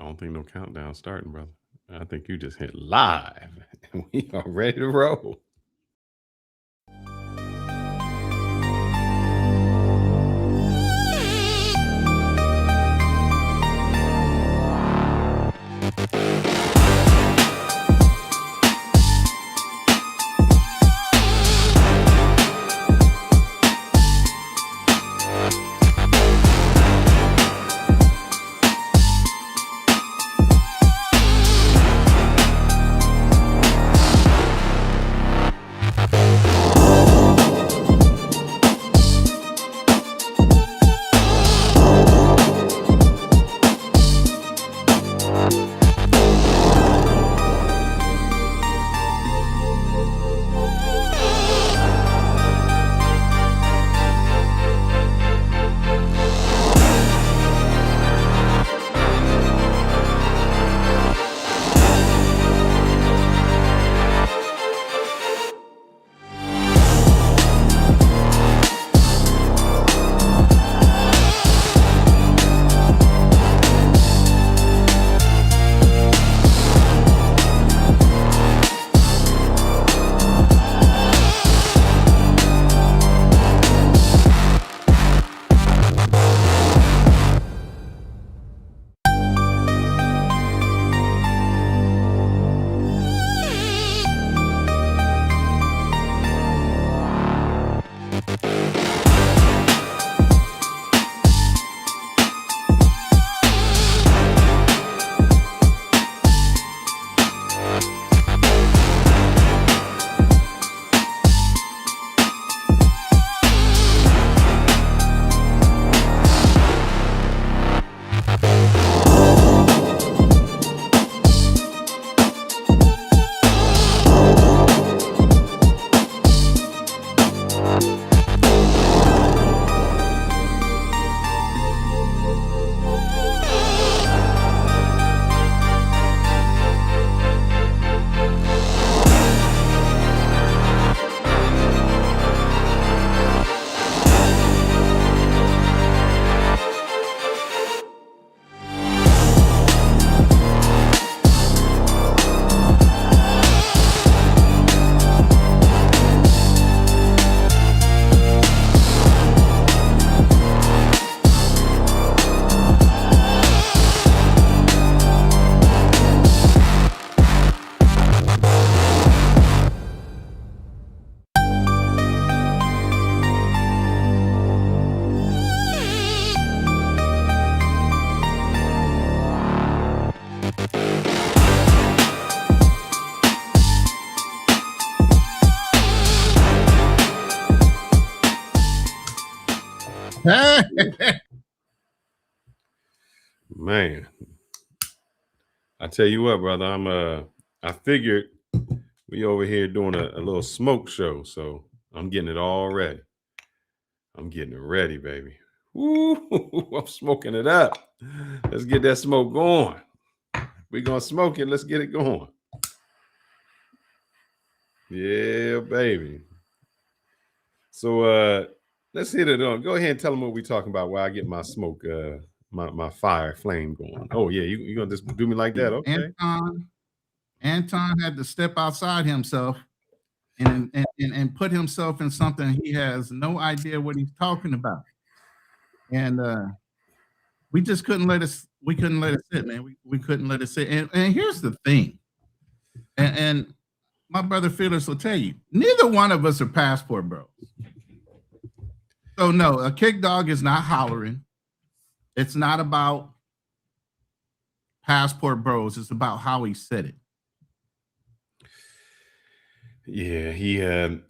I don't think no countdown starting, brother. I think you just hit live and we are ready to roll. Man, I tell you what, brother, I figured we over here doing a little smoke show, so I'm getting it all ready. I'm getting it ready, baby. Woo, I'm smoking it up. Let's get that smoke going. We're gonna smoke it. Let's get it going. Yeah, baby. So let's hit it on. Go ahead and tell them what we're talking about while I get my smoke, my fire flame going. Oh yeah, you gonna just do me like that? Okay. Anton had to step outside himself and put himself in something he has no idea what he's talking about. And we just couldn't let it sit, man. We couldn't let it sit. And here's the thing. And my brother Felix will tell you, neither one of us are passport bros. So no, a kick dog is not hollering. It's not about passport bros. It's about how he said it. Yeah, he I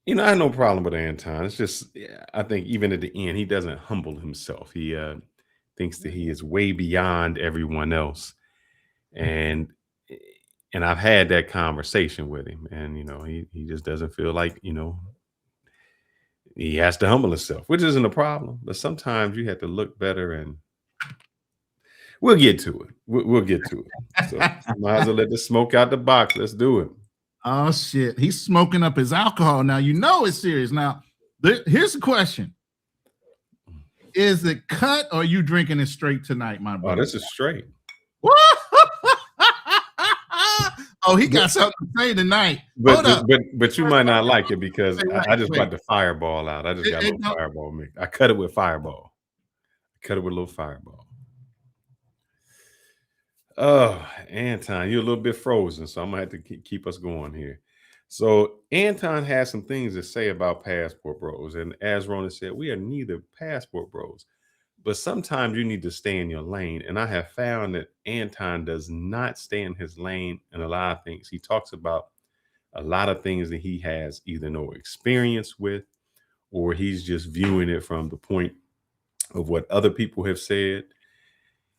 have no problem with Anton. It's just, I think even at the end, he doesn't humble himself. He thinks that he is way beyond everyone else, and I've had that conversation with him, and he just doesn't feel like he has to humble himself, which isn't a problem. But sometimes you have to look better, and we'll get to it. We'll get to it. So might as well let the smoke out the box. Let's do it. Oh shit, he's smoking up his alcohol now. You know it's serious. Now, here's the question: Is it cut or you drinking it straight tonight, my Oh, brother? this is straight. Oh, he got something to say tonight. But Hold up. but you might not like it because I just Wait. brought the fireball out. I just got a little fireball mix. I cut it with fireball. Cut it with a little fireball. Oh, Anton, you're a little bit frozen, so I'm gonna have to keep us going here. So Anton has some things to say about passport bros, and as Rona said, we are neither passport bros, but sometimes you need to stay in your lane. And I have found that Anton does not stay in his lane in a lot of things. He talks about a lot of things that he has either no experience with, or he's just viewing it from the point of what other people have said,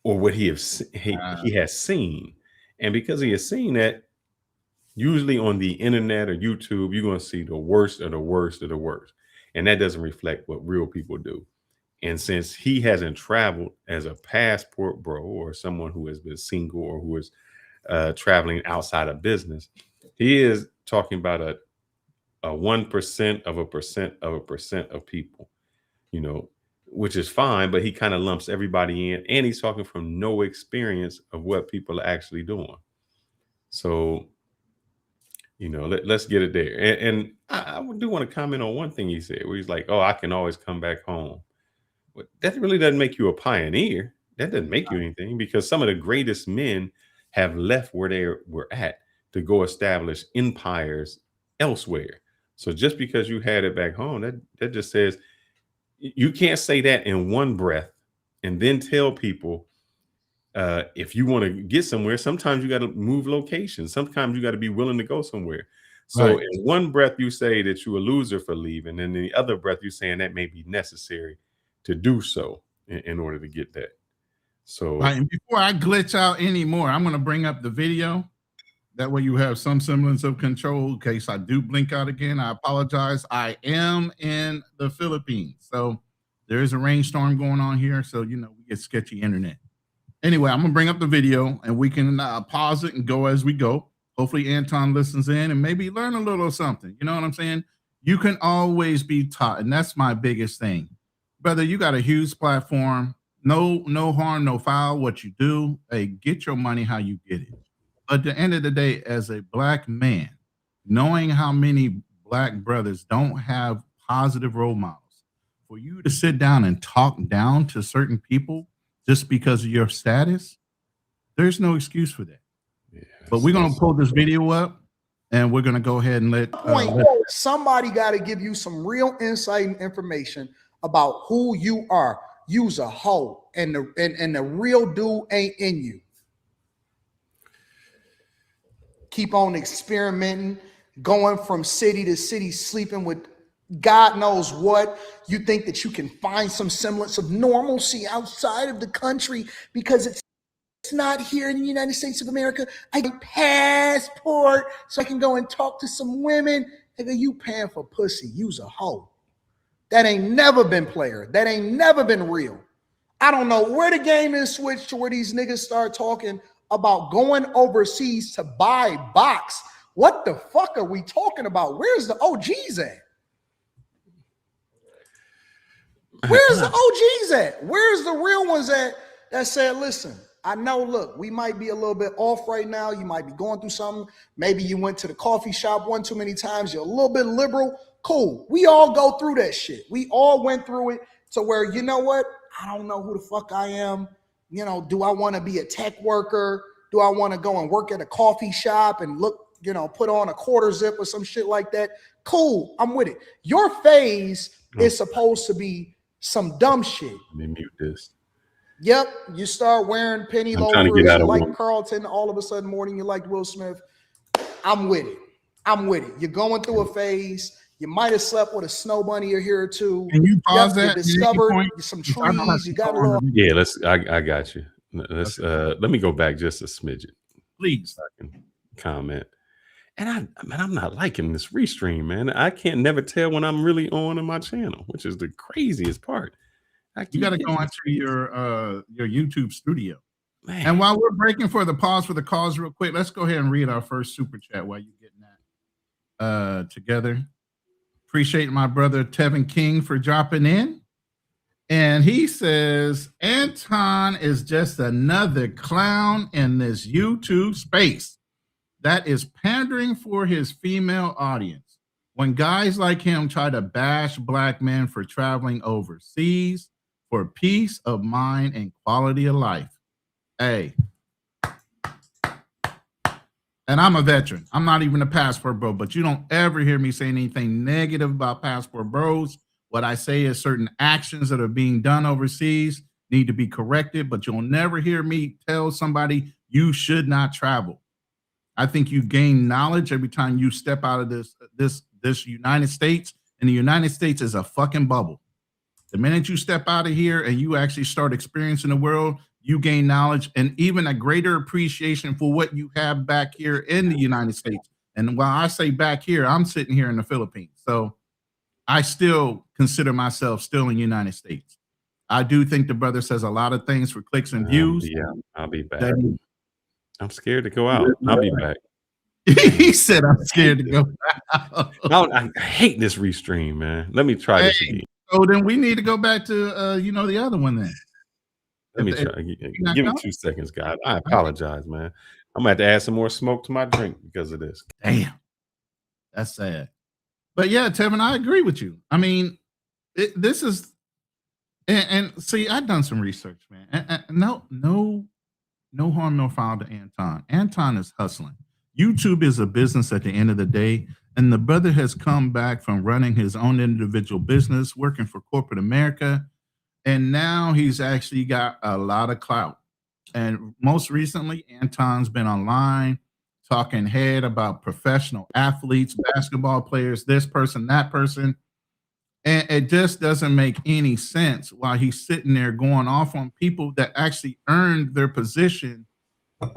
or what he has seen. And because he has seen that, usually on the internet or YouTube, you're going to see the worst of the worst of the worst. And that doesn't reflect what real people do. And since he hasn't traveled as a passport bro or someone who has been single or who is traveling outside of business, he is talking about a 1% of a percent of a percent of people, you know, which is fine, but he kind of lumps everybody in, and he's talking from no experience of what people are actually doing. So, you know, let's get it there. And I do want to comment on one thing he said, where he's like, "Oh, I can always come back home." But that really doesn't make you a pioneer. That doesn't make you anything, because some of the greatest men have left where they were at to go establish empires elsewhere. So just because you had it back home, that just says you can't say that in one breath and then tell people if you want to get somewhere, sometimes you got to move locations. Sometimes you got to be willing to go somewhere. So in one breath, you say that you're a loser for leaving, and in the other breath, you're saying that may be necessary to do so in order to get that. So and before I glitch out anymore, I'm going to bring up the video. That way you have some semblance of control in case I do blink out again. I apologize. I am in the Philippines. So there is a rainstorm going on here. So, you know, we get sketchy internet. Anyway, I'm going to bring up the video and we can pause it and go as we go. Hopefully Anton listens in and maybe learn a little something. You know what I'm saying? You can always be taught. And that's my biggest thing. Brother, you got a huge platform. No harm, no foul. What you do, hey, get your money how you get it. At the end of the day, as a black man, knowing how many black brothers don't have positive role models, for you to sit down and talk down to certain people just because of your status, there's no excuse for that. Yeah, but we're going to pull this video up and we're going to go ahead and let somebody got to give you some real insight and information about who you are. You's a hoe, and the real dude ain't in you. Keep on experimenting, going from city to city, sleeping with God knows what. You think that you can find some semblance of normalcy outside of the country because it's not here in the United States of America. I get a passport so I can go and talk to some women. Nigga, you paying for pussy. You's a hoe. That ain't never been player. That ain't never been real. I don't know where the game is switched to where these niggas start talking about going overseas to buy box. What the fuck are we talking about? Where's the OGs at? Where's the OGs at? Where's the real ones at that said, listen, I know, look, we might be a little bit off right now. You might be going through something. Maybe you went to the coffee shop one too many times. You're a little bit liberal. Cool. We all go through that shit. We all went through it to where, you know what? I don't know who the fuck I am. You know, do I want to be a tech worker? Do I want to go and work at a coffee shop and look, you know, put on a quarter zip or some shit like that? Cool, I'm with it. Your phase is supposed to be some dumb shit. Let me mute this. Yep, you start wearing penny loafers, you like Carlton, all of a sudden morning you like Will Smith. I'm with it. I'm with it. You're going through a phase. You might have slept with a snow bunny or here or two. Can you pause that? You discovered some trees. You got a little. Yeah, I got you. Let's let me go back just a smidget, please. So I can comment. And I'm not liking this restream, man. I can't never tell when I'm really on my channel, which is the craziest part. You got to go into your YouTube studio. Man. And while we're breaking for the pause for the cause real quick, let's go ahead and read our first super chat while you're getting that together. Appreciate my brother Tevin King for dropping in. And he says, Anton is just another clown in this YouTube space that is pandering for his female audience. When guys like him try to bash black men for traveling overseas for peace of mind and quality of life. Hey, and I'm a veteran. I'm not even a passport bro, but you don't ever hear me say anything negative about passport bros. What I say is certain actions that are being done overseas need to be corrected, but you'll never hear me tell somebody you should not travel. I think you gain knowledge every time you step out of this United States, and the United States is a fucking bubble. The minute you step out of here and you actually start experiencing the world, you gain knowledge and even a greater appreciation for what you have back here in the United States. And while I say back here, I'm sitting here in the Philippines. So I still consider myself still in the United States. I do think the brother says a lot of things for clicks and views. Yeah, I'll be back. That I'm scared to go out. I'll be back. he said, I'm scared to go out. I hate this restream, man. Let me try this again. So then we need to go back to the other one then. Let me try. Give me 2 seconds, guys. I apologize, man. I'm gonna have to add some more smoke to my drink because of this. Damn, that's sad. But yeah, Tevin, I agree with you. I mean, this is, and see, I've done some research, man. And no harm, no foul to Anton. Anton is hustling. YouTube is a business at the end of the day, and the brother has come back from running his own individual business, working for corporate America, and now he's actually got a lot of clout. And most recently, Anton's been online talking head about professional athletes, basketball players, this person, that person. And it just doesn't make any sense while he's sitting there going off on people that actually earned their position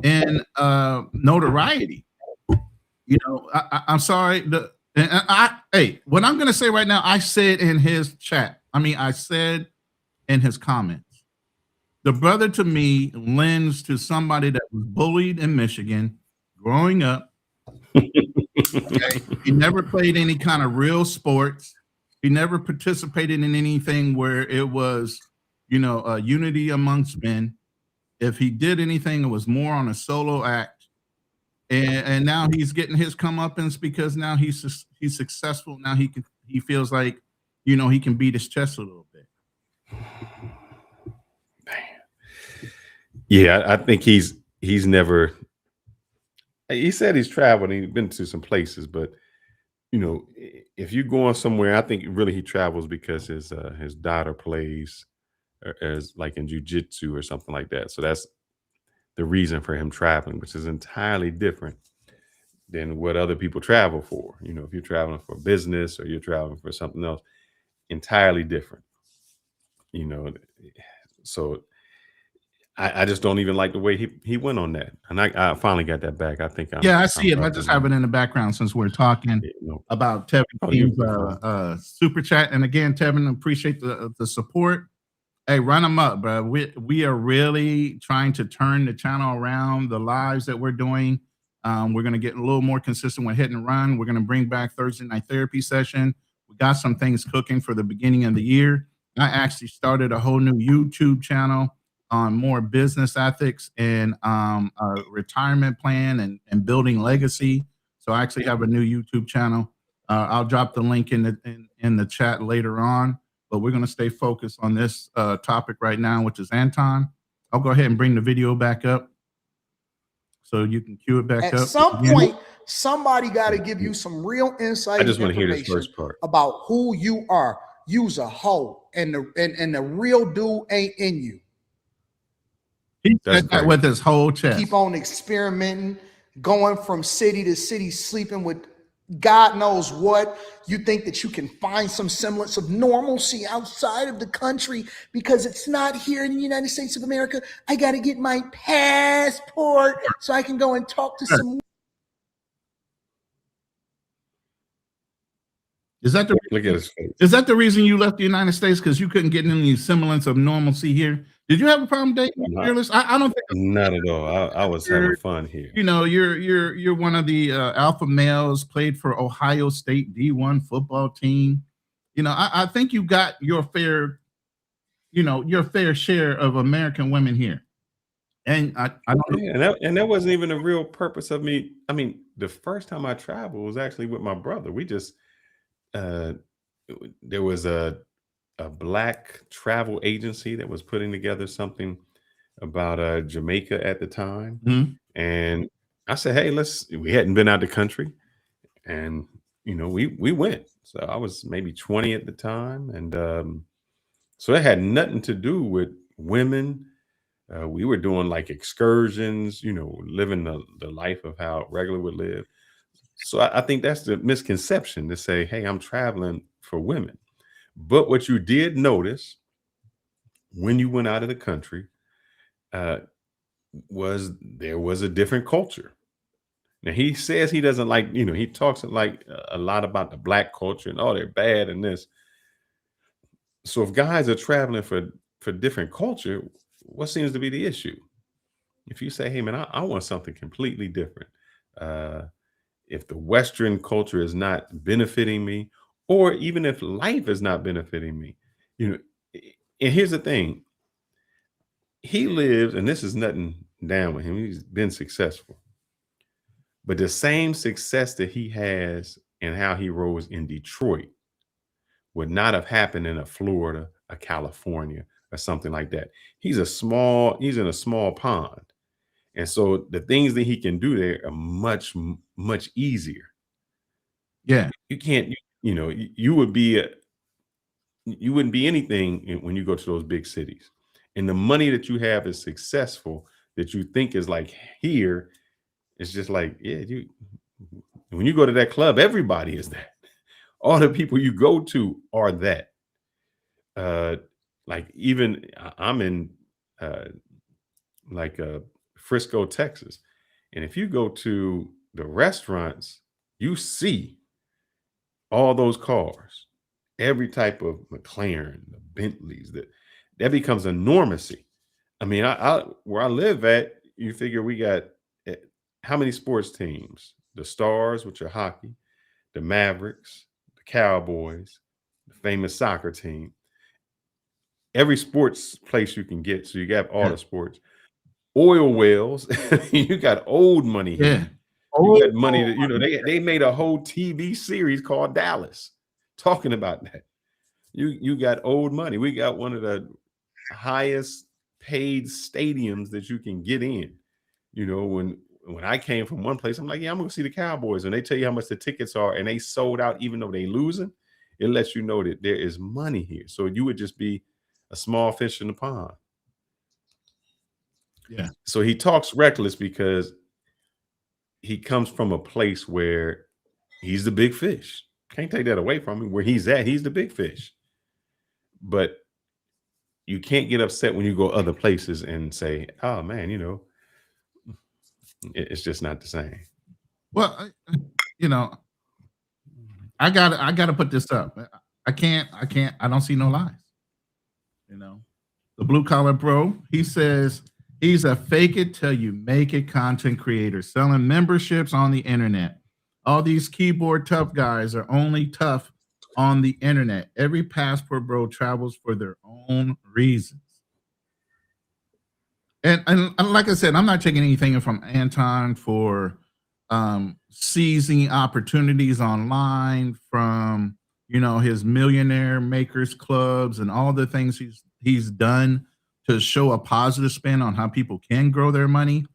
in notoriety. You know, I'm sorry. Hey, what I'm going to say right now, I said in his chat. I mean, I said in his comments. The brother to me lends to somebody that was bullied in Michigan growing up. Okay? He never played any kind of real sports. He never participated in anything where it was, unity amongst men. If he did anything, it was more on a solo act. And now he's getting his comeuppance because now he's successful. Now he feels like, he can beat his chest a little bit. Yeah, I think he's never. He said he's traveled and he's been to some places, but if you're going somewhere, I think really he travels because his daughter plays as like in jiu-jitsu or something like that. So that's the reason for him traveling, which is entirely different than what other people travel for. If you're traveling for business or you're traveling for something else, entirely different. So I just don't even like the way he went on that. And I finally got that back. I think I see it. I just have it in the background since we're talking about Tevin super chat. And again, Tevin, appreciate the support. Hey, run them up, bro. We are really trying to turn the channel around, the lives that we're doing. We're going to get a little more consistent with hit and run. We're going to bring back Thursday night therapy session. We got some things cooking for the beginning of the year. I actually started a whole new YouTube channel on more business ethics and a retirement plan and building legacy. So I actually have a new YouTube channel. I'll drop the link in the chat later on. But we're going to stay focused on this topic right now, which is Anton. I'll go ahead and bring the video back up so you can cue it back up. At some point, somebody got to give you some real insight. I just want to hear this first part about who you are. You's a hoe, and the real dude ain't in you. He said that with his whole chest. Keep on experimenting, going from city to city, sleeping with God knows what. You think that you can find some semblance of normalcy outside of the country because it's not here in the United States of America. I got to get my passport so I can go and talk to some. Look at his face. Is that the reason you left the United States? Because you couldn't get any semblance of normalcy here? Did you have a problem dating Fearless? I don't think. Not at all. I was having fun here. You're one of the alpha males, played for Ohio State D1 football team. I think you got your fair your fair share of American women here. And I don't know. Yeah, and that wasn't even the real purpose of me. I mean, the first time I traveled was actually with my brother. We just uh there was a black travel agency that was putting together something about Jamaica at the time. Mhm. And I said, hey, we hadn't been out the country. And we went. So I was maybe 20 at the time. And so it had nothing to do with women. We were doing like excursions, living the life of how regular would live. So I think that's the misconception to say, hey, I'm traveling for women. But what you did notice when you went out of the country uh, was there was a different culture. Now he says he doesn't like, he talks like a lot about the black culture and oh, they're bad and this. So if guys are traveling for different culture, what seems to be the issue? If you say, hey man, I want something completely different. Uh, if the Western culture is not benefiting me, or even if life is not benefiting me, you know, and here's the thing, he lives, and this is nothing down with him. He's been successful. But the same success that he has and how he rose in Detroit would not have happened in a Florida, a California, or something like that. He's in a small pond. And so the things that he can do there are much, much easier. Yeah. You can't, you would be, you wouldn't be anything when you go to those big cities. And the money that you have is successful that you think is like here. It's just like, yeah, when you go to that club, everybody is that. All the people you go to are that. Like even I'm in like Frisco, Texas. And if you go to the restaurants, you see all those cars, every type of McLaren, the Bentleys, that becomes a normacy. I mean, I where I live at, you figure we got how many sports teams? The Stars, which are hockey, the Mavericks, the Cowboys, the famous soccer team. Every sports place you can get. So you got all Yeah. the sports. Oil wells. You got old money here. Yeah. You got money that they made a whole TV series called Dallas talking about that. You got old money. We got one of the highest paid stadiums that you can get in. When I came from one place, I'm like, yeah, I'm gonna see the Cowboys, and they tell you how much the tickets are, and they sold out even though they losing. It lets you know that there is money here. So you would just be a small fish in the pond. Yeah. So he talks reckless because he comes from a place where he's the big fish. Can't take that away from him. Where he's at, he's the big fish. But you can't get upset when you go other places and say, oh man, it's just not the same. Well, I gotta put this up. I don't see no lies. The blue collar bro, he says he's a fake it till you make it content creator selling memberships on the internet. All these keyboard tough guys are only tough on the internet. Every passport bro travels for their own reasons. And like I said, I'm not taking anything from Anton for seizing opportunities online from his millionaire makers clubs and all the things he's done to show a positive spin on how people can grow their money.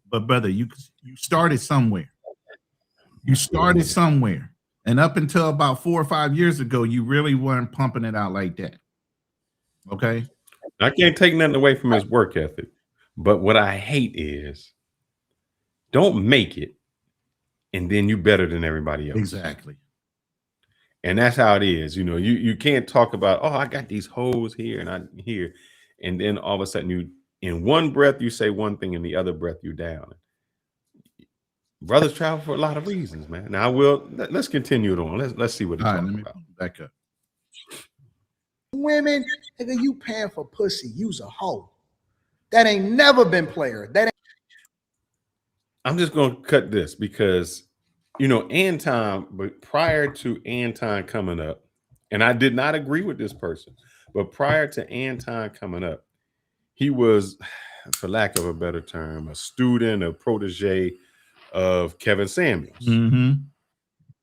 But brother, you started somewhere. You started somewhere. And up until about 4 or 5 years ago, you really weren't pumping it out like that. Okay. I can't take nothing away from his work ethic. But what I hate is don't make it and then you better than everybody else. Exactly. And that's how it is. You can't talk about, oh, I got these hoes here and I'm here. And then all of a sudden you, in one breath, you say one thing, in the other breath, you down. Brothers travel for a lot of reasons, man. Now let's continue it on. Let's see what it's talking about. Back up. Women, nigga, you paying for pussy. You's a hoe. That ain't never been player. I'm just gonna cut this because Anton, but prior to Anton coming up, and I did not agree with this person, But prior to Anton coming up, he was, for lack of a better term, a student, a protege of Kevin Samuels. Mm-hmm.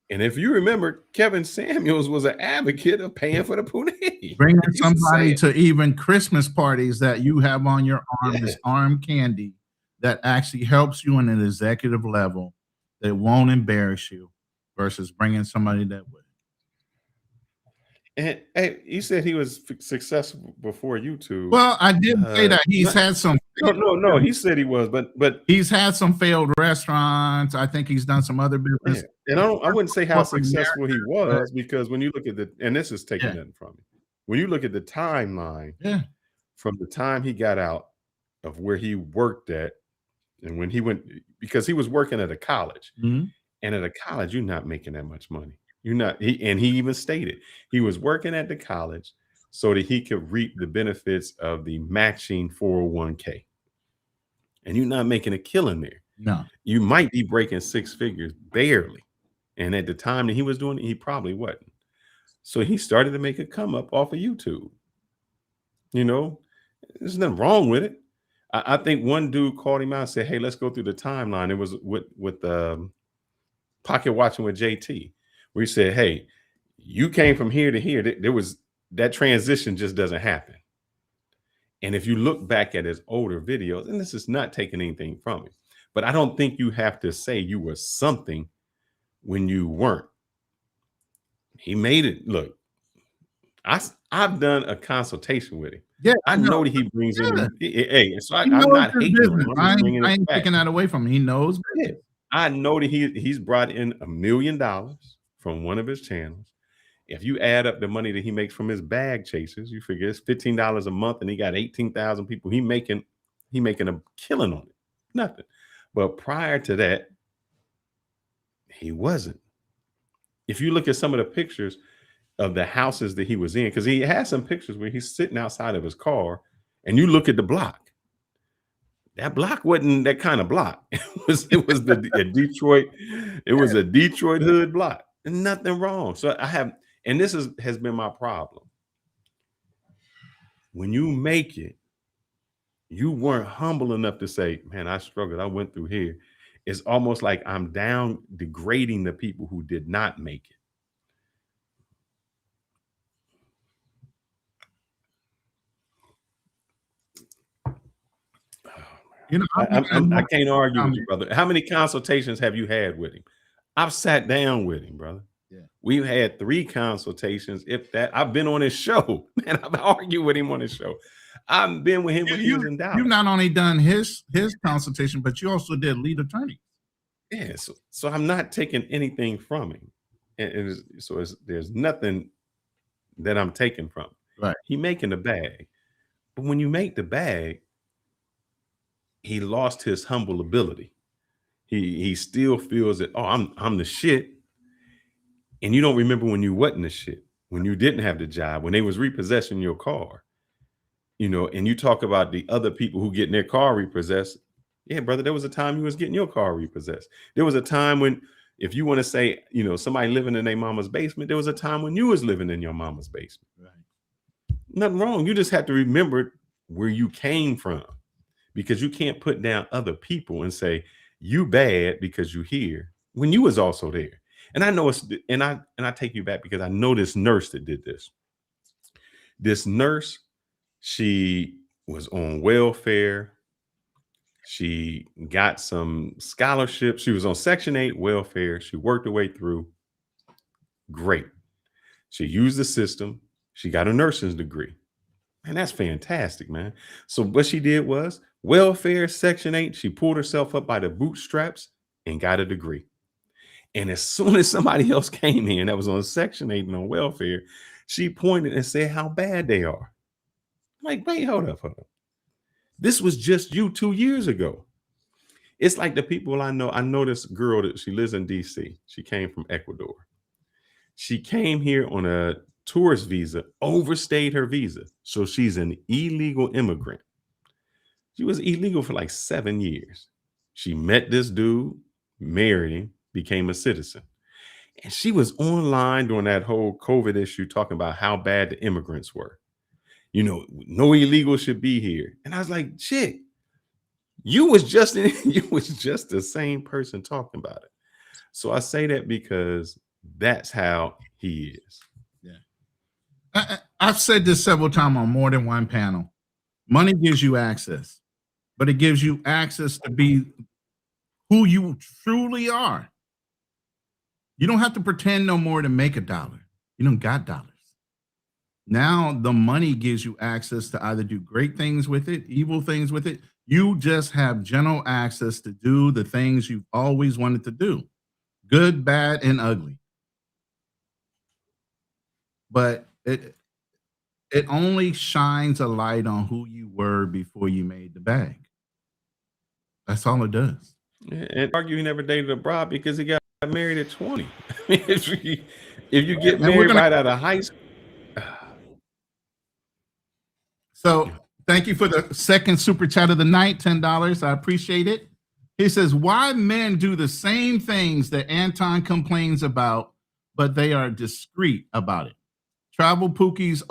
And if you remember, Kevin Samuels was an advocate of paying for the punani. Bringing He used to somebody say it. to even Christmas parties that you have on your arm Yeah. is arm candy that actually helps you on an executive level that won't embarrass you versus bringing somebody that would. And hey, you said he was successful before YouTube. Well, I didn't say that. He's had some. No. He said he was, but He's had some failed restaurants. I think he's done some other business. yeah. And I wouldn't say how Corporate successful he America, was, because when you look at and this is taking nothing from me. When you look at the timeline, Yeah. from the time he got out of where he worked at, and when he went, because he was working at a college, Mhm. and at a college, you're not making that much money. You're not. And he even stated he was working at the college so that he could reap the benefits of the matching 401k. And you're not making a killing there. No. You might be breaking six figures barely. And at the time that he was doing it, he probably wasn't. So he started to make a come up off of YouTube. You know, there's nothing wrong with it. I think one dude called him out and said, "Hey, let's go through the timeline." It was with Pocket Watching with JT, where he said, "Hey, you came from here to here. There was that transition just doesn't happen." And if you look back at his older videos, and this is not taking anything from it, but I don't think you have to say you were something when you weren't. He made it look. I've done a consultation with him. Yeah, I know that he brings in. Hey, so He I'm knows not his hating business. on him. I'm just bringing I it ain't back. taking that away from him. He knows. Yeah. I know that he's brought in $1 million from one of his channels. If you add up the money that he makes from his bag chasers, you figure it's $15 a month, and he got 18,000 people. He making a killing on it. Nothing. But prior to that, he wasn't. If you look at some of the pictures of the houses that he was in, because he had some pictures where he's sitting outside of his car, and you look at the block. That block wasn't that kind of block. It was a Detroit. It was a Detroit hood block, and nothing wrong. So and this has been my problem. When you make it, you weren't humble enough to say, "Man, I struggled. I went through here." It's almost like I'm down degrading the people who did not make it. You know, I can't argue with you, brother. How many consultations have you had with him? I've sat down with him, brother. Yeah. We've had 3 consultations, if that. I've been on his show, man. I've argued with him on his show. I've been with him when he was in Dallas. You've not only done his consultation, but you also did lead attorney. Yeah, so I'm not taking anything from him, there's nothing that I'm taking from him. Right. He making the bag, but when you make the bag, he lost his humble ability. He still feels that, oh, I'm the shit. And you don't remember when you wasn't the shit, when you didn't have the job, when they was repossessing your car, and you talk about the other people who getting their car repossessed. Yeah, brother, there was a time you was getting your car repossessed. There was a time when, if you want to say, somebody living in their mama's basement, there was a time when you was living in your mama's basement. Right. Nothing wrong. You just have to remember where you came from, because you can't put down other people and say you bad because you here when you was also there. And I know and I take you back, because I know this nurse that did this. This nurse, she was on welfare. She got some scholarships. She was on Section 8 welfare. She worked her way through. Great. She used the system. She got a nursing degree. And that's fantastic, man. So what she did was welfare, Section 8. She pulled herself up by the bootstraps and got a degree. And as soon as somebody else came in that was on Section 8 and on welfare, she pointed and said how bad they are. Like, wait, hold up. This was just you 2 years ago. It's like the people I know. I know this girl that she lives in DC. She came from Ecuador. She came here on a tourist visa, overstayed her visa. So she's an illegal immigrant. She was illegal for like 7 years. She met this dude, married him, became a citizen. And she was online during that whole COVID issue talking about how bad the immigrants were. you know, no illegal should be here. And I was like, shit, you was just the same person talking about it. So I say that because that's how he is. Yeah. I've said this several times on more than one panel. Money gives you access, but it gives you access to be who you truly are. You don't have to pretend no more to make a dollar. You don't got dollars. Now the money gives you access to either do great things with it, evil things with it. You just have general access to do the things you've always wanted to do, good, bad, and ugly. But it only shines a light on who you were before you made the bag. That's all it does. And argue he never dated a bride because he got married at 20. if you get married right out of high school. So thank you for the second super chat of the night, $10. I appreciate it. He says, why men do the same things that Anton complains about, but they are discreet about it. Travel Pookies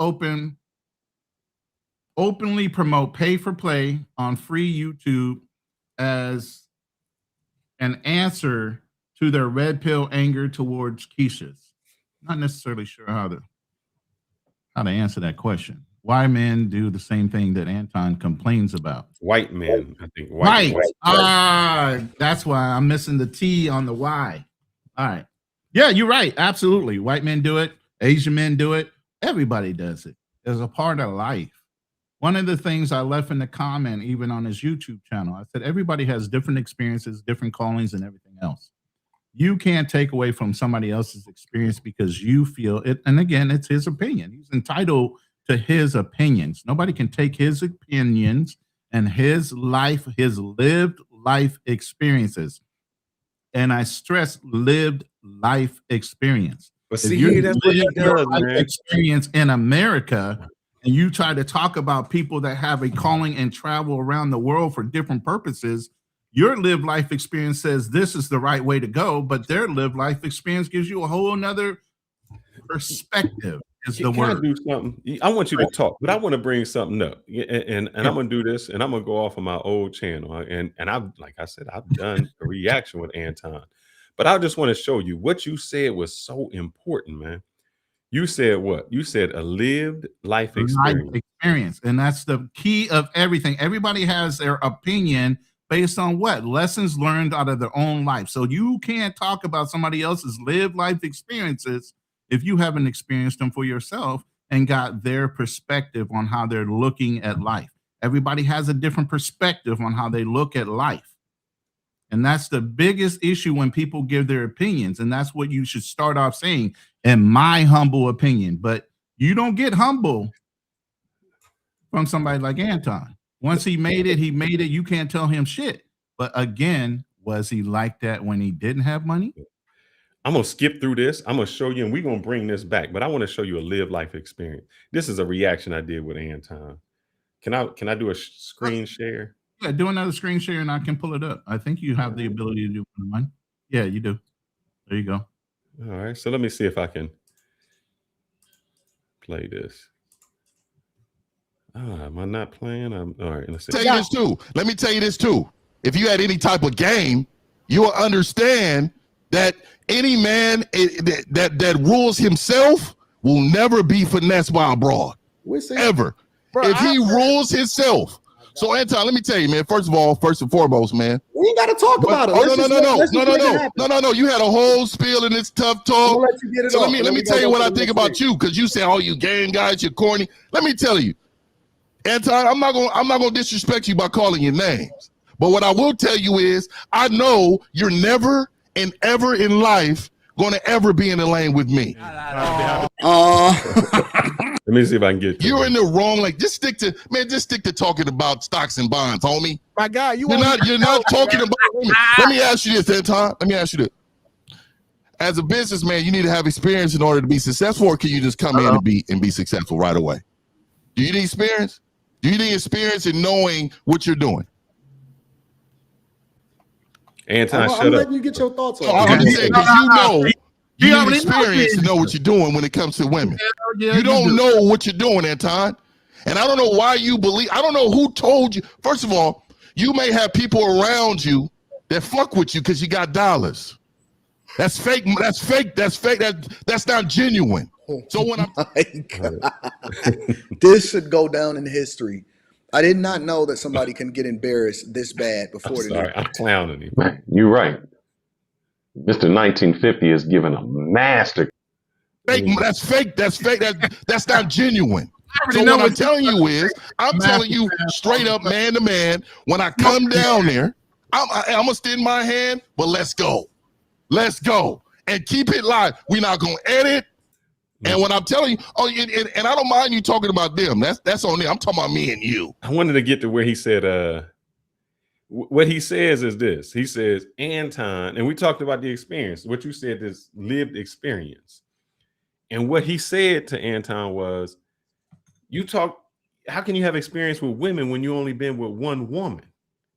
openly promote pay for play on free YouTube as an answer to their red pill anger towards Keisha's. Not necessarily sure how to answer that question. Why men do the same thing that Anton complains about? White men, I think. White. That's why I'm missing the T on the Y. All right. Yeah, you're right. Absolutely. White men do it. Asian men do it. Everybody does it. It's a part of life. One of the things I left in the comment, even on his YouTube channel, I said, everybody has different experiences, different callings, and everything else. You can't take away from somebody else's experience because you feel it. And again, it's his opinion. He's entitled to his opinions. Nobody can take his opinions and his life, his lived life experiences. And I stress lived life experience. But see, that's what he does, man. Experience in America, and you try to talk about people that have a calling and travel around the world for different purposes. Your lived life experience says this is the right way to go, but their lived life experience gives you a whole nother perspective. Is the word. I do something? I want you to talk, but I want to bring something up, and I'm gonna do this, and I'm gonna go off of my old channel, and I've, like I said, I've done a reaction with Anton, but I just want to show you what you said was so important, man. You said what? You said a lived life experience. And that's the key of everything. Everybody has their opinion based on what? Lessons learned out of their own life. So you can't talk about somebody else's lived life experiences if you haven't experienced them for yourself and got their perspective on how they're looking at life. Everybody has a different perspective on how they look at life. And that's the biggest issue when people give their opinions. And that's what you should start off saying, in my humble opinion. But you don't get humble from somebody like Anton. Once he made it, he made it. You can't tell him shit. But again, was he like that when he didn't have money? I'm going to skip through this. I'm going to show you, and we're going to bring this back, but I want to show you a live life experience. This is a reaction I did with Anton. Can I do a screen share? Yeah, do another screen share and I can pull it up. I think you have the ability to do one. Yeah, you do. There you go. All right. So let me see if I can play this. Am I not playing? All right. Let's see. Tell you this too. Let me tell you this too. If you had any type of game, you will understand that any man that rules himself will never be finessed by a broad. Ever. Bro, if he rules himself. So Anton, let me tell you, man, first and foremost, man. We ain't gotta talk about it. No. You had a whole spiel in this tough talk. So let me tell you what I think about you, because you say, oh, you gang guys, you're corny. Let me tell you, Anton, I'm not gonna disrespect you by calling your names. But what I will tell you is, I know you're never and ever in life going to ever be in the lane with me. Let me see if I can get you're in the wrong. Like, just stick to talking about stocks and bonds, homie. My God, you're not talking about. Let me ask you this, Anton. Let me ask you this. As a businessman, you need to have experience in order to be successful, or can you just come in and be successful right away? Do you need experience? Do you need experience in knowing what you're doing? Anton, shut up. I'm letting you get your thoughts on it. I'm just saying, because you need experience to know what you're doing when it comes to women. You don't know what you're doing, Anton. And I don't know why you believe, I don't know who told you. First of all, you may have people around you that fuck with you because you got dollars. That's fake. That's fake. That's fake. That's not genuine. So when I'm this should go down in history. I did not know that somebody can get embarrassed this bad before. I'm clowning him. Man, you're right. Mr. 1950 is giving a master. fake. That's fake. That's fake. That's not genuine. So what I'm telling you is, I'm telling you straight up, man to man, when I come down there, I'm gonna extend my hand, but let's go. Let's go. And keep it live. We're not gonna edit. And when I'm telling you, and I don't mind you talking about them. That's on them. I'm talking about me and you. I wanted to get to where he said, what he says is this. He says, Anton, and we talked about the experience. What you said is lived experience. And what he said to Anton was, how can you have experience with women when you only been with one woman?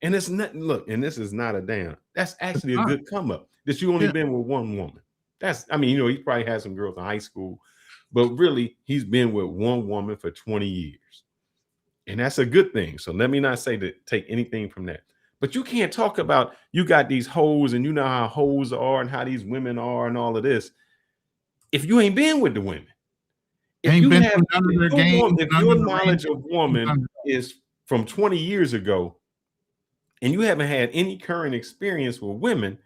And it's not, look, and this is not a damn, that's actually a good come up that you only been with one woman. That's, I mean, you know, he probably had some girls in high school, but really he's been with one woman for 20 years. And that's a good thing. So let me not say to take anything from that. But you can't talk about, you got these hoes and you know how hoes are and how these women are and all of this. If you ain't been with the women, if your knowledge of woman is from 20 years ago and you haven't had any current experience with women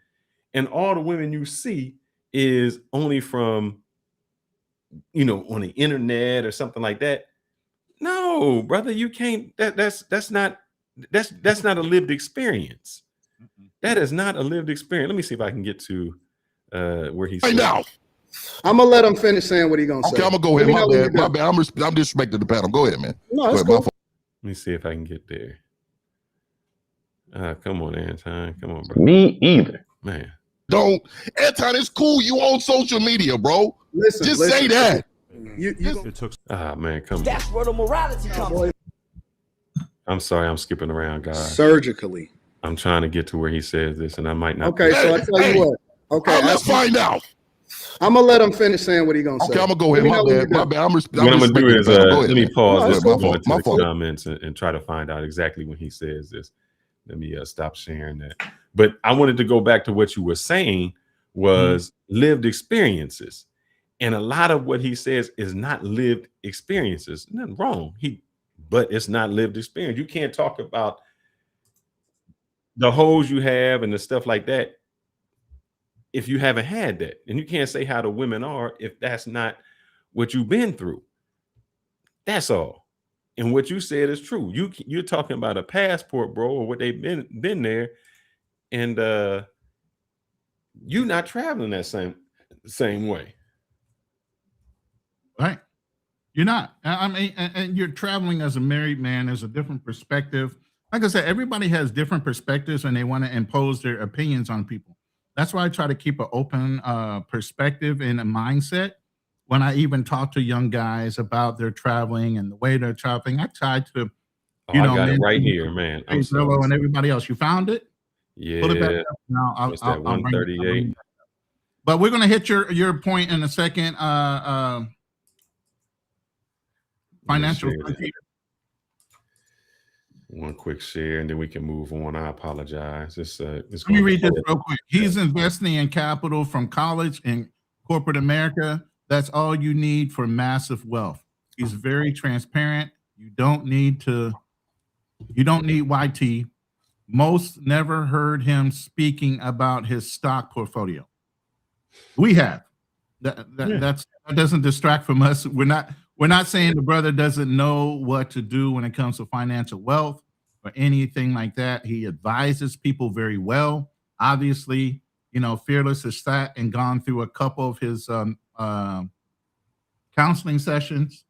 and all the women you see is only from, you know, on the internet or something like that. No, brother, you can't, that's not a lived experience. That is not a lived experience. Let me see if I can get to where he's right now. I'm gonna let him finish saying what he's gonna say. Okay, I'm gonna go ahead. My bad. I'm disrespecting the panel. Go ahead, man. No, that's cool. Let me see if I can get there. Come on, Anton. Come on, bro. Me either. Man. Don't, Anton, it's cool. You on social media, bro. Listen, say that. Man, come on. That's where the morality comes. I'm sorry, I'm skipping around, guys. Surgically. I'm trying to get to where he says this, and I might not. Okay, so I tell you what. Okay, let's find out. I'm gonna let him finish saying what he's gonna say. Okay, I'm gonna go ahead. My bad. What I'm gonna do is let me pause. No, Let's go into the comments and try to find out exactly when he says this. Let me stop sharing that. But I wanted to go back to what you were saying was lived experiences, and a lot of what he says is not lived experiences. Nothing wrong. But it's not lived experience. You can't talk about the hoes you have and the stuff like that if you haven't had that. And you can't say how the women are if that's not what you've been through. That's all. And what you said is true. You're talking about a passport, bro, or what they've been there, and you're not traveling that same way. Right. You're not. I mean, and you're traveling as a married man. There's a different perspective. Like I said, everybody has different perspectives and they want to impose their opinions on people. That's why I try to keep an open perspective and a mindset. When I even talk to young guys about their traveling and the way they're traveling, I try to, I got it right here, man. I'm sorry. And everybody else. You found it? Yeah. Put it back up. Now I'll 138. But we're going to hit your point in a second. Financial frontier. One quick share, and then we can move on. I apologize. Let me read this real quick. He's investing in capital from college in corporate America. That's all you need for massive wealth. He's very transparent. You don't need YT. Most never heard him speaking about his stock portfolio. We have. That doesn't distract from us. We're not saying the brother doesn't know what to do when it comes to financial wealth or anything like that. He advises people very well. Obviously, you know, Fearless has sat and gone through a couple of his counseling sessions,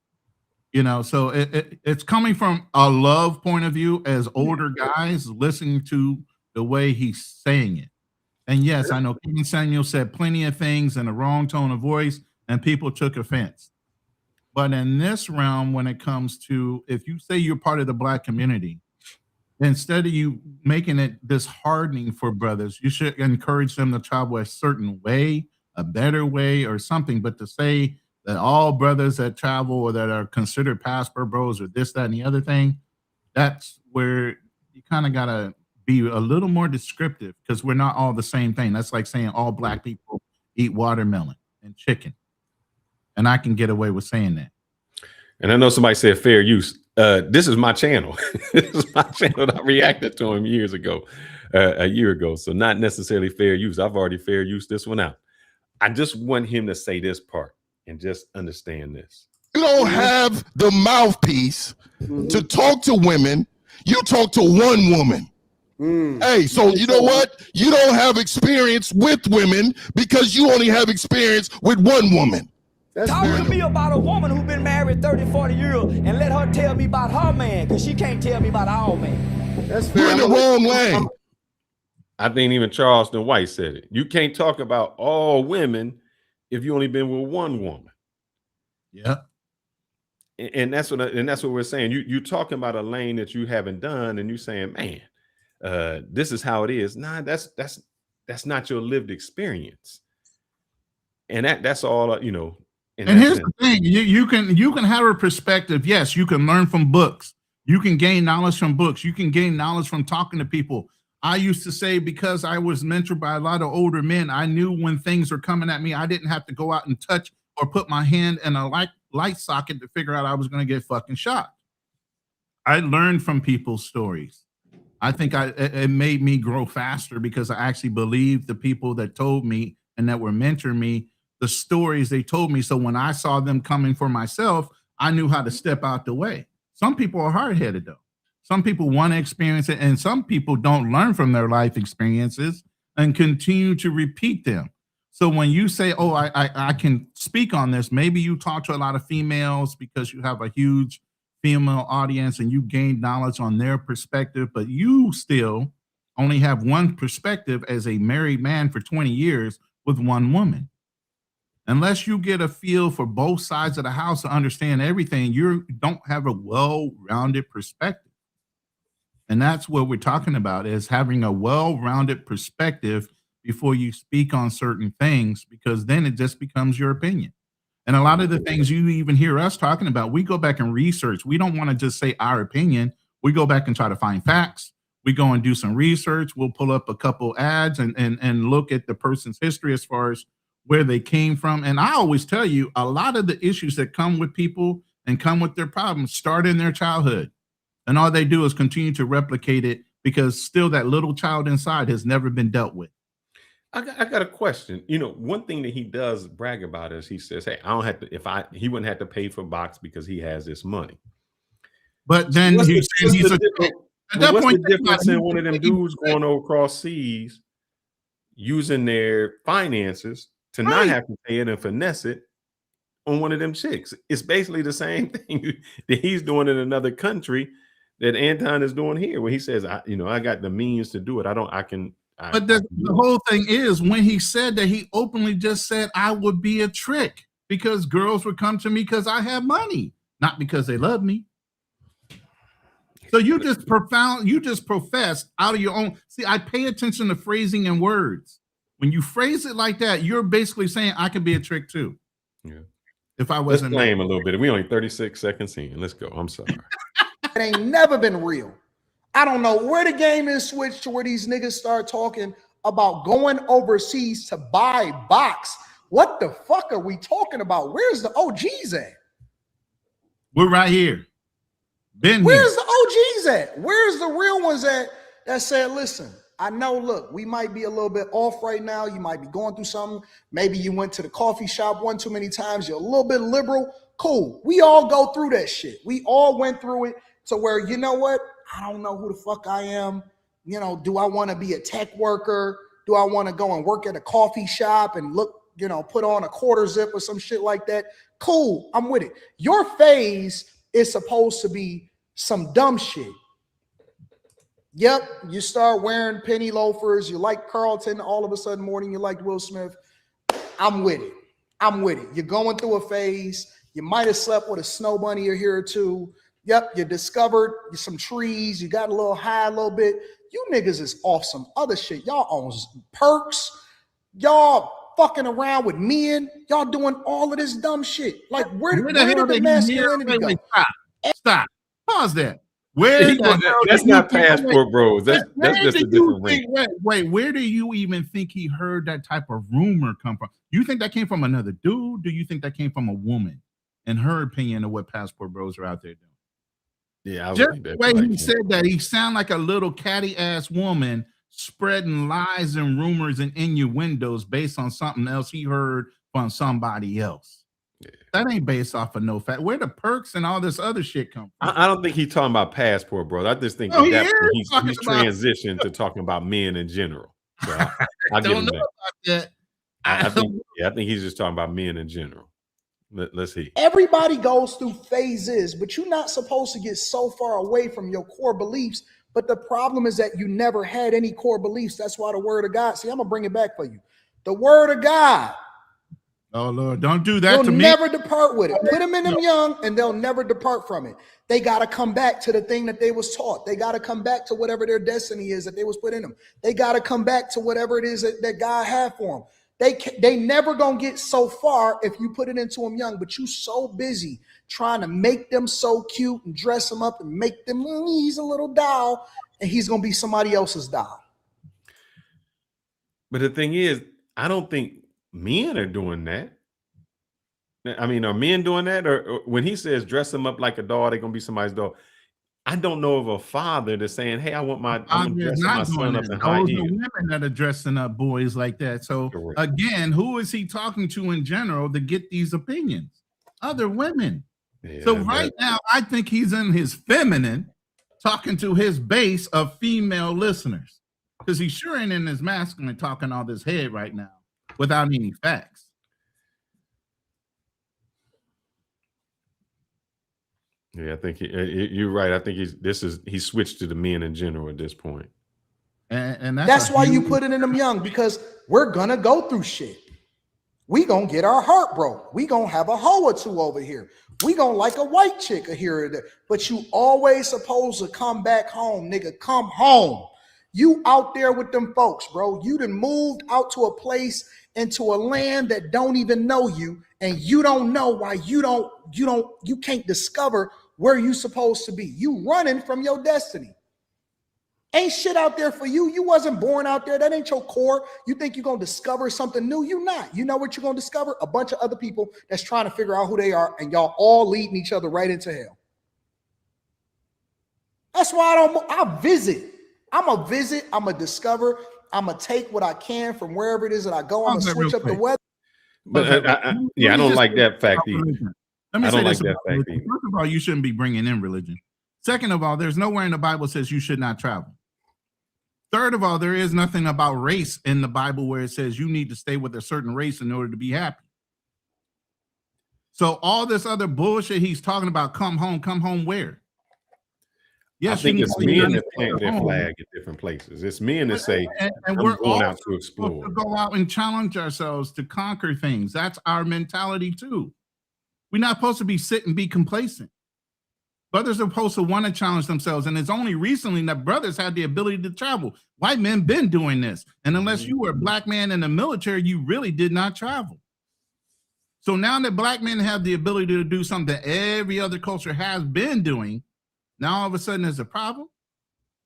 you know, so it's coming from a love point of view as older guys listening to the way he's saying it. And yes, I know Kevin Samuel said plenty of things in the wrong tone of voice and people took offense. But in this realm, when it comes to, if you say you're part of the Black community, instead of you making it disheartening for brothers, you should encourage them to travel a certain way, a better way or something. But to say that all brothers that travel or that are considered passport bros or this, that, and the other thing, that's where you kind of got to be a little more descriptive, because we're not all the same thing. That's like saying all black people eat watermelon and chicken. And I can get away with saying that. And I know somebody said fair use. This is my channel. This is my channel that I reacted to him years ago, a year ago. So not necessarily fair use. I've already fair used this one out. I just want him to say this part and just understand this. You don't have the mouthpiece to talk to women. You talk to one woman. Hey, so you know what? You don't have experience with women because you only have experience with one woman. Talk to me about a woman who's been married 30, 40 years and let her tell me about her man, because she can't tell me about our man. That's fair. You're in the wrong lane. I think even Charleston White said it. You can't talk about all women if you only been with one woman. Yeah. And that's what we're saying. You're talking about a lane that you haven't done, and you're saying, man, this is how it is. Nah, that's not your lived experience. And that's all, you know. And here's the thing: you can have a perspective. Yes, you can learn from books. You can gain knowledge from books. You can gain knowledge from talking to people. I used to say, because I was mentored by a lot of older men, I knew when things were coming at me. I didn't have to go out and touch or put my hand in a light socket to figure out I was going to get fucking shot. I learned from people's stories. I think it made me grow faster because I actually believed the people that told me and that were mentoring me, the stories they told me. So when I saw them coming for myself, I knew how to step out the way. Some people are hard-headed though. Some people want to experience it, and some people don't learn from their life experiences and continue to repeat them. So when you say, oh, I can speak on this, maybe you talk to a lot of females because you have a huge female audience and you gain knowledge on their perspective, but you still only have one perspective as a married man for 20 years with one woman. Unless you get a feel for both sides of the house to understand everything, you don't have a well-rounded perspective. And that's what we're talking about, is having a well-rounded perspective before you speak on certain things, because then it just becomes your opinion. And a lot of the things you even hear us talking about, we go back and research. We don't want to just say our opinion. We go back and try to find facts. We go and do some research. We'll pull up a couple ads and look at the person's history as far as where they came from. And I always tell you, a lot of the issues that come with people and come with their problems start in their childhood. And all they do is continue to replicate it because still that little child inside has never been dealt with. I got a question. You know, one thing that he does brag about is he says, hey, I don't have to, he wouldn't have to pay for box because he has this money. But then what's he's the difference in one of them dudes going across seas using their finances to not have to pay it and finesse it on one of them chicks? It's basically the same thing that he's doing in another country that Anton is doing here, where he says, I got the means to do it. But the whole thing is, when he said that, he openly just said, I would be a trick because girls would come to me because I have money, not because they love me. So you just profess out of your own. See, I pay attention to phrasing and words. When you phrase it like that, you're basically saying I could be a trick too. Yeah. If I wasn't. Let's blame a little bit. We only 36 seconds in. Let's go. I'm sorry. It ain't never been real. I don't know where the game is switched to where these niggas start talking about going overseas to buy box. What the fuck are we talking about? Where's the OGs at? We're right here. Where's the OGs at? Where's the real ones at that said, listen, I know, look, we might be a little bit off right now. You might be going through something. Maybe you went to the coffee shop one too many times. You're a little bit liberal. Cool. We all go through that shit. We all went through it to where, you know what? I don't know who the fuck I am. You know, do I want to be a tech worker? Do I want to go and work at a coffee shop and look, put on a quarter zip or some shit like that? Cool. I'm with it. Your phase is supposed to be some dumb shit. Yep. You start wearing penny loafers. You like Carlton. All of a sudden morning, you like Will Smith. I'm with it. I'm with it. You're going through a phase. You might have slept with a snow bunny or here or two. Yep, you discovered some trees. You got a little high a little bit. You niggas is off some other shit. Y'all own perks. Y'all fucking around with men. Y'all doing all of this dumb shit. Like, where did the masculinity go? Stop. Pause that. Where that's not Passport Bros. That's just a different ring. Wait, where do you even think he heard that type of rumor come from? You think that came from another dude? Do you think that came from a woman? In her opinion of what Passport Bros are out there doing? Yeah, just the way he said that, he sound like a little catty ass woman spreading lies and rumors and innuendos based on something else he heard from somebody else. Yeah. That ain't based off of no fact. Where the perks and all this other shit come from? I don't think he's talking about Passport Bros. I just think he's transitioned to talking about men in general. So I give him that. About that. I think he's just talking about men in general. Let's see. Everybody goes through phases, but you're not supposed to get so far away from your core beliefs. But the problem is that you never had any core beliefs. That's why the word of God. See, I'm gonna bring it back for you. The word of God. Oh Lord, don't do that to me. You'll never depart with it. Put them in them young, and they'll never depart from it. They got to come back to the thing that they was taught. They got to come back to whatever their destiny is that they was put in them. They got to come back to whatever it is that God had for them. They never gonna get so far if you put it into them young, but you so busy trying to make them so cute and dress them up and make them, he's a little doll, and he's gonna be somebody else's doll. But the thing is, I don't think men are doing that. I mean, are men doing that? Or when he says dress them up like a doll, they're gonna be somebody's doll. I don't know of a father that's saying, "Hey, I'm gonna dress my son up in high heels." Women that are dressing up boys like that. So again, who is he talking to in general to get these opinions? Other women. Yeah, so right now, I think he's in his feminine, talking to his base of female listeners, because he sure ain't in his masculine talking all this head right now without any facts. Yeah, I think you're right. I think he switched to the men in general at this point. And that's why you put it in them young, because we're gonna go through shit. We gonna get our heart broke. We gonna have a hoe or two over here. We gonna like a white chick here or there. But you always supposed to come back home, nigga. Come home. You out there with them folks, bro. You done moved out to a place, into a land that don't even know you, and you don't know why you can't discover where you supposed to be. You running from your destiny. Ain't shit out there for you. You wasn't born out there. That ain't your core. You think you're going to discover something new? You not. You know what you're going to discover? A bunch of other people that's trying to figure out who they are, and y'all all leading each other right into hell. That's why I visit. I'm a visit. I'm a discover. I'm going to take what I can from wherever it is that I go. I'm going to switch up the weather. But I don't like that fact either. Let me say this about religion. First of all, you shouldn't be bringing in religion. Second of all, there's nowhere in the Bible says you should not travel. Third of all, there is nothing about race in the Bible where it says you need to stay with a certain race in order to be happy. So all this other bullshit he's talking about, come home where? Yes, I think it's men that plant their flag at different places. It's men that say, and we're going out to explore. To go out and challenge ourselves to conquer things. That's our mentality too. We're not supposed to be sitting and be complacent. Brothers are supposed to want to challenge themselves. And it's only recently that brothers had the ability to travel. White men been doing this. And unless you were a black man in the military, you really did not travel. So now that black men have the ability to do something that every other culture has been doing, now all of a sudden there's a problem.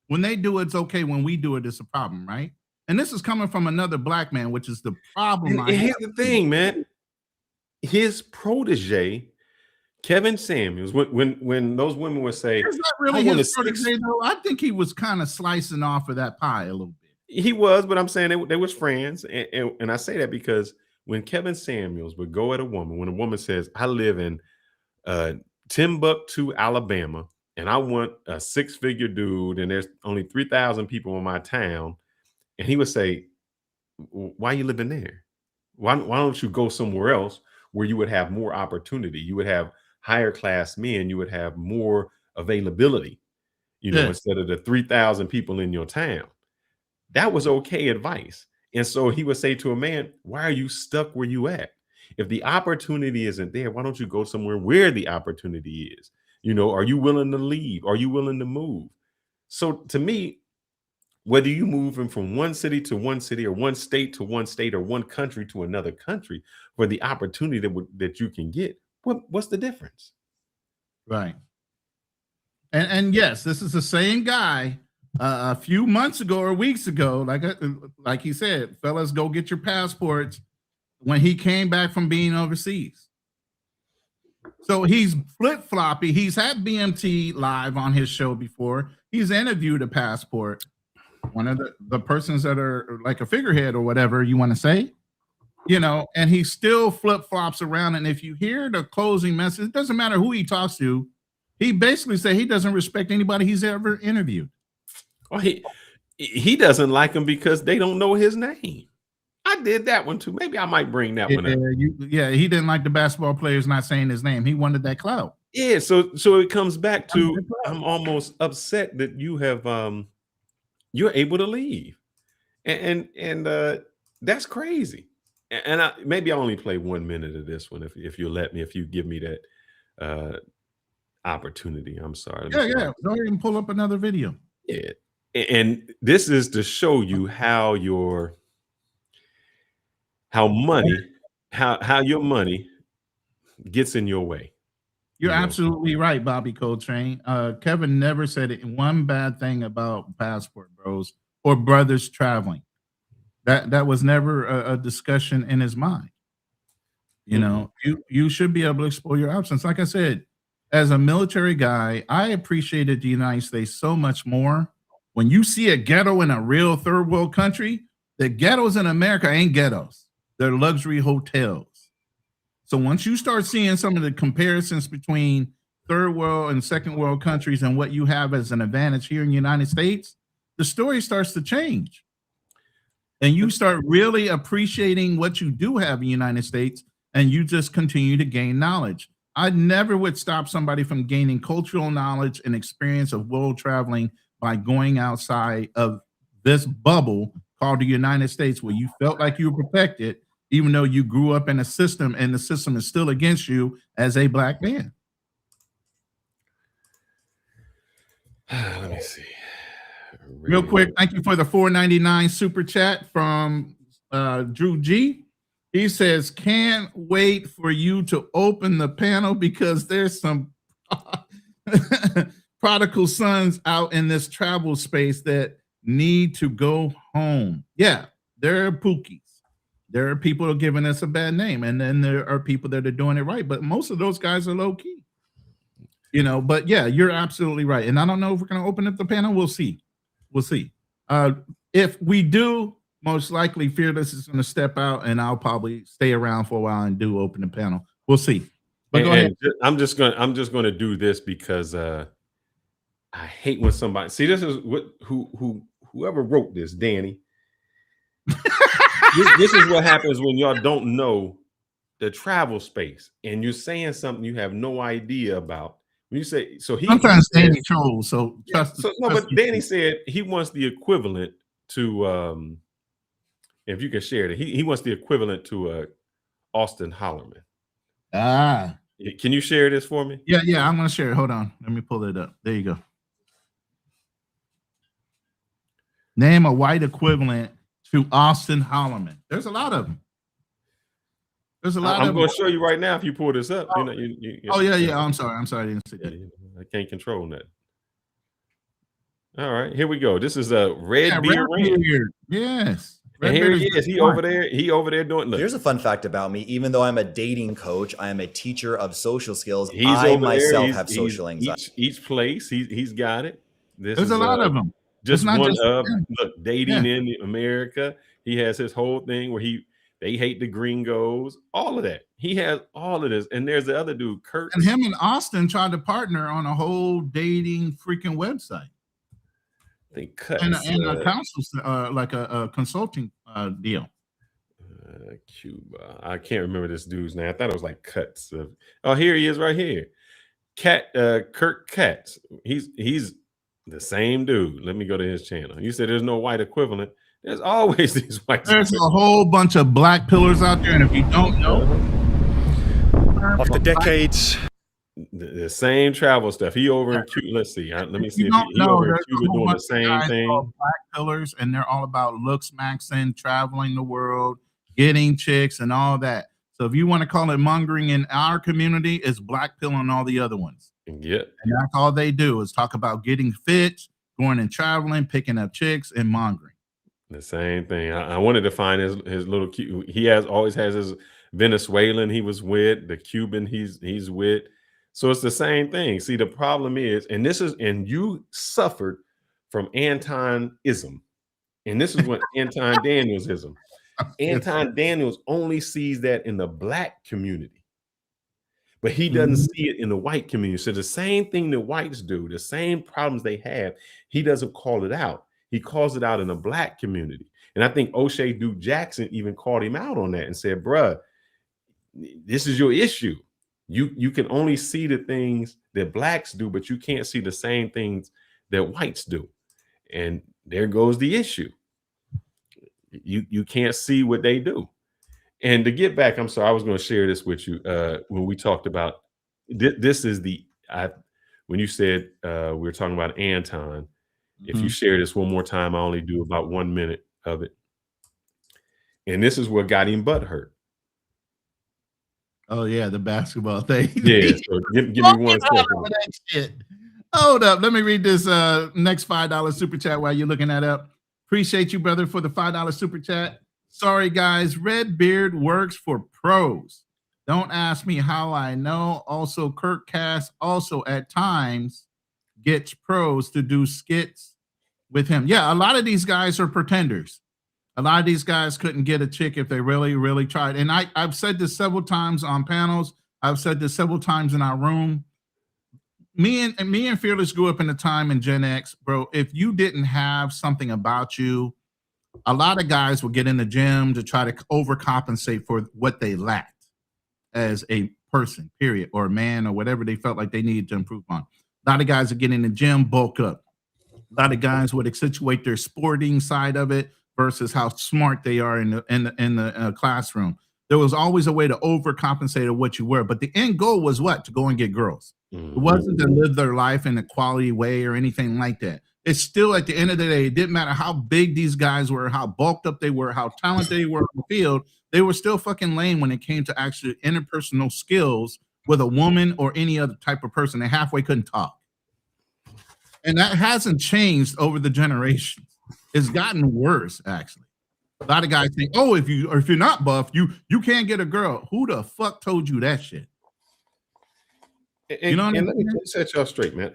When they do it, it's okay. When we do it, it's a problem, right? And this is coming from another black man, which is the problem. And here's the thing, man. His protege, Kevin Samuels, when those women would say, it's not really his protege, though. I think he was kind of slicing off of that pie a little bit. He was, but I'm saying they was friends. And I say that because when Kevin Samuels would go at a woman, when a woman says, I live in Timbuktu, Alabama, and I want a 6-figure dude, and there's only 3,000 people in my town. And he would say, why are you living there? Why don't you go somewhere else where you would have more opportunity? You would have higher class men. You would have more availability, instead of the 3,000 people in your town. That was okay advice. And so he would say to a man, why are you stuck where you at? If the opportunity isn't there, why don't you go somewhere where the opportunity is? Are you willing to leave? Are you willing to move? So to me, whether you moving from one city to one city, or one state to one state, or one country to another country, for the opportunity that you can get, what's the difference? Right. And yes, this is the same guy a few months ago or weeks ago, like he said, fellas, go get your passports, when he came back from being overseas. So he's flip-floppy. He's had BMT live on his show before. He's interviewed a passport, one of the persons that are like a figurehead or whatever you want to say, you know, and he still flip-flops around. And if you hear the closing message, it doesn't matter who he talks to, he basically said he doesn't respect anybody he's ever interviewed. Well, he doesn't like them because they don't know his name. I did that one too. Maybe I might bring that one up. He didn't like the basketball players not saying his name. He wanted that clout. Yeah, so it comes back to, I'm almost upset that you have you're able to leave, and that's crazy. And maybe I only play 1 minute of this one if you let me, if you give me that opportunity. I'm sorry. Yeah. Go ahead and pull up another video. Yeah, and this is to show you how your money gets in your way. You're absolutely right, Bobby Coltrane. Kevin never said one bad thing about Passport Bros or brothers traveling. That was never a discussion in his mind. You know, you should be able to explore your options. Like I said, as a military guy, I appreciated the United States so much more. When you see a ghetto in a real third world country, the ghettos in America ain't ghettos. They're luxury hotels. So once you start seeing some of the comparisons between third world and second world countries and what you have as an advantage here in the United States, the story starts to change. And you start really appreciating what you do have in the United States, and you just continue to gain knowledge. I never would stop somebody from gaining cultural knowledge and experience of world traveling by going outside of this bubble called the United States, where you felt like you were protected, even though you grew up in a system and the system is still against you as a black man. Let me see. Real quick, thank you for the $4.99 super chat from Drew G. He says, can't wait for you to open the panel because there's some prodigal sons out in this travel space that need to go home. Yeah, there are pookies. There are people who are giving us a bad name, and then there are people that are doing it right. But most of those guys are low key, you know. But yeah, you're absolutely right. And I don't know if we're going to open up the panel. We'll see. We'll see. If we do, most likely Fearless is going to step out, and I'll probably stay around for a while and do open the panel. We'll see. But go ahead. I'm just going to do this because I hate when somebody see this is whoever wrote this, Danny. This is what happens when y'all don't know the travel space and you're saying something you have no idea about. When you say so, sometimes Danny trolls. So but Danny said he wants the equivalent to if you can share it. He wants the equivalent to Austin Hollerman. Can you share this for me? Yeah, I'm gonna share it. Hold on, let me pull it up. There you go. Name a white equivalent to Austin Hollerman. There's a lot of them. There's a lot of them. I'm going to show you right now if you pull this up. Oh, yeah. I'm sorry. I didn't see that. I can't control that. All right, here we go. This is a Red Beard. Yes. And here he is. He over there doing. Look. Here's a fun fact about me. Even though I'm a dating coach, I am a teacher of social skills. I myself have social anxiety. Each place, he's got it. There's a lot of them. Just one of look, dating in America. He has his whole thing where they hate the gringos, all of that. He has all of this. And there's the other dude, Kurt. And him and Austin tried to partner on a whole dating freaking website. They cut and a counsel, like a consulting deal. Cuba. I can't remember this dude's name. I thought it was like Cuts. Oh, here he is right here. Kurt Katz. He's the same dude. Let me go to his channel. You said there's no white equivalent. There's always these white. There's a whole bunch of black pillars out there, and if you don't know, of the decades The same travel stuff. He over in Cuba. Let's see. Let me see You if don't he know, over in there's a Cuba whole doing the bunch of same guys thing. called black pillars, and they're all about looks maxing, traveling the world, getting chicks, and all that. So if you want to call it mongering in our community, it's black pill and all the other ones. Yeah. And that's all they do is talk about getting fit, going and traveling, picking up chicks, and mongering. The same thing. I wanted to find his little cute. He always has his Venezuelan he was with, the Cuban he's with. So it's the same thing. See, the problem is, and you suffered from Antonism, and this is what Anton Danielsism. Anton Daniels only sees that in the black community, but he doesn't see it in the white community. So the same thing the whites do, the same problems they have, he doesn't call it out. He calls it out in the black community. And I think O'Shea Duke Jackson even called him out on that and said, bruh, this is your issue. You can only see the things that blacks do, but you can't see the same things that whites do. And there goes the issue. You can't see what they do. And to get back, I'm sorry, I was going to share this with you when we talked about this is when you said we were talking about Anton. If you share this one more time, I only do about 1 minute of it. And this is what got him butt hurt. Oh yeah, the basketball thing. Yeah, so give me 1 second. Shit. Hold up, let me read this next $5 super chat while you're looking that up. Appreciate you, brother, for the $5 super chat. Sorry, guys, red beard works for pros. Don't ask me how I know. Also, Kirk Cass also at times gets pros to do skits with him. Yeah, a lot of these guys are pretenders. A lot of these guys couldn't get a chick if they really, really tried. And I've said this several times on panels. I've said this several times in our room. Me and Fearless grew up in a time in Gen X, bro. If you didn't have something about you, a lot of guys would get in the gym to try to overcompensate for what they lacked as a person, period, or a man, or whatever they felt like they needed to improve on. A lot of guys would get in the gym, bulk up. A lot of guys would accentuate their sporting side of it versus how smart they are in the classroom. There was always a way to overcompensate of what you were, but the end goal was what? To go and get girls. It wasn't to live their life in a quality way or anything like that. It's still, at the end of the day, it didn't matter how big these guys were, how bulked up they were, how talented they were on the field. They were still fucking lame when it came to actually interpersonal skills with a woman or any other type of person. They halfway couldn't talk. And that hasn't changed over the generations. It's gotten worse, actually. A lot of guys think, oh, if you're not buff, you can't get a girl. Who the fuck told you that shit? And let me set y'all straight, man.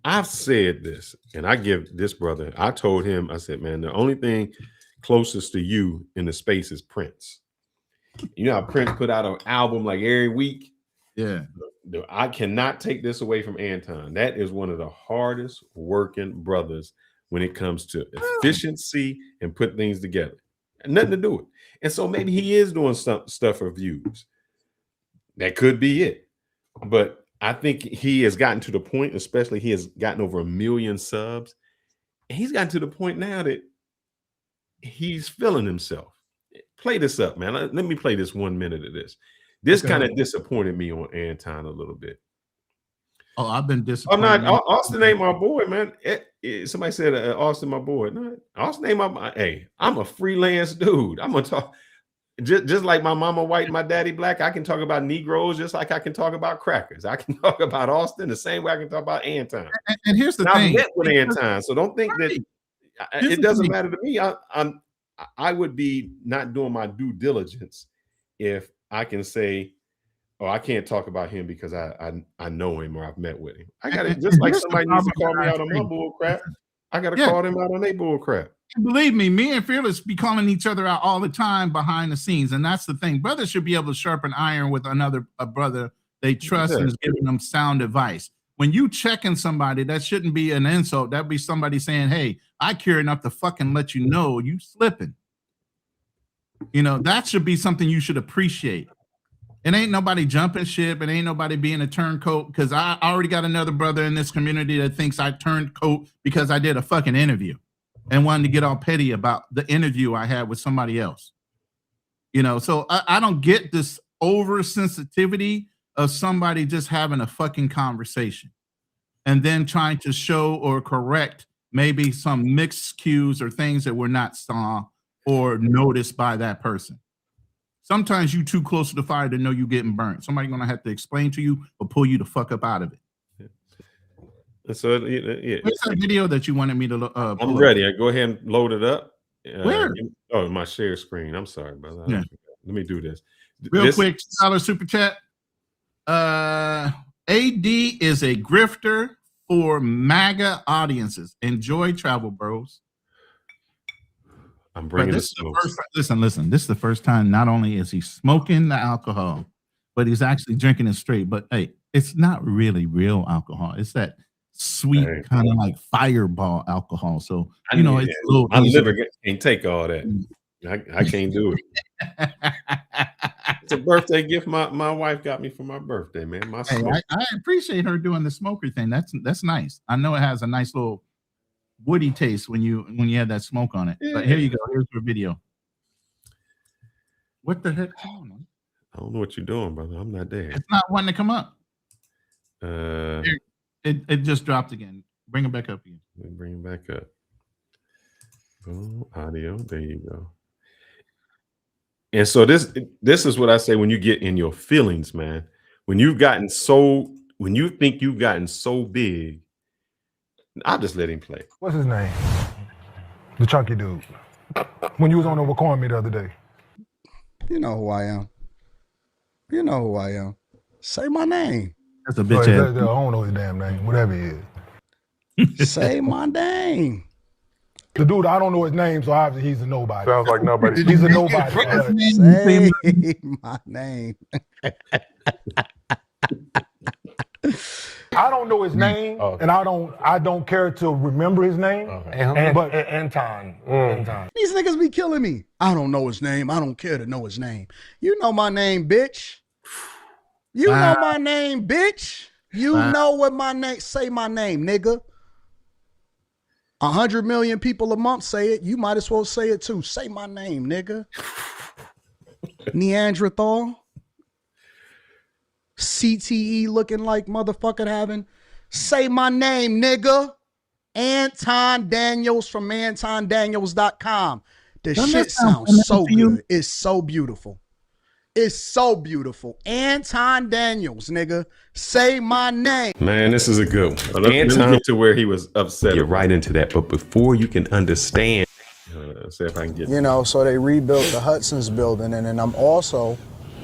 I've said this, and I give this brother, I told him, I said, man, the only thing closest to you in the space is Prince. You know how Prince put out an album like every week? Yeah. I cannot take this away from Anton. That is one of the hardest working brothers when it comes to efficiency and put things together. And nothing to do with it. And so maybe he is doing some stuff for views. That could be it. But I think he has gotten to the point, especially he has gotten over 1 million subs. And he's gotten to the point now that he's feeling himself. Play this up, man. Let me play this 1 minute of this. This kind of disappointed me on Anton a little bit. Oh, I've been disappointed. I'm not. Austin ain't my boy, man. Somebody said Austin, my boy. No, Austin ain't my. Hey, I'm a freelance dude. I'm gonna talk. Just like my mama white and my daddy black, I can talk about Negroes just like I can talk about crackers. I can talk about Austin the same way I can talk about Anton. And here's the thing. I met with Anton, so don't think that it doesn't matter to me. I would be not doing my due diligence if I can say, oh, I can't talk about him because I know him or I've met with him. I got to, just like somebody needs to call me out on my bull crap, I got to call them out on their bull crap. Believe me and Fearless be calling each other out all the time behind the scenes. And that's the thing. Brothers should be able to sharpen iron with a brother they trust and is giving them sound advice. When you checking somebody, that shouldn't be an insult. That'd be somebody saying, hey, I care enough to fucking let you know you slipping. You know, that should be something you should appreciate. It ain't nobody jumping ship. It ain't nobody being a turncoat, because I already got another brother in this community that thinks I turned coat because I did a fucking interview and wanted to get all petty about the interview I had with somebody else. You know, so I don't get this oversensitivity of somebody just having a fucking conversation and then trying to show or correct maybe some mixed cues or things that were not saw or noticed by that person. Sometimes you too close to the fire to know you getting burnt. Somebody gonna have to explain to you or pull you the fuck up out of it. So where's that video that you wanted me to I'm ready. I go ahead and load it up. Where? Oh, my share screen. I'm sorry, brother. Yeah. Let me do this. Real quick, $1 super chat. AD is a grifter for MAGA audiences. Enjoy travel, bros. I'm bringing this. Listen. This is the first time. Not only is he smoking the alcohol, but he's actually drinking it straight. But hey, it's not really real alcohol. It's that sweet kind of like fireball alcohol. So it's a little. My liver can't take all that. I can't do it. It's a birthday gift my wife got me for my birthday, man. I appreciate her doing the smoker thing. That's nice. I know it has a nice little woody taste when you have that smoke on it. Yeah. But here you go. Here's your video. What the heck? I don't know what you're doing, brother. I'm not there. It's not wanting to come up. It just dropped again. Bring it back up again. Bring it back up. Oh, audio. There you go. And so this is what I say when you get in your feelings, man. When you think you've gotten so big, I'll just let him play. What's his name? The chunky dude. When you was on over calling me the other day. You know who I am. You know who I am. Say my name. That's a bitch ass. I don't know his damn name, whatever he is. Say my name. The dude, I don't know his name, so obviously he's a nobody. Sounds like nobody. He's a nobody. Say my name. I don't know his name, and I don't care to remember his name. But Anton. These niggas be killing me. I don't know his name. I don't care to know his name. You know my name, bitch. You know my name, bitch. You know what my name. Say my name, nigga. 100 million people a month say it. You might as well say it too. Say my name, nigga. Neanderthal. CTE looking like motherfucking having. Say my name, nigga. Anton Daniels from AntonDaniels.com. The shit sounds so good. It's so beautiful. It's so beautiful. Anton Daniels, nigga. Say my name. Man, this is a good one. Anton to where he was upset. Get right into that. But before you can understand, see if I can get so they rebuilt the Hudson's building, and then I'm also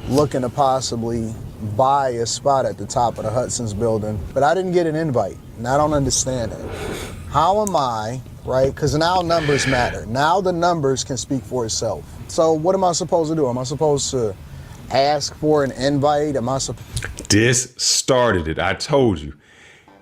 looking to possibly buy a spot at the top of the Hudson's building, but I didn't get an invite, and I don't understand it. How am I, right? Because now numbers matter. Now the numbers can speak for itself. So what am I supposed to do? Am I supposed to ask for an invite? This started it. I told you.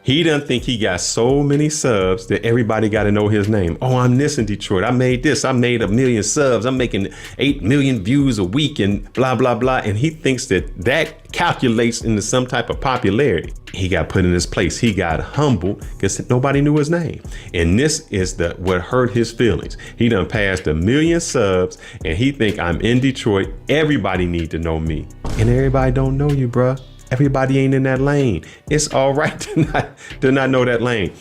He doesn't think he got so many subs that everybody got to know his name. Oh, I'm this in Detroit. I made this. I made 1 million subs. I'm making 8 million views a week and blah, blah, blah. And he thinks that calculates into some type of popularity. He got put in his place. He got humbled because nobody knew his name. And this is what hurt his feelings. He done passed 1 million subs and he think I'm in Detroit. Everybody need to know me. And everybody don't know you, bruh. Everybody ain't in that lane. It's all right to not know that lane.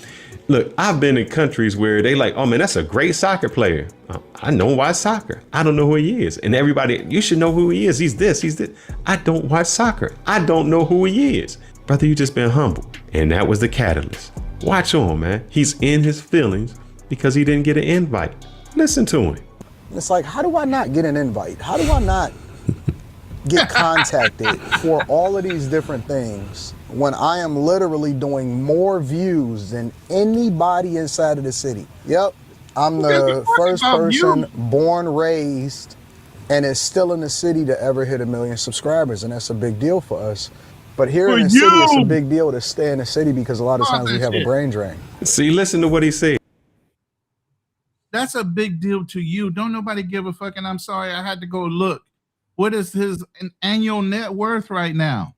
Look, I've been in countries where they like, oh man, that's a great soccer player. I know watch soccer. I don't know who he is. And everybody, you should know who he is. He's this, he's this. I don't watch soccer. I don't know who he is. Brother, you just been humble. And that was the catalyst. Watch on, man. He's in his feelings because he didn't get an invite. Listen to him. It's like, how do I not get an invite? How do I not get contacted for all of these different things when I am literally doing more views than anybody inside of the city? Yep, I'm the first person born, raised, and is still in the city to ever hit 1 million subscribers, and that's a big deal for us. But here in the city, it's a big deal to stay in the city because a lot of times we have a brain drain. See, listen to what he said. That's a big deal to you. Don't nobody give a fucking, I'm sorry, I had to go look. What is his annual net worth right now?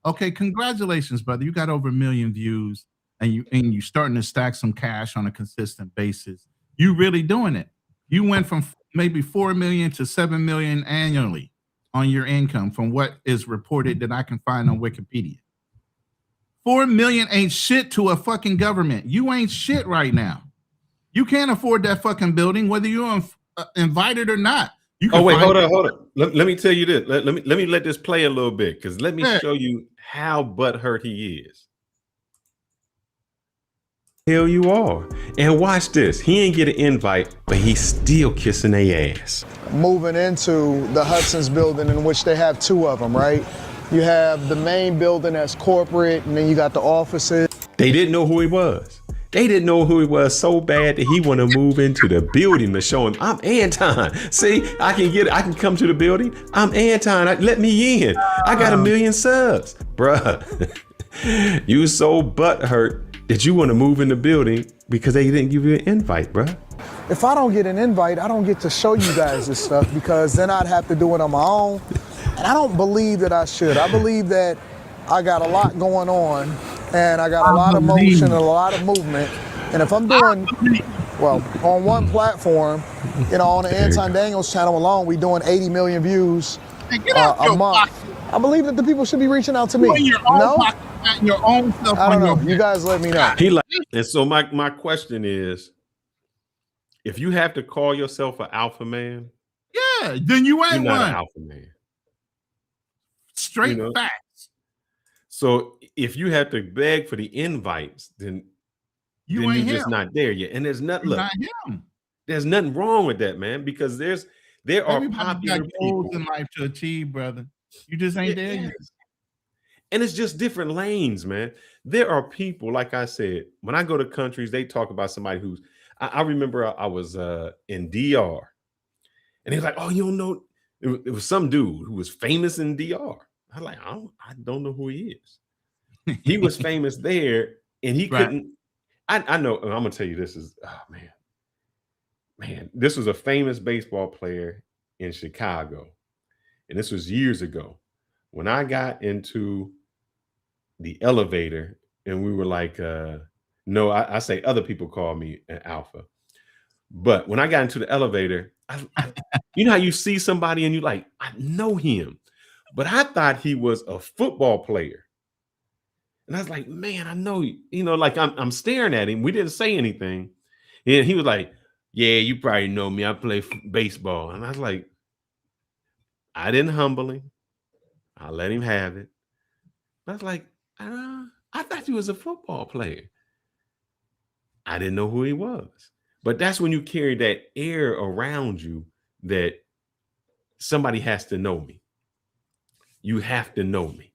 Okay, congratulations, brother. You got over 1 million views and you starting to stack some cash on a consistent basis. You really doing it. You went from maybe 4 million to 7 million annually. on your income from what is reported that I can find on Wikipedia. 4 million ain't shit to a fucking government. You ain't shit right now. You can't afford that fucking building, whether you're invited or not. You can hold on. Let me tell you this. Let me let this play a little bit, because let me show you how butthurt he is. Hell you are. And watch this. He ain't get an invite, but he's still kissing their ass. Moving into the Hudson's building, in which they have 2 of them, right? You have the main building that's corporate, and then you got the offices. They didn't know who he was. They didn't know who he was so bad that he want to move into the building to show him, I'm Anton. See, I can come to the building. I'm Anton. Let me in. I got 1 million subs. Bruh, you so butthurt that you want to move in the building because they didn't give you an invite, bruh. If I don't get an invite, I don't get to show you guys this stuff, because then I'd have to do it on my own. And I don't believe that I should. I believe that I got a lot going on, and I got a lot of motion and a lot of movement. And if I'm doing, well, on one platform, you know, on the Anton Daniels channel alone, we doing 80 million views a month. I believe that the people should be reaching out to me. No? Your own stuff. I don't know. You guys let me know. And so my question is, if you have to call yourself an alpha man, yeah, then you ain't you're not one. an alpha man. Straight facts. So if you have to beg for the invites, then you're just not there yet. And there's nothing. Look, there's nothing wrong with that, man, because there are popular people in life to achieve, brother. You just ain't there yet. And it's just different lanes, man. There are people, like I said, when I go to countries, they talk about somebody who's, I remember I was in DR, and he was like, oh, you don't know, it was some dude who was famous in DR. I was like, I don't know who he is. He was famous there, and he couldn't, I know, I'm gonna tell you, this is, oh man, this was a famous baseball player in Chicago. And this was years ago. When I got into the elevator, and we were like, no, I say other people call me an alpha. But when I got into the elevator, you know how you see somebody and you like, I know him. But I thought he was a football player. And I was like, man, I know you. You know, like I'm staring at him. We didn't say anything. And he was like, yeah, you probably know me. I play baseball. And I was like, I didn't humble him. I let him have it. I was like, I thought he was a football player. I didn't know who he was. But that's when you carry that air around you that somebody has to know me. You have to know me.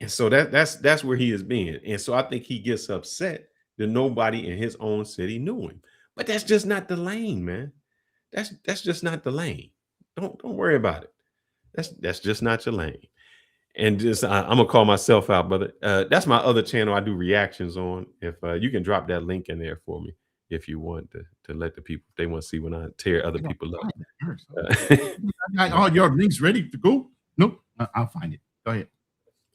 And so that's where he is being. And so I think he gets upset that nobody in his own city knew him. But that's just not the lane, man. That's just not the lane. Don't worry about it. That's just not your lane. And just I'm gonna call myself out, brother. That's my other channel I do reactions on. If you can drop that link in there for me, if you want to let the people, if they want to see when I tear other people up. I got all your links ready to go. Nope, I'll find it. Go ahead.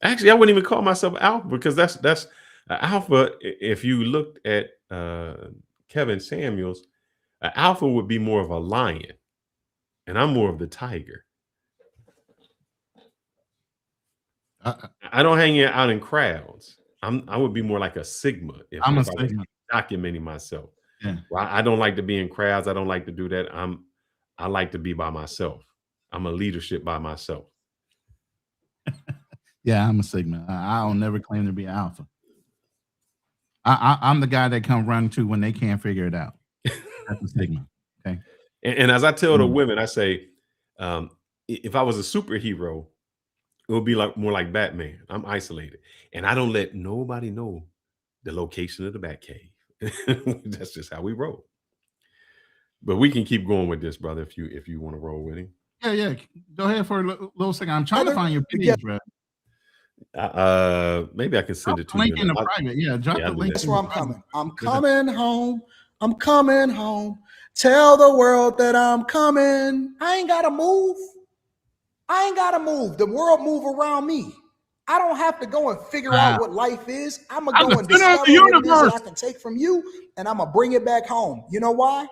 Actually, I wouldn't even call myself alpha, because that's alpha. If you looked at Kevin Samuels, alpha would be more of a lion, and I'm more of the tiger. I don't hang out in crowds. I would be more like a sigma. If I'm a sigma. Documenting myself. Yeah. Well, I don't like to be in crowds. I don't like to do that. I like to be by myself. I'm a leadership by myself. Yeah, I'm a sigma. I'll never claim to be an alpha. I'm the guy that come run to when they can't figure it out. That's a sigma. Okay. And as I tell the women, I say, if I was a superhero, it would be like more like Batman. I'm isolated, and I don't let nobody know the location of the Batcave. That's just how we roll. But we can keep going with this, brother. If you want to roll with him. Yeah. Go ahead for a little second. I'm trying to find your videos, bro. Maybe I can send it to link you. in the private. Yeah, drop the link. That's where I'm coming. I'm coming home. I'm coming home. Tell the world that I'm coming. I ain't gotta move. The world move around me. I don't have to go and figure out what life is. I'm gonna go and discover what it is that I can take from you, and I'm gonna bring it back home. You know why?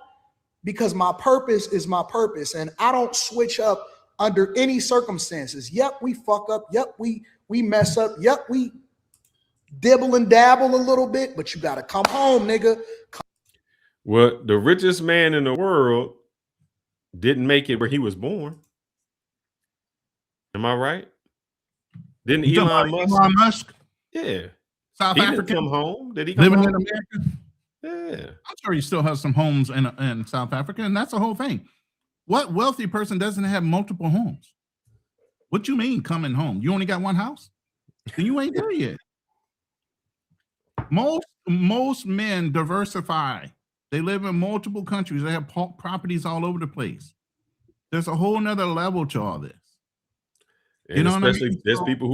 Because my purpose is my purpose, and I don't switch up under any circumstances. Yep, we fuck up. Yep, we mess up. Yep, we dibble and dabble a little bit, but you got to come home, nigga. Well, the richest man in the world didn't make it where he was born. Am I right? Didn't Elon Musk? Yeah. South he Africa. Didn't come home. Did he come Living home? in America? Yeah. I'm sure he still has some homes in South Africa, and that's the whole thing. What wealthy person doesn't have multiple homes? What you mean coming home? You only got one house? Then you ain't there yet. Most men diversify. They live in multiple countries. They have properties all over the place. There's a whole nother level to all this. And you know, especially what I mean? There's people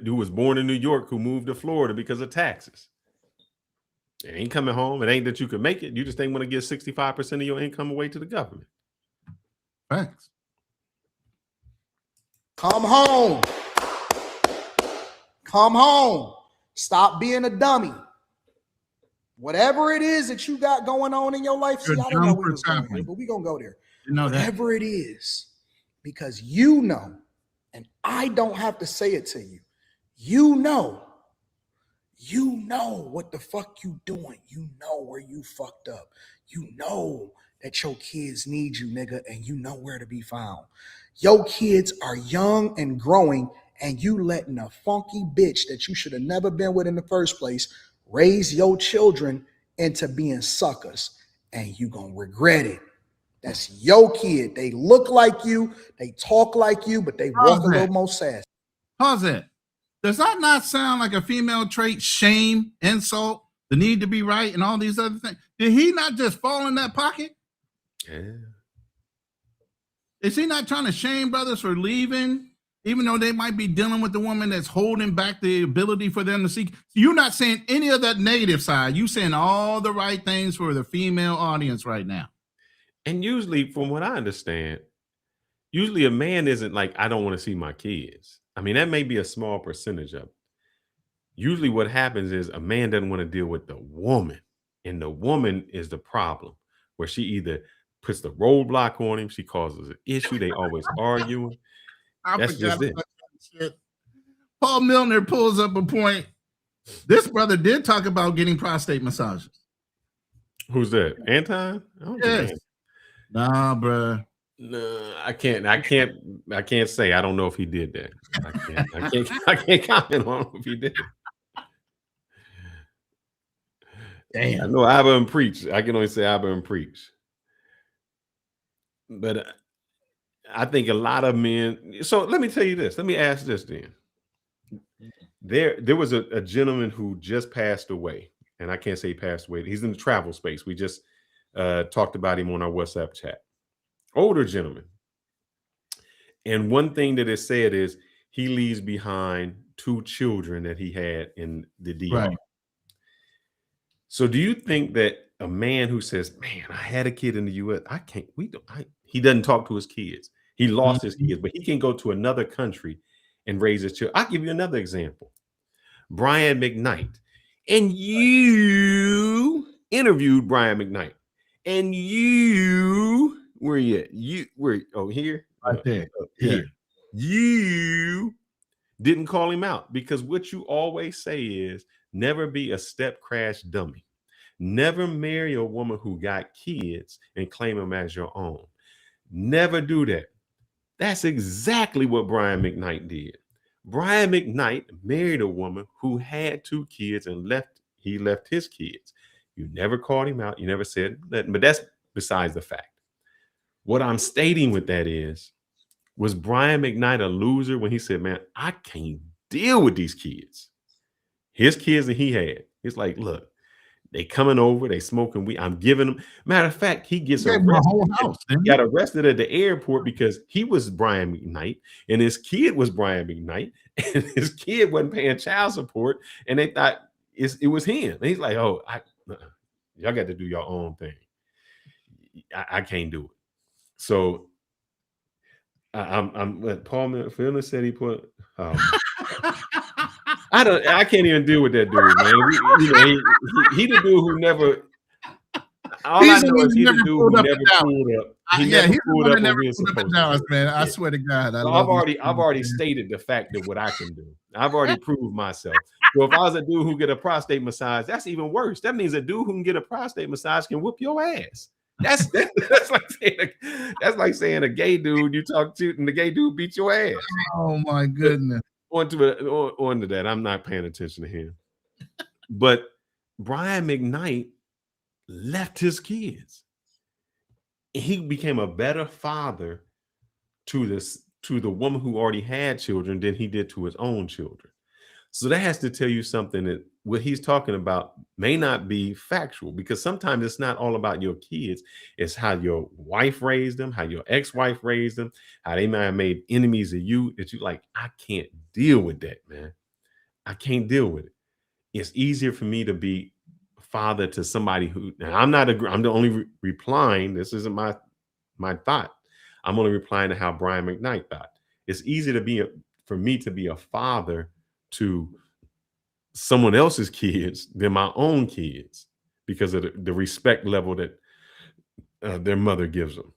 who was born in New York who moved to Florida because of taxes. It ain't coming home. It ain't that you can make it. You just ain't want to give 65% of your income away to the government. Thanks. Come home. Come home. Stop being a dummy. Whatever it is that you got going on in your life, see, I don't know where it's going here, but we're going to go there. You know whatever it is, because you know, and I don't have to say it to you, you know what the fuck you doing. You know where you fucked up. You know that your kids need you, nigga, and you know where to be found. Your kids are young and growing, and you letting a funky bitch that you should have never been with in the first place raise your children into being suckers, and you gonna regret it. That's your kid. They look like you, they talk like you, but they walk a little more sassy. Pause it. Does that not sound like a female trait? Shame, insult, the need to be right, and all these other things. Did he not just fall in that pocket? Yeah. Is he not trying to shame brothers for leaving, even though they might be dealing with the woman that's holding back the ability for them to seek? You're not saying any of that negative side. You're saying all the right things for the female audience right now. And usually, from what I understand, usually a man isn't like, I don't want to see my kids. I mean, that may be a small percentage of it. Usually what happens is a man doesn't want to deal with the woman, and the woman is the problem, where she either puts the roadblock on him, she causes an issue, they always arguing. That's just it. Shit. Paul Milner pulls up a point. This brother did talk about getting prostate massages. Who's that? Anton? Yes. Nah, bro. No, I can't say. I don't know if he did that. I can't comment on if he did. Damn. I know Abba and preach. I can only say Abba and preach. But I think a lot of men. So let me tell you this. Let me ask this then. There was a gentleman who just passed away, and I can't say he passed away. He's in the travel space. We just talked about him on our WhatsApp chat. Older gentleman. And one thing that is said is he leaves behind 2 children that he had in the DR. Right. So do you think that a man who says, man, I had a kid in the US, he doesn't talk to his kids. He lost his kids, but he can go to another country and raise his children. I'll give you another example. Brian McKnight. And you interviewed Brian McKnight. And where you at? Here? Right there. Here. You didn't call him out, because what you always say is never be a step crash dummy. Never marry a woman who got kids and claim them as your own. Never do that. That's exactly what Brian McKnight did. Brian McKnight married a woman who had 2 kids and he left his kids. You never called him out. You never said that, but that's besides the fact. What I'm stating with that is, was Brian McKnight a loser when he said, man, I can't deal with these kids? His kids that he had. It's like, look, they coming over, they smoking weed. I'm giving them. Matter of fact, he gets arrested. Got arrested at the airport because he was Brian McKnight and his kid was Brian McKnight, and his kid wasn't paying child support, and they thought it was him. And he's like, oh, y'all got to do your own thing. I can't do it. So I'm Paul Phillips said he put. I can't even deal with that dude, man. He the dude who never. all I know is he's a dude who never pulled up. He Yeah, never he's pulled the one up that when never we were pulled up in supposed Dallas, to. man. I swear to God, So I've already stated the fact of what I can do. I've already proved myself. So if I was a dude who get a prostate massage, that's even worse. That means a dude who can get a prostate massage can whoop your ass. That's like saying a gay dude you talk to and the gay dude beat your ass. Oh my goodness. On to that, I'm not paying attention to him. But Brian McKnight left his kids. He became a better father to the woman who already had children than he did to his own children. So that has to tell you something, that what he's talking about may not be factual, because sometimes it's not all about your kids. It's how your wife raised them, how your ex-wife raised them, how they might have made enemies of you that you like, I can't deal with that, man. I can't deal with it. It's easier for me to be a father to somebody who, now I'm the only replying. This isn't my thought. I'm only replying to how Brian McKnight thought. It's easier for me to be a father to someone else's kids than my own kids, because of the respect level that their mother gives them.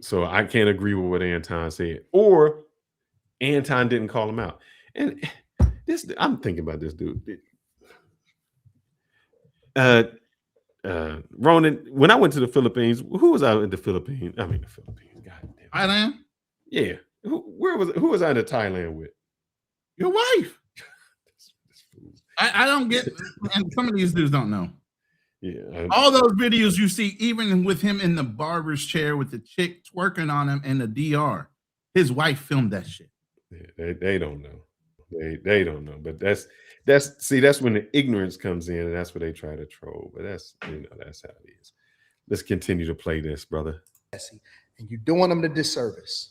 So I can't agree with what Anton said, or Anton didn't call him out. And I'm thinking about this dude. Ronan, when I went to the Philippines, who was out in the Philippines? I mean, the Philippines. God damn. Thailand? Yeah. Who was I in Thailand with? Your wife. I don't get, and some of these dudes don't know. Yeah. All those videos you see, even with him in the barber's chair with the chick twerking on him in the DR, his wife filmed that shit. Yeah, they don't know. They don't know. But that's when the ignorance comes in, and that's where they try to troll. But that's how it is. Let's continue to play this, brother. And you're doing them the disservice.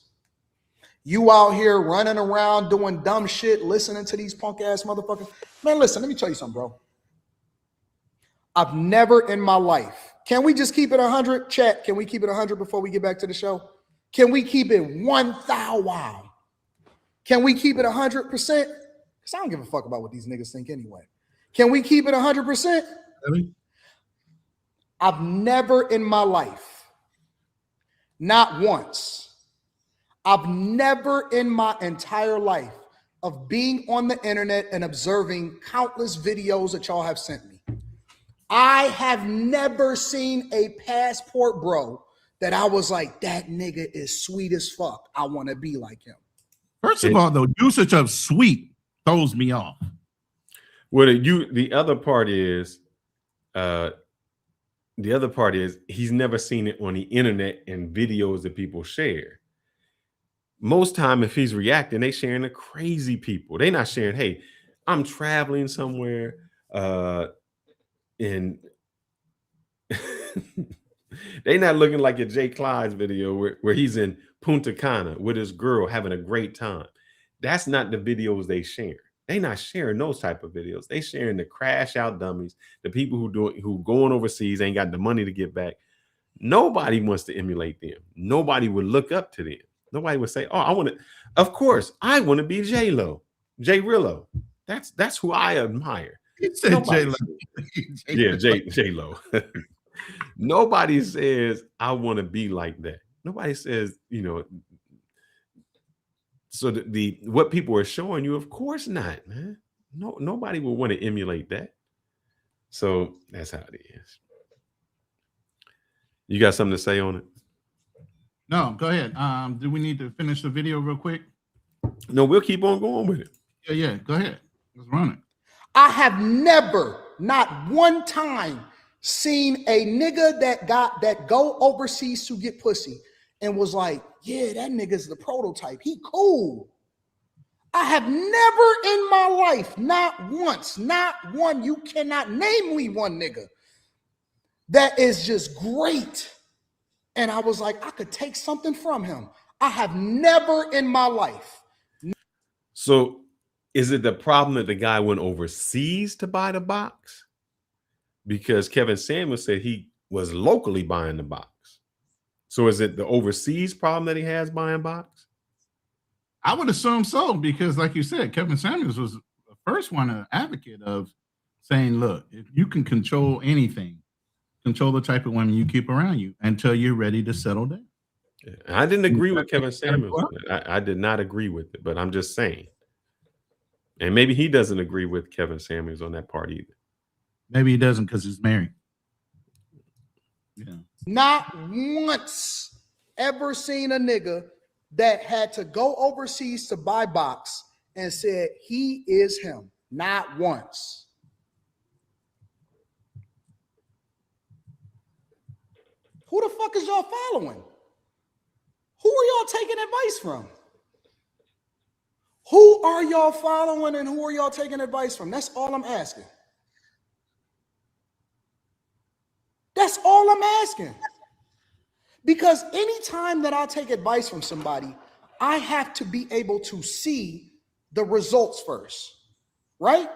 You out here running around doing dumb shit, listening to these punk ass motherfuckers. Man, listen, let me tell you something, bro. I've never in my life. Can we just keep it 100? Chat, can we keep it 100 before we get back to the show? Can we keep it 1,000? Can we keep it 100%? Because I don't give a fuck about what these niggas think anyway. Can we keep it 100%? Really? I've never in my life, not once, I've never in my entire life of being on the internet and observing countless videos that y'all have sent me, I have never seen a passport bro that I was like, that nigga is sweet as fuck. I want to be like him. First of all, the usage of sweet throws me off. Well, the other part is he's never seen it on the internet and videos that people share. Most time, if he's reacting, they sharing the crazy people. They not sharing, hey, I'm traveling somewhere, and they not looking like a Jay Clyde's video where he's in Punta Cana with his girl having a great time. That's not the videos they share. They not sharing those type of videos. They sharing the crash out dummies, the people who going overseas ain't got the money to get back. Nobody wants to emulate them. Nobody would look up to them. Nobody would say, "Oh, of course, I want to be J-Lo, J-Rillo." That's who I admire. He said J-Lo. Yeah, J-Lo. Nobody says I want to be like that. Nobody says, so what people are showing you, of course not, man. No, nobody will want to emulate that. So that's how it is. You got something to say on it? No, go ahead. Do we need to finish the video real quick? No, we'll keep on going with it. Yeah, go ahead. Let's run it. I have never, not one time, seen a nigga that go overseas to get pussy and was like, yeah, that nigga's the prototype. He cool. I have never in my life, not once, not one, you cannot name me one nigga that is just great. And I was like, I could take something from him. I have never in my life. So is it the problem that the guy went overseas to buy the box? Because Kevin Samuels said he was locally buying the box. So is it the overseas problem that he has buying box? I would assume so, because like you said, Kevin Samuels was the first one, an advocate of saying, look, if you can control anything, control the type of women you keep around you until you're ready to settle down. I didn't agree with Kevin Samuels. I did not agree with it, but I'm just saying. And maybe he doesn't agree with Kevin Samuels on that part either. Maybe he doesn't because he's married. Yeah. Not once ever seen a nigga that had to go overseas to buy box and said he is him. Not once. Who the fuck is y'all following? Who are y'all taking advice from? Who are y'all following and who are y'all taking advice from? That's all I'm asking. That's all I'm asking. Because anytime that I take advice from somebody, I have to be able to see the results first, right?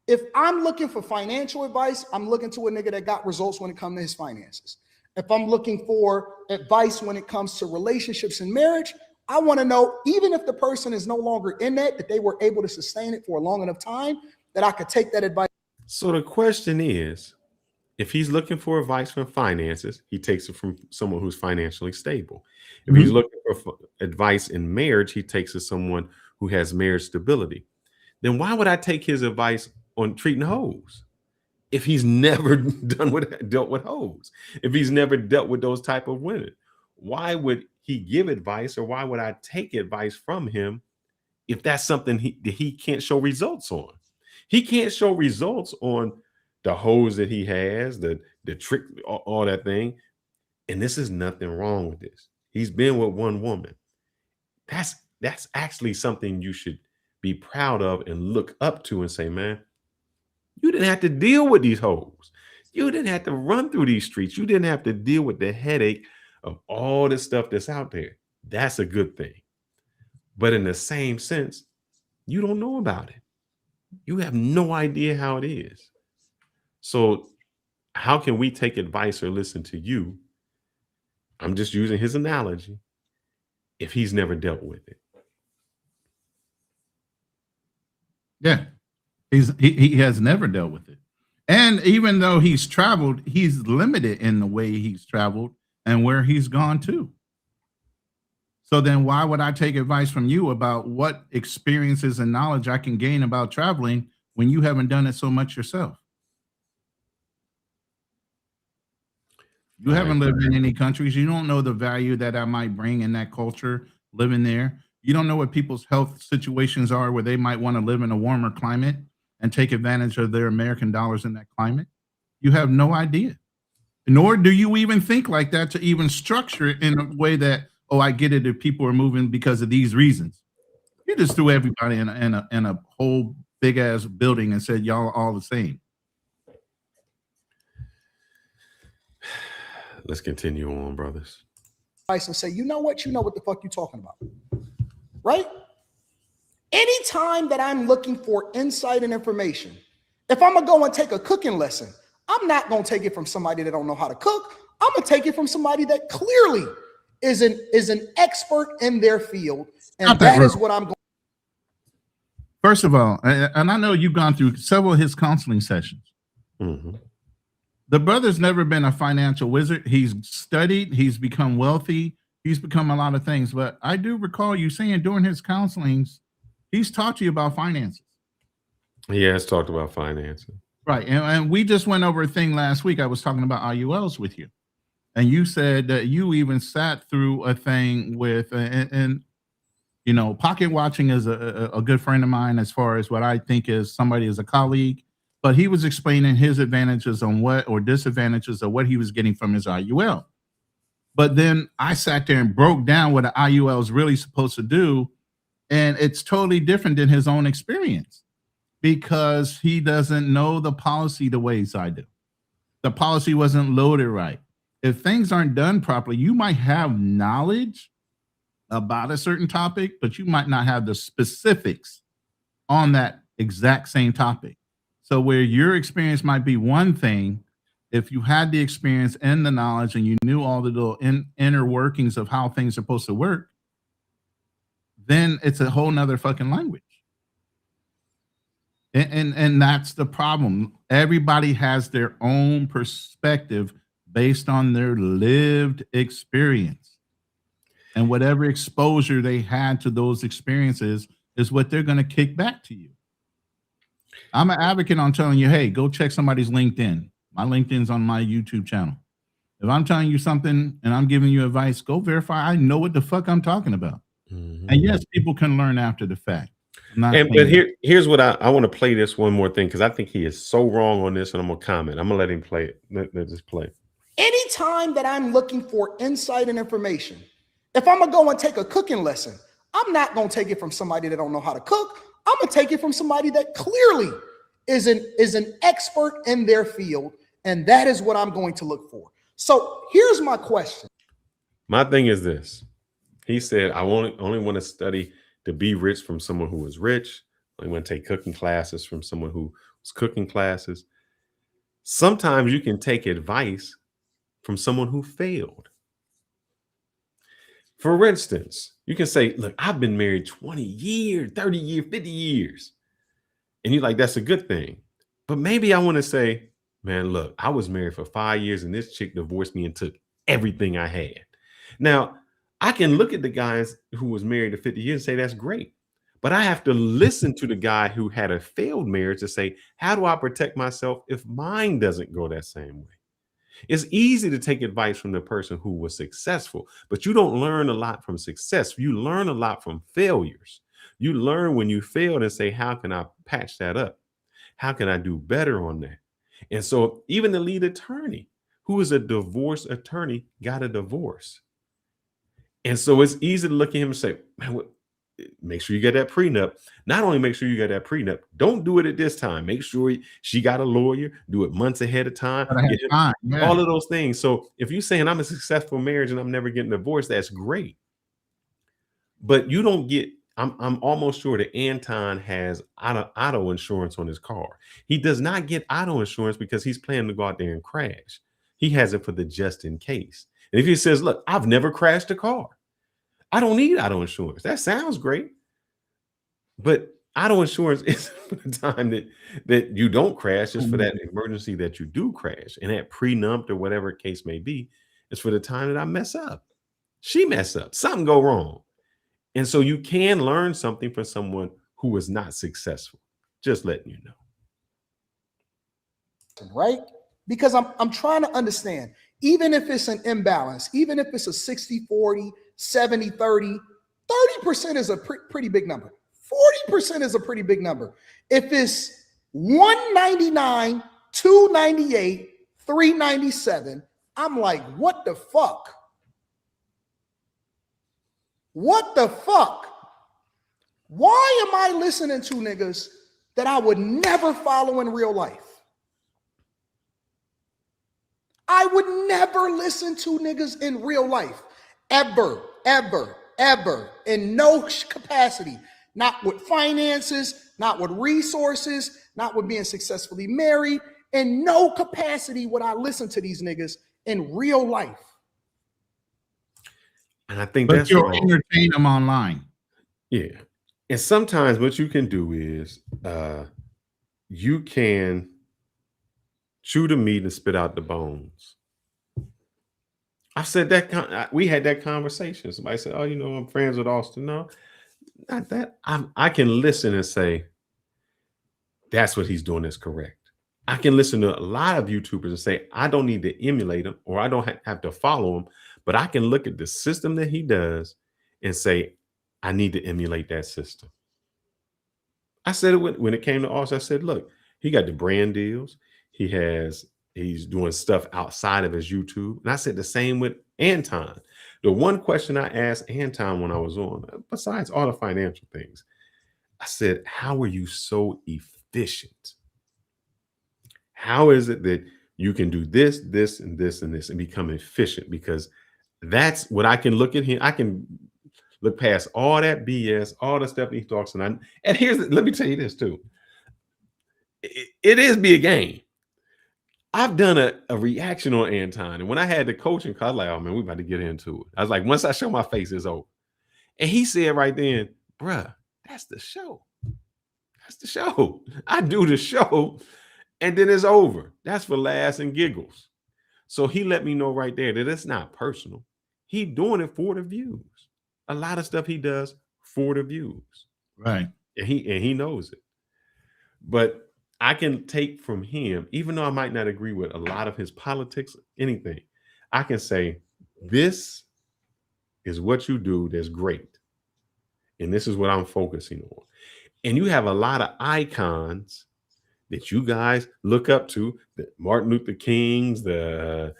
If I'm looking for financial advice, I'm looking to a nigga that got results when it comes to his finances. If I'm looking for advice when it comes to relationships and marriage, I want to know, even if the person is no longer in that they were able to sustain it for a long enough time, that I could take that advice. So the question is, if he's looking for advice from finances, he takes it from someone who's financially stable. If he's looking for advice in marriage, he takes it from someone who has marriage stability. Then why would I take his advice on treating hoes? If he's never dealt with hoes, if he's never dealt with those type of women, why would he give advice, or why would I take advice from him if that's something he can't show results on? He can't show results on the hoes that he has, the trick, all that thing. And this is nothing wrong with this. He's been with one woman. That's actually something you should be proud of and look up to and say, man, you didn't have to deal with these hoes. You didn't have to run through these streets. You didn't have to deal with the headache of all the stuff that's out there. That's a good thing. But in the same sense, you don't know about it. You have no idea how it is. So how can we take advice or listen to you? I'm just using his analogy. If he's never dealt with it. Yeah. He has never dealt with it. And even though he's traveled, he's limited in the way he's traveled and where he's gone to. So then why would I take advice from you about what experiences and knowledge I can gain about traveling when you haven't done it so much yourself? You haven't lived in any countries. You don't know the value that I might bring in that culture living there. You don't know what people's health situations are where they might want to live in a warmer climate and take advantage of their American dollars in that climate. You have no idea. Nor do you even think like that to even structure it in a way that, oh, I get it if people are moving because of these reasons. You just threw everybody in a whole big ass building and said, y'all all the same. Let's continue on, brothers. And say, you know what the fuck you talking about, right? Anytime that I'm looking for insight and information, if I'm gonna go and take a cooking lesson, I'm not gonna take it from somebody that don't know how to cook. I'm gonna take it from somebody that clearly is an expert in their field, and that is what I'm going. First of all, and I know you've gone through several of his counseling sessions. Mm-hmm. The brother's never been a financial wizard. He's studied, he's become wealthy, he's become a lot of things. But I do recall you saying during his counselings, he's taught you about finances. He has talked about finances. Right. And we just went over a thing last week. I was talking about IULs with you. And you said that you even sat through a thing with, and you know, pocket watching is a good friend of mine as far as what I think is somebody as a colleague. But he was explaining his advantages on what, or disadvantages of what he was getting from his IUL. But then I sat there and broke down what an IUL is really supposed to do. And it's totally different than his own experience because he doesn't know the policy the ways I do. The policy wasn't loaded right. If things aren't done properly, you might have knowledge about a certain topic, but you might not have the specifics on that exact same topic. So where your experience might be one thing, if you had the experience and the knowledge and you knew all the little inner workings of how things are supposed to work, then it's a whole nother fucking language. And that's the problem. Everybody has their own perspective based on their lived experience. And whatever exposure they had to those experiences is what they're going to kick back to you. I'm an advocate on telling you, hey, go check somebody's LinkedIn. My LinkedIn's on my YouTube channel. If I'm telling you something and I'm giving you advice, go verify I know what the fuck I'm talking about. Mm-hmm. And yes, people can learn after the fact. But here's what I want to play this one more thing, because I think he is so wrong on this, and I'm gonna comment. I'm gonna let him play it. Let this play. Anytime that I'm looking for insight and information, if I'm gonna go and take a cooking lesson, I'm not gonna take it from somebody that don't know how to cook. I'm gonna take it from somebody that clearly is an expert in their field, and that is what I'm going to look for. So here's my question. My thing is this. He said, I only want to study to be rich from someone who is rich. I want to take cooking classes from someone who was cooking classes. Sometimes you can take advice from someone who failed. For instance, you can say, look, I've been married 20 years, 30 years, 50 years. And you're like, that's a good thing. But maybe I want to say, man, look, I was married for 5 years and this chick divorced me and took everything I had. Now, I can look at the guys who was married to 50 years and say, that's great. But I have to listen to the guy who had a failed marriage to say, how do I protect myself if mine doesn't go that same way? It's easy to take advice from the person who was successful, but you don't learn a lot from success. You learn a lot from failures. You learn when you failed and say, how can I patch that up? How can I do better on that? And so even the lead attorney, who is a divorce attorney, got a divorce. And so it's easy to look at him and say, man, make sure you get that prenup. Not only make sure you get that prenup, don't do it at this time. Make sure she got a lawyer, do it months ahead of time. All of those things. So if you're saying I'm a successful marriage and I'm never getting divorced, that's great. But you don't get, I'm almost sure that Anton has auto insurance on his car. He does not get auto insurance because he's planning to go out there and crash. He has it for the just in case. And if he says, look, I've never crashed a car, I don't need auto insurance. That sounds great. But auto insurance is for the time that you don't crash. It's for that emergency that you do crash. And that prenup or whatever case may be, it's for the time that I mess up. She mess up, something go wrong. And so you can learn something from someone who was not successful. Just letting you know. Right? Because I'm trying to understand, even if it's an imbalance, even if it's a 60-40, 70-30, 30% is a pretty big number. 40% is a pretty big number. If it's 199, 298, 397, I'm like, what the fuck? What the fuck? Why am I listening to niggas that I would never follow in real life? I would never listen to niggas in real life, ever, in no capacity, not with finances, not with resources, not with being successfully married. In no capacity would I listen to these niggas in real life. And I think but you'll entertain them online. Yeah. And sometimes what you can do is you can chew the meat and spit out the bones. I said that we had that conversation. Somebody said, oh, I'm friends with Austin. No, not that. I can listen and say, that's what he's doing is correct. I can listen to a lot of YouTubers and say, I don't need to emulate him or I don't have to follow him, but I can look at the system that he does and say, I need to emulate that system. I said it when it came to Austin. I said, look, he got the brand deals. He's doing stuff outside of his YouTube. And I said the same with Anton. The one question I asked Anton when I was on, besides all the financial things, I said, how are you so efficient? How is it that you can do this, this, and this, and this, and become efficient? Because that's what I can look at him. I can look past all that BS, all the stuff he talks. And let me tell you this too. It is be a game. I've done a reaction on Anton. And when I had the coaching, I was like, oh man, we about to get into it. I was like, once I show my face, it's over. And he said right then, bruh, that's the show. That's the show. I do the show, and then it's over. That's for laughs and giggles. So he let me know right there that it's not personal. He doing it for the views. A lot of stuff he does for the views. Right. And he knows it. But I can take from him, even though I might not agree with a lot of his politics, anything, I can say, this is what you do that's great. And this is what I'm focusing on. And you have a lot of icons that you guys look up to, the Martin Luther Kings, the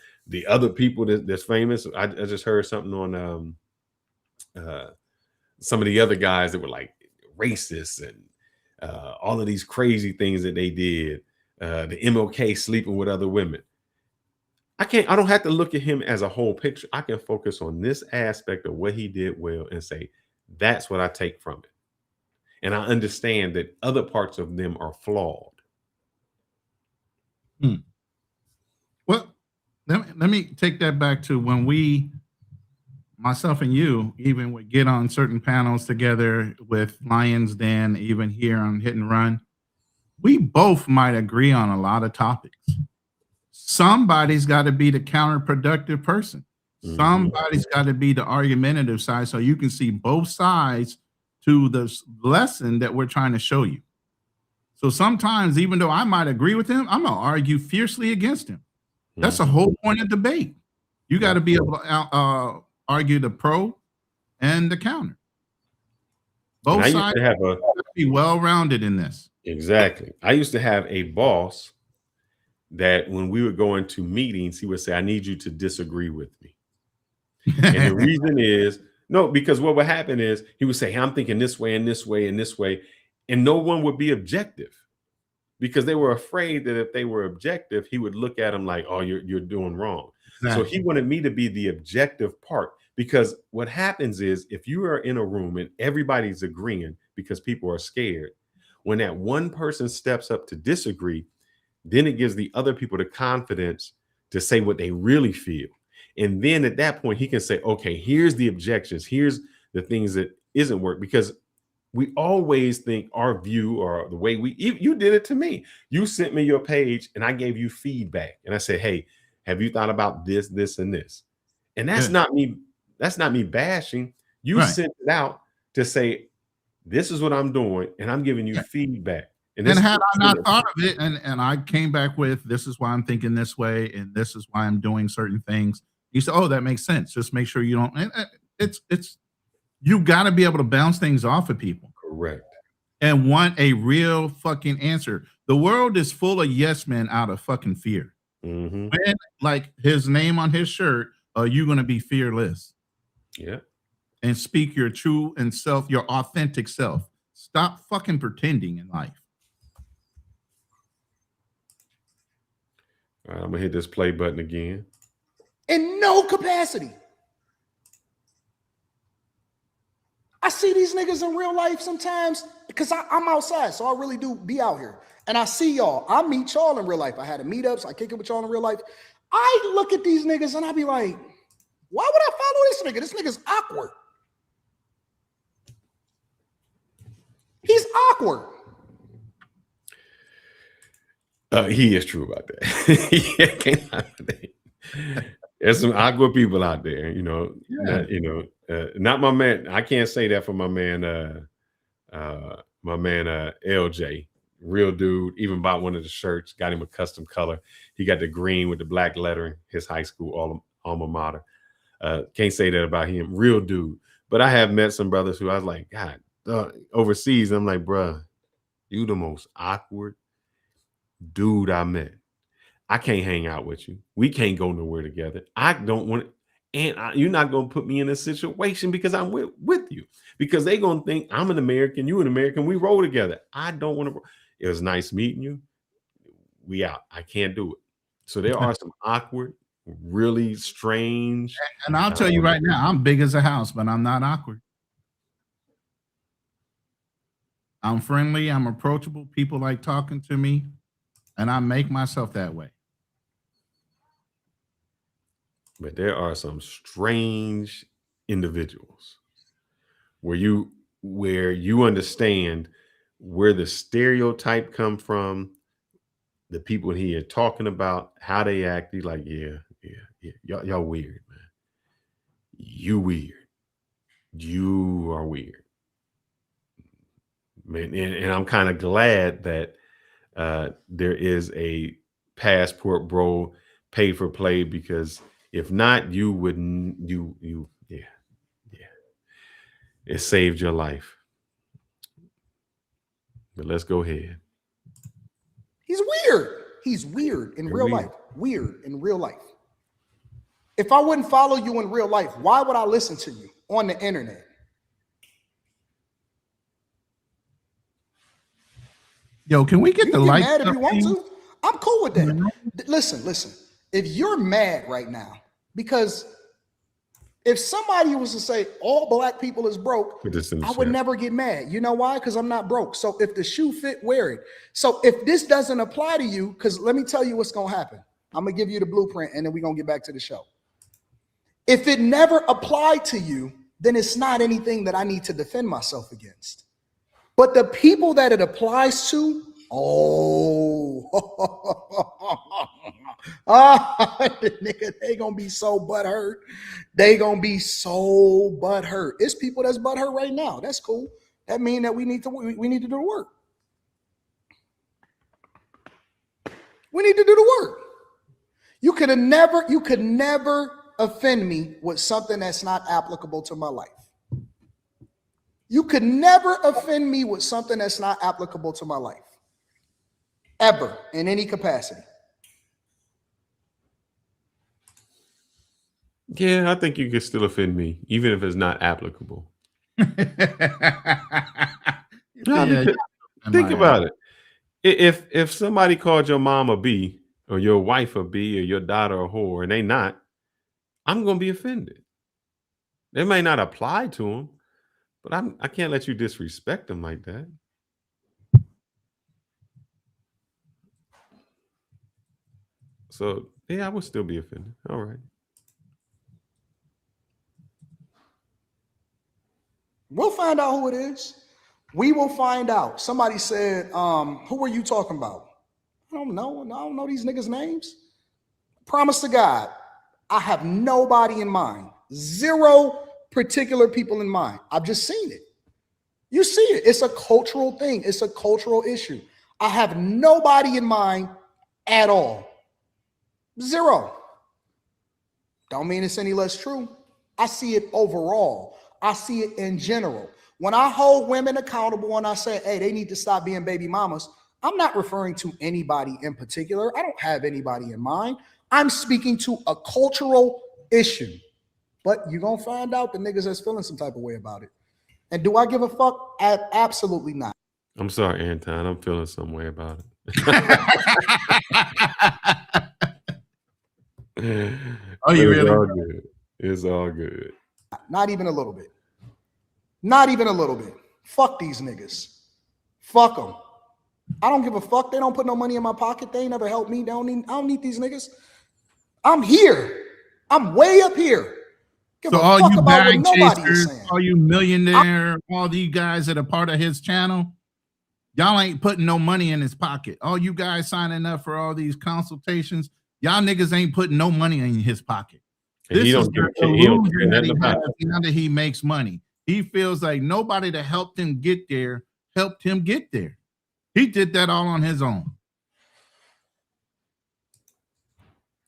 other people that's famous. I just heard something on some of the other guys that were like racist and all of these crazy things that they did. The MLK sleeping with other women. I don't have to look at him as a whole picture. I can focus on this aspect of what he did well and say, that's what I take from it. And I understand that other parts of them are flawed. Well, let me take that back to when myself and you, even would get on certain panels together with Lions Den, even here on Hit and Run. We both might agree on a lot of topics. Somebody's got to be the counterproductive person. Mm-hmm. Somebody's got to be the argumentative side so you can see both sides to the lesson that we're trying to show you. So sometimes, even though I might agree with him, I'm going to argue fiercely against him. That's the whole point of debate. You got to be able to argue the pro and the counter. Both sides have to be well-rounded in this. Exactly. I used to have a boss that when we would go into meetings, he would say, I need you to disagree with me. And the reason is, no, because what would happen is he would say, hey, I'm thinking this way and this way and this way. And no one would be objective because they were afraid that if they were objective, he would look at them like, oh, you're doing wrong. Exactly. So he wanted me to be the objective part, because what happens is if you are in a room and everybody's agreeing because people are scared, when that one person steps up to disagree, then it gives the other people the confidence to say what they really feel. And then at that point, he can say, okay, here's the objections. Here's the things that isn't work, because we always think our view or the way you did it to me. You sent me your page and I gave you feedback. And I said, hey, have you thought about this, this, and this? And that's not me. That's not me bashing. You sent it out to say, this is what I'm doing. And I'm giving you feedback. And had I not thought of it, and I came back with, this is why I'm thinking this way, and this is why I'm doing certain things. You say, oh, that makes sense. Just make sure you don't. It's you got to be able to bounce things off of people. Correct. And want a real fucking answer. The world is full of yes men out of fucking fear. Mm-hmm. When, like his name on his shirt, are you going to be fearless? Yeah. And speak your true and your authentic self. Stop fucking pretending in life. All right, I'm gonna hit this play button again. In no capacity. I see these niggas in real life sometimes because I'm outside, so I really do be out here. And I see y'all. I meet y'all in real life. I had a meetup, so I kick it with y'all in real life. I look at these niggas and I be like, why would I follow this nigga? This nigga's awkward. He's awkward. He is true about that. There's some awkward people out there, you know. Yeah. Not my man. I can't say that for my man. LJ, real dude. Even bought one of the shirts. Got him a custom color. He got the green with the black lettering. His high school alma mater. Can't say that about him. Real dude. But I have met some brothers who I was like, God, overseas. I'm like, bruh, you the most awkward dude I met. I can't hang out with you. We can't go nowhere together. I don't want it. And you're not going to put me in a situation because I'm with you. Because they're going to think I'm an American, you an American, we roll together. I don't want to. It was nice meeting you. We out. I can't do it. So there are some awkward, really strange. And I'll tell you right now, I'm big as a house, but I'm not awkward. I'm friendly. I'm approachable. People like talking to me. And I make myself that way. But there are some strange individuals where you understand where the stereotype come from, the people he is talking about, how they act, he's like, yeah. Y'all weird, man. You weird. You are weird. Man, and I'm kind of glad that there is a Passport Bro pay for play, because if not, you wouldn't, it saved your life. But let's go ahead. He's weird. He's weird in real life. Weird in real life. If I wouldn't follow you in real life, why would I listen to you on the internet? Yo, can we get the light? Mad if you want to. I'm cool with that. Listen. If you're mad right now, because if somebody was to say all black people is broke, I would never get mad. You know why? Because I'm not broke. So if the shoe fit, wear it. So if this doesn't apply to you, because let me tell you what's going to happen. I'm going to give you the blueprint, and then we're going to get back to the show. If it never applied to you, then it's not anything that I need to defend myself against. But the people that it applies to, nigga, they gonna be so butthurt. They gonna be so butthurt. It's people that's butthurt right now. That's cool. That means that we need to do the work. We need to do the work. You could never offend me with something that's not applicable to my life. You could never offend me with something that's not applicable to my life. Ever, in any capacity. Yeah, I think you can still offend me, even if it's not applicable. Think about it. If somebody called your mom a B, or your wife a B, or your daughter a whore, and they not, I'm gonna be offended. They may not apply to them, but I can't let you disrespect them like that. So yeah, I would still be offended. All right. We'll find out who it is. We will find out. Somebody said, who are you talking about? I don't know. I don't know these niggas' names. Promise to God, I have nobody in mind. Zero particular people in mind. I've just seen it. You see it. It's a cultural thing. It's a cultural issue. I have nobody in mind at all. Zero. Don't mean it's any less true. I see it overall. I see it in general. When I hold women accountable and I say, hey, they need to stop being baby mamas, I'm not referring to anybody in particular. I don't have anybody in mind. I'm speaking to a cultural issue. But you're going to find out the niggas that's feeling some type of way about it. And do I give a fuck? Absolutely not. I'm sorry, Anton. I'm feeling some way about it. Oh, you really? It's all good. It's all good. Not even a little bit. Not even a little bit. Fuck these niggas. Fuck them. I don't give a fuck. They don't put no money in my pocket. They ain't never helped me. I don't need these niggas. I'm here. I'm way up here. So all you bag chasers, all you millionaire, all these guys that are part of his channel, y'all ain't putting no money in his pocket. All you guys signing up for all these consultations, y'all niggas ain't putting no money in his pocket. This is the illusion that he has now that he makes money. He feels like nobody that helped him get there helped him get there. He did that all on his own.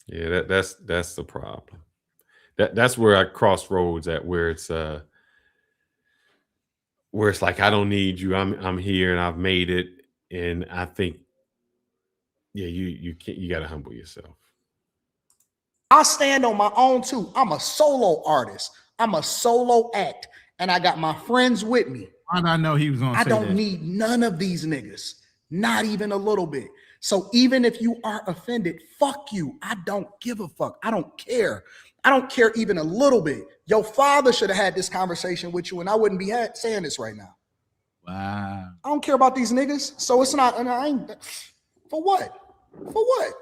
Yeah, that's the problem. That's where I cross roads at, where it's like, I don't need you. I'm here and I've made it. And I think, yeah, you gotta humble yourself. I stand on my own too. I'm a solo artist. I'm a solo act. And I got my friends with me. Why did I know he was gonna say that? I don't need none of these niggas. Not even a little bit. So even if you are offended, fuck you. I don't give a fuck. I don't care. I don't care even a little bit. Your father should have had this conversation with you and I wouldn't be saying this right now. Wow. I don't care about these niggas. So it's not, and I ain't, for what? For what?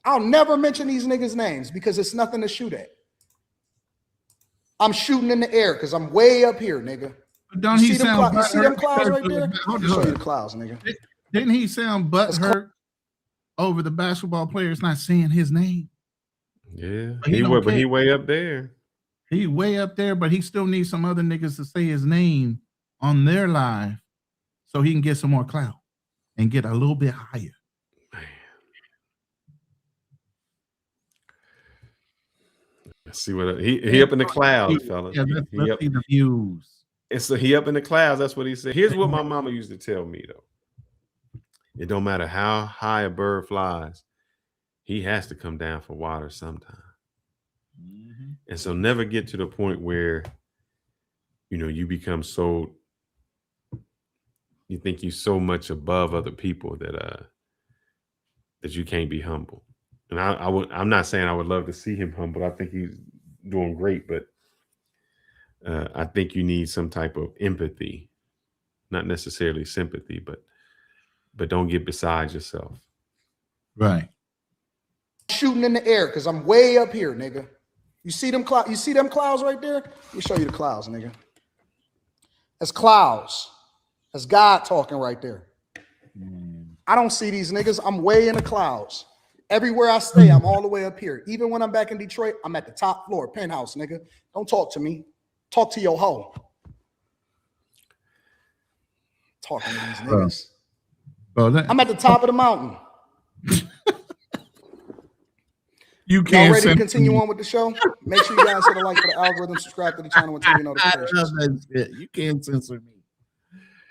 I'll never mention these niggas' names because it's nothing to shoot at. I'm shooting in the air because I'm way up here, nigga. But don't You he see them sound you see them butthurt clouds right because there? of Let me show you the clouds, nigga. Didn't he sound butthurt over the basketball players not saying his name? Yeah, But he don't but care. he way up there. He way up there, but he still needs some other niggas to say his name on their live so he can get some more clout and get a little bit higher. Let's see what he up in the clouds, fella. Yeah, let's see the views. And so he up in the clouds. That's what he said. Here's what my mama used to tell me though. It don't matter how high a bird flies, he has to come down for water sometime. Mm-hmm. And so never get to the point where, you know, you become so, you think you're so much above other people that you can't be humble. And I'm not saying I would love to see him humble. I think he's doing great, but I think you need some type of empathy, not necessarily sympathy, but don't get beside yourself. Right. Shooting in the air because I'm way up here, nigga. You see them clouds? You see them clouds right there? Let me show you the clouds, nigga. That's clouds. That's God talking right there. I don't see these niggas. I'm way in the clouds. Everywhere I stay, I'm all the way up here. Even when I'm back in Detroit, I'm at the top floor, penthouse, nigga. Don't talk to me. Talk to your hoe. Talking to these niggas. I'm at the top of the mountain. You can't ready to continue on with the show? Make sure you guys hit a like for the algorithm, subscribe to the channel, and turn your notifications. I love that shit. You can't censor me.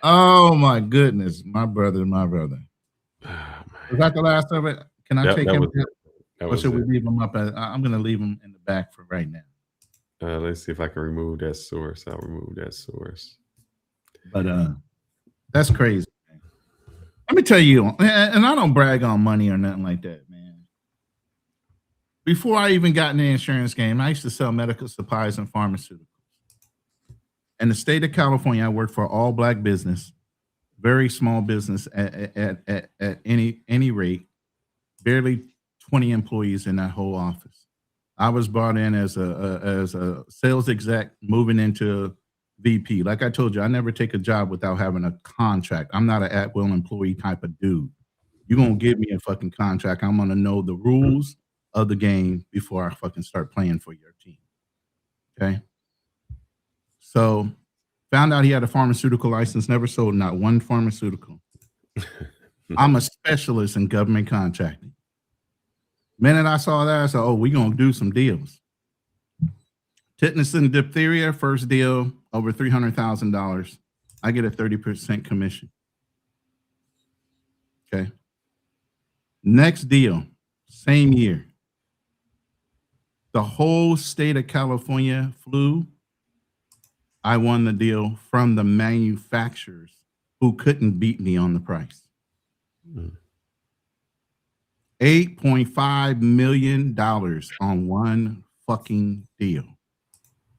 Oh my goodness, my brother. Was that the last of it? Can I take him? Or should we leave him up? I'm going to leave him in the back for right now. Let's see if I can remove that source. I'll remove that source. But that's crazy. Man. Let me tell you, and I don't brag on money or nothing like that, man. Before I even got in the insurance game, I used to sell medical supplies and pharmaceuticals. In the state of California, I worked for all black business, very small business at any rate, barely 20 employees in that whole office. I was brought in as a sales exec moving into VP. Like I told you, I never take a job without having a contract. I'm not an at-will employee type of dude. You're going to give me a fucking contract. I'm going to know the rules of the game before I fucking start playing for your team. Okay? So found out he had a pharmaceutical license, never sold not one pharmaceutical. I'm a specialist in government contracting. Minute I saw that, I said, oh, we're going to do some deals. Tetanus and diphtheria, first deal, over $300,000. I get a 30% commission. Okay. Next deal, same year. The whole state of California flu. I won the deal from the manufacturers who couldn't beat me on the price. $8.5 million on one fucking deal.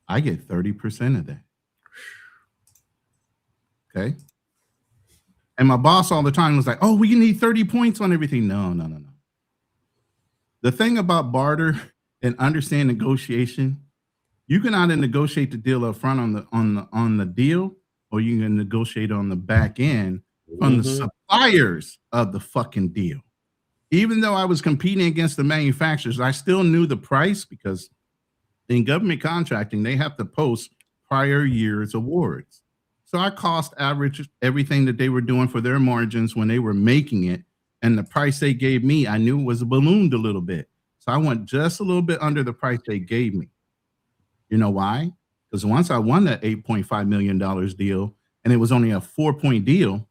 I get 30% of that. Okay. And my boss all the time was like, oh, we need 30 points on everything. No. The thing about barter and understand negotiation, you can either negotiate the deal up front on the deal, or you can negotiate on the back end from the suppliers of the fucking deal. Even though I was competing against the manufacturers, I still knew the price because in government contracting, they have to post prior year's awards. So I cost average everything that they were doing for their margins when they were making it. And the price they gave me, I knew was ballooned a little bit. So I went just a little bit under the price they gave me. You know why? Because once I won that $8.5 million deal, and it was only a 4-point deal,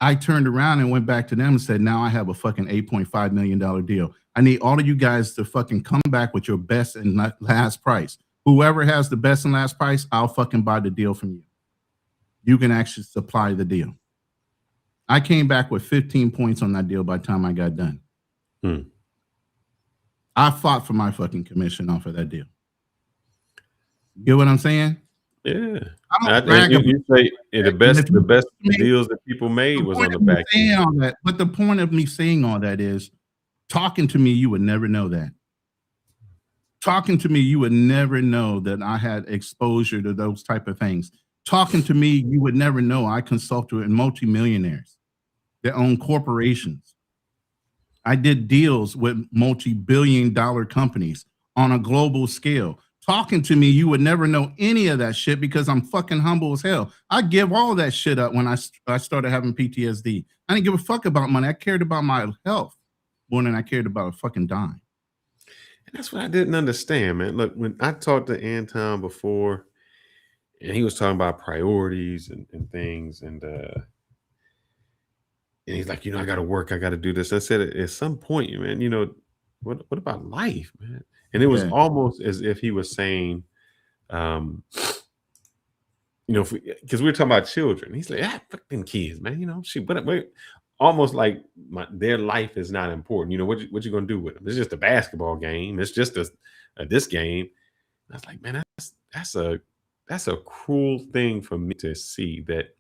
I turned around and went back to them and said, now I have a fucking $8.5 million deal. I need all of you guys to fucking come back with your best and last price. Whoever has the best and last price, I'll fucking buy the deal from you. You can actually supply the deal. I came back with 15 points on that deal by the time I got done. I fought for my fucking commission off of that deal. You get what I'm saying? Yeah. You say the best deals that people made was on the back end. But the point of me saying all that is, talking to me, you would never know that. Talking to me, you would never know that I had exposure to those type of things. Talking to me, you would never know I consulted with multimillionaires that own corporations. I did deals with multi-billion-dollar companies on a global scale. Talking to me, you would never know any of that shit because I'm fucking humble as hell. I give all that shit up when I started having PTSD. I didn't give a fuck about money. I cared about my health more than I cared about a fucking dime. And that's what I didn't understand, man. Look, when I talked to Anton before, and he was talking about priorities and things, and he's like, I got to work, I got to do this. I said, at some point, man, what about life, man? And it was almost as if he was saying, because we were talking about children. He's like, fuck them kids, man. But almost like their life is not important. What you gonna do with them? It's just a basketball game. It's just this game. And I was like, man, that's a cruel thing for me to see. That,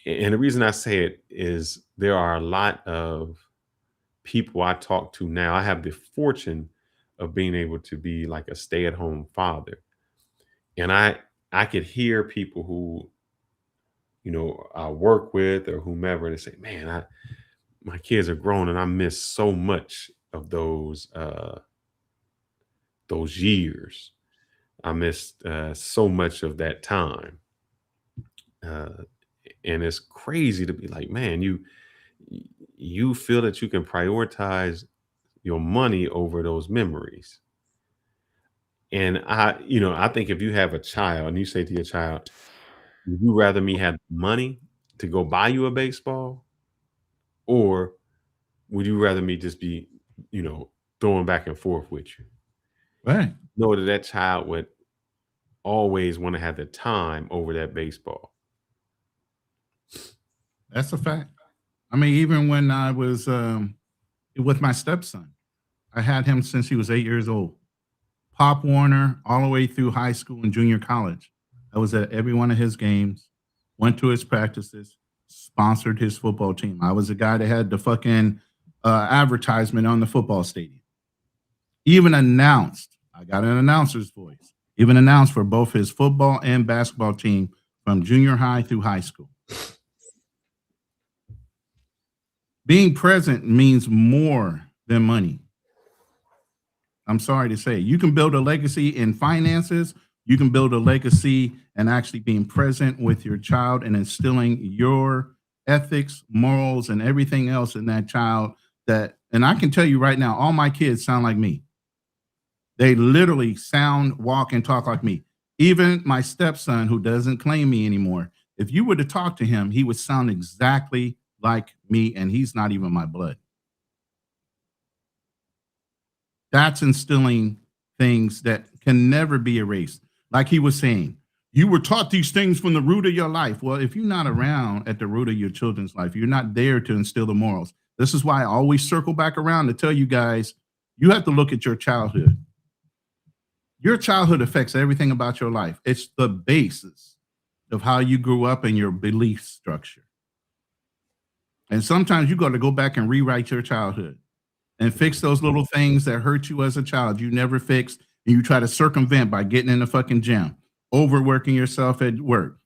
and the reason I say it is there are a lot of people I talk to now. I have the fortune of being able to be like a stay-at-home father, and I could hear people who I work with or whomever, and they say, man, my kids are grown and I miss so much of those years. I missed so much of that time. And it's crazy to be like, man, you feel that you can prioritize your money over those memories. And I think if you have a child and you say to your child, would you rather me have money to go buy you a baseball, or would you rather me just be, throwing back and forth with you? Right. Know that child would always want to have the time over that baseball. That's a fact. I mean, even when I was with my stepson, I had him since he was 8 years old. Pop Warner, all the way through high school and junior college. I was at every one of his games, went to his practices, sponsored his football team. I was the guy that had the fucking advertisement on the football stadium. Even announced, I got an announcer's voice, even announced for both his football and basketball team from junior high through high school. Being present means more than money. I'm sorry to say, you can build a legacy in finances. You can build a legacy and actually being present with your child and instilling your ethics, morals, and everything else in that child. And I can tell you right now, all my kids sound like me. They literally sound, walk, and talk like me. Even my stepson, who doesn't claim me anymore, if you were to talk to him, he would sound exactly like me, and he's not even my blood. That's instilling things that can never be erased. Like he was saying, you were taught these things from the root of your life. Well, if you're not around at the root of your children's life, you're not there to instill the morals. This is why I always circle back around to tell you guys, you have to look at your childhood. Your childhood affects everything about your life. It's the basis of how you grew up and your belief structure. And sometimes you got to go back and rewrite your childhood and fix those little things that hurt you as a child you never fixed, and you try to circumvent by getting in the fucking gym, overworking yourself at work,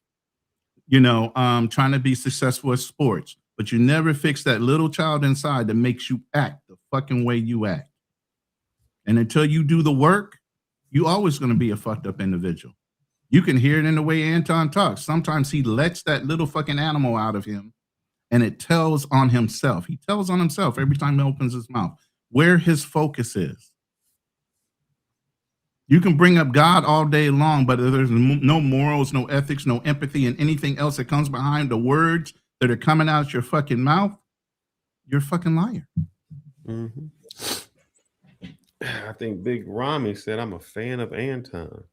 trying to be successful at sports, but you never fix that little child inside that makes you act the fucking way you act. And until you do the work, you always going to be a fucked up individual. You can hear it in the way Anton talks. Sometimes he lets that little fucking animal out of him, and it tells on himself. He tells on himself every time he opens his mouth where his focus is. You can bring up God all day long, but if there's no morals, no ethics, no empathy, and anything else that comes behind the words that are coming out your fucking mouth, you're a fucking liar. Mm-hmm. I think Big Rami said, I'm a fan of Anton.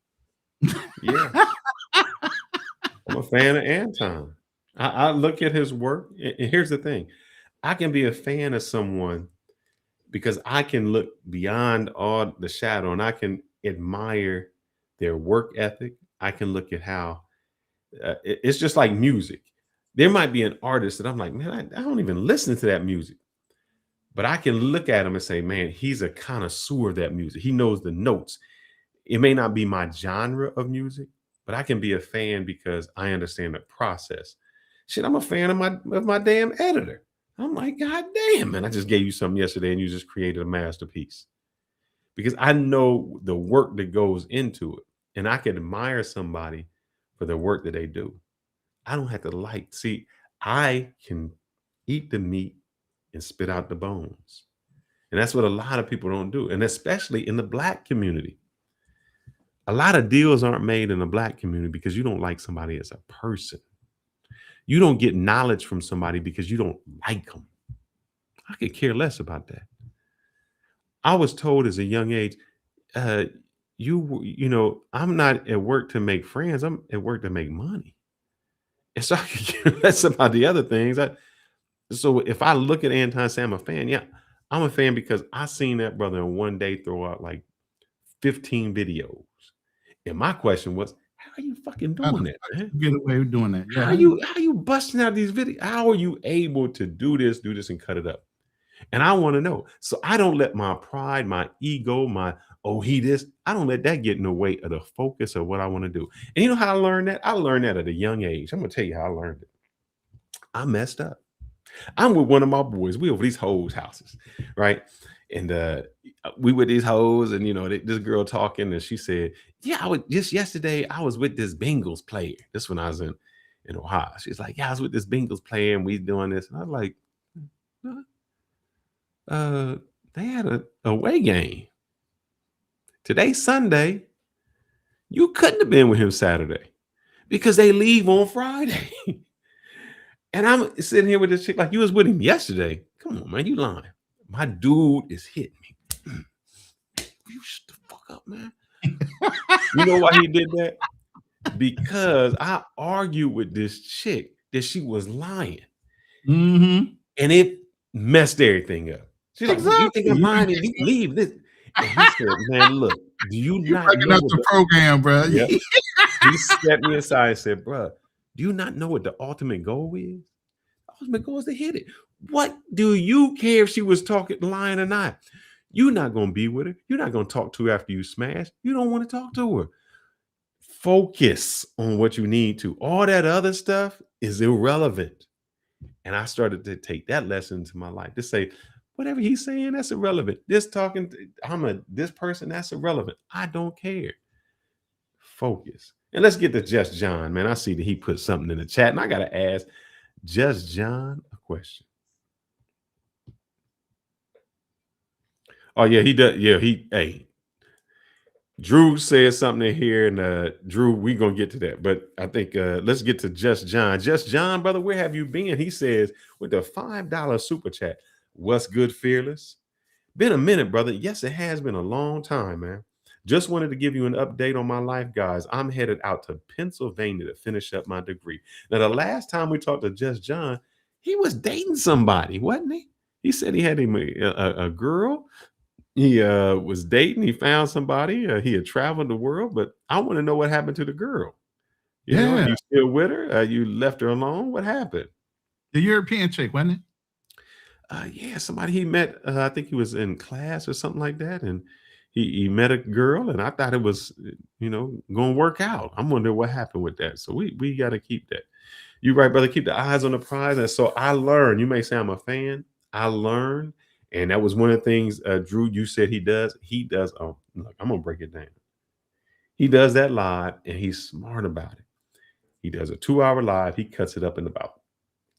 Yeah. I'm a fan of Anton. I look at his work, and here's the thing. I can be a fan of someone because I can look beyond all the shadow, and I can admire their work ethic. I can look at how it's just like music. There might be an artist that I'm like, man, I don't even listen to that music. But I can look at him and say, man, he's a connoisseur of that music. He knows the notes. It may not be my genre of music, but I can be a fan because I understand the process. Shit, I'm a fan of my damn editor. I'm like, God damn, man, I just gave you something yesterday and you just created a masterpiece. Because I know the work that goes into it. And I can admire somebody for the work that they do. I don't have to like, see, I can eat the meat and spit out the bones. And that's what a lot of people don't do. And especially in the Black community. A lot of deals aren't made in the Black community because you don't like somebody as a person. You don't get knowledge from somebody because you don't like them. I could care less about that. I was told as a young age, you know, I'm not at work to make friends. I'm at work to make money. And so I could care less about the other things. So if I look at Anton and say I'm a fan, yeah, I'm a fan because I seen that brother in one day throw out like 15 videos. And my question was, how are you fucking doing that, man? Get away with doing that. Yeah. How you busting out these videos? How are you able to do this and cut it up? And I want to know. So I don't let my pride, my ego, I don't let that get in the way of the focus of what I want to do. And you know how I learned that? I learned that at a young age. I'm going to tell you how I learned it. I messed up. I'm with one of my boys. We over these hoes' houses, right? And we with these hoes, and you know, this girl talking, and she said, "Yeah, I was just yesterday. I was with this Bengals player." This when I was in Ohio. She's like, "Yeah, I was with this Bengals player, and we doing this." And I was like, they had a away game. Today's Sunday. You couldn't have been with him Saturday because they leave on Friday. And I'm sitting here with this chick like, you was with him yesterday. Come on, man, you lying. My dude is hitting me. You shut the fuck up, man. You know why he did that? Because I argued with this chick that she was lying. Mm-hmm. And it messed everything up. She's like, you think I'm lying and you leave this? And he said, man, look, do you not know what the program, bro? Yep. He stepped me aside and said, bro, do you not know what the ultimate goal is? The ultimate goal is to hit it. What do you care if she was talking lying or not? You're not going to be with her. You're not going to talk to her after you smash. You don't want to talk to her. Focus on what you need to. All that other stuff is irrelevant. And I started to take that lesson into my life to say, whatever he's saying, that's irrelevant. This person, that's irrelevant. I don't care. Focus. And let's get to Just John, man. I see that he put something in the chat, and I got to ask Just John a question. Oh, yeah, he does. Yeah, hey, Drew said something in here, and Drew, we're going to get to that. But I think let's get to Just John. Just John, brother, where have you been? He says with the $5 super chat, what's good, Fearless? Been a minute, brother. Yes, it has been a long time, man. Just wanted to give you an update on my life, guys. I'm headed out to Pennsylvania to finish up my degree. Now, the last time we talked to Just John, he was dating somebody, wasn't he? He said he had him a girl. He was dating. He found somebody. He had traveled the world, but I want to know what happened to the girl. You know, are you still with her? You left her alone? What happened? The European chick, wasn't it? Yeah, somebody he met. I think he was in class or something like that, and he met a girl, and I thought it was, you know, going to work out. I'm wondering what happened with that. So we got to keep that. You're right, brother. Keep the eyes on the prize. And so I learned. You may say I'm a fan. I learned. And that was one of the things, Drew, you said he does. He does. Oh, look, I'm going to break it down. He does that live, and he's smart about it. He does a 2-hour live. He cuts it up in about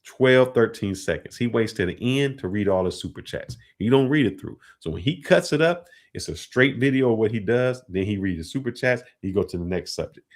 12, 13 seconds. He waits to the end to read all the super chats. He don't read it through. So when he cuts it up, it's a straight video of what he does. Then he reads the super chats. He goes to the next subject.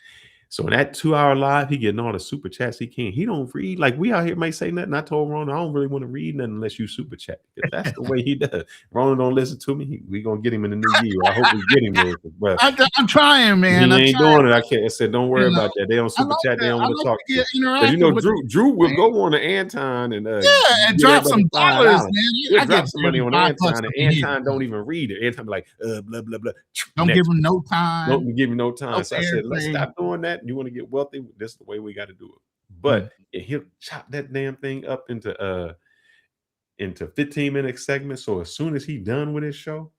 So in that 2-hour live, he getting all the super chats he can. He don't read. Like we out here may say nothing. I told Ron, I don't really want to read nothing unless you super chat. That's the way he does. Ron don't listen to me. We gonna get him in the new year. I hope we get him there. But I'm trying, man. He ain't doing it. I said, don't worry about that. They don't super chat. They don't want to talk to you. You know, Drew will go on to Anton and and drop some dollars, man. I drop some money on Anton, and Anton don't even read it. Anton be like, blah blah blah. Don't give him no time. Don't give him no time. So I said, let's stop doing that. You want to get wealthy? This is the way we got to do it. But he'll chop that damn thing up into 15-minute segments. So as soon as he's done with his show,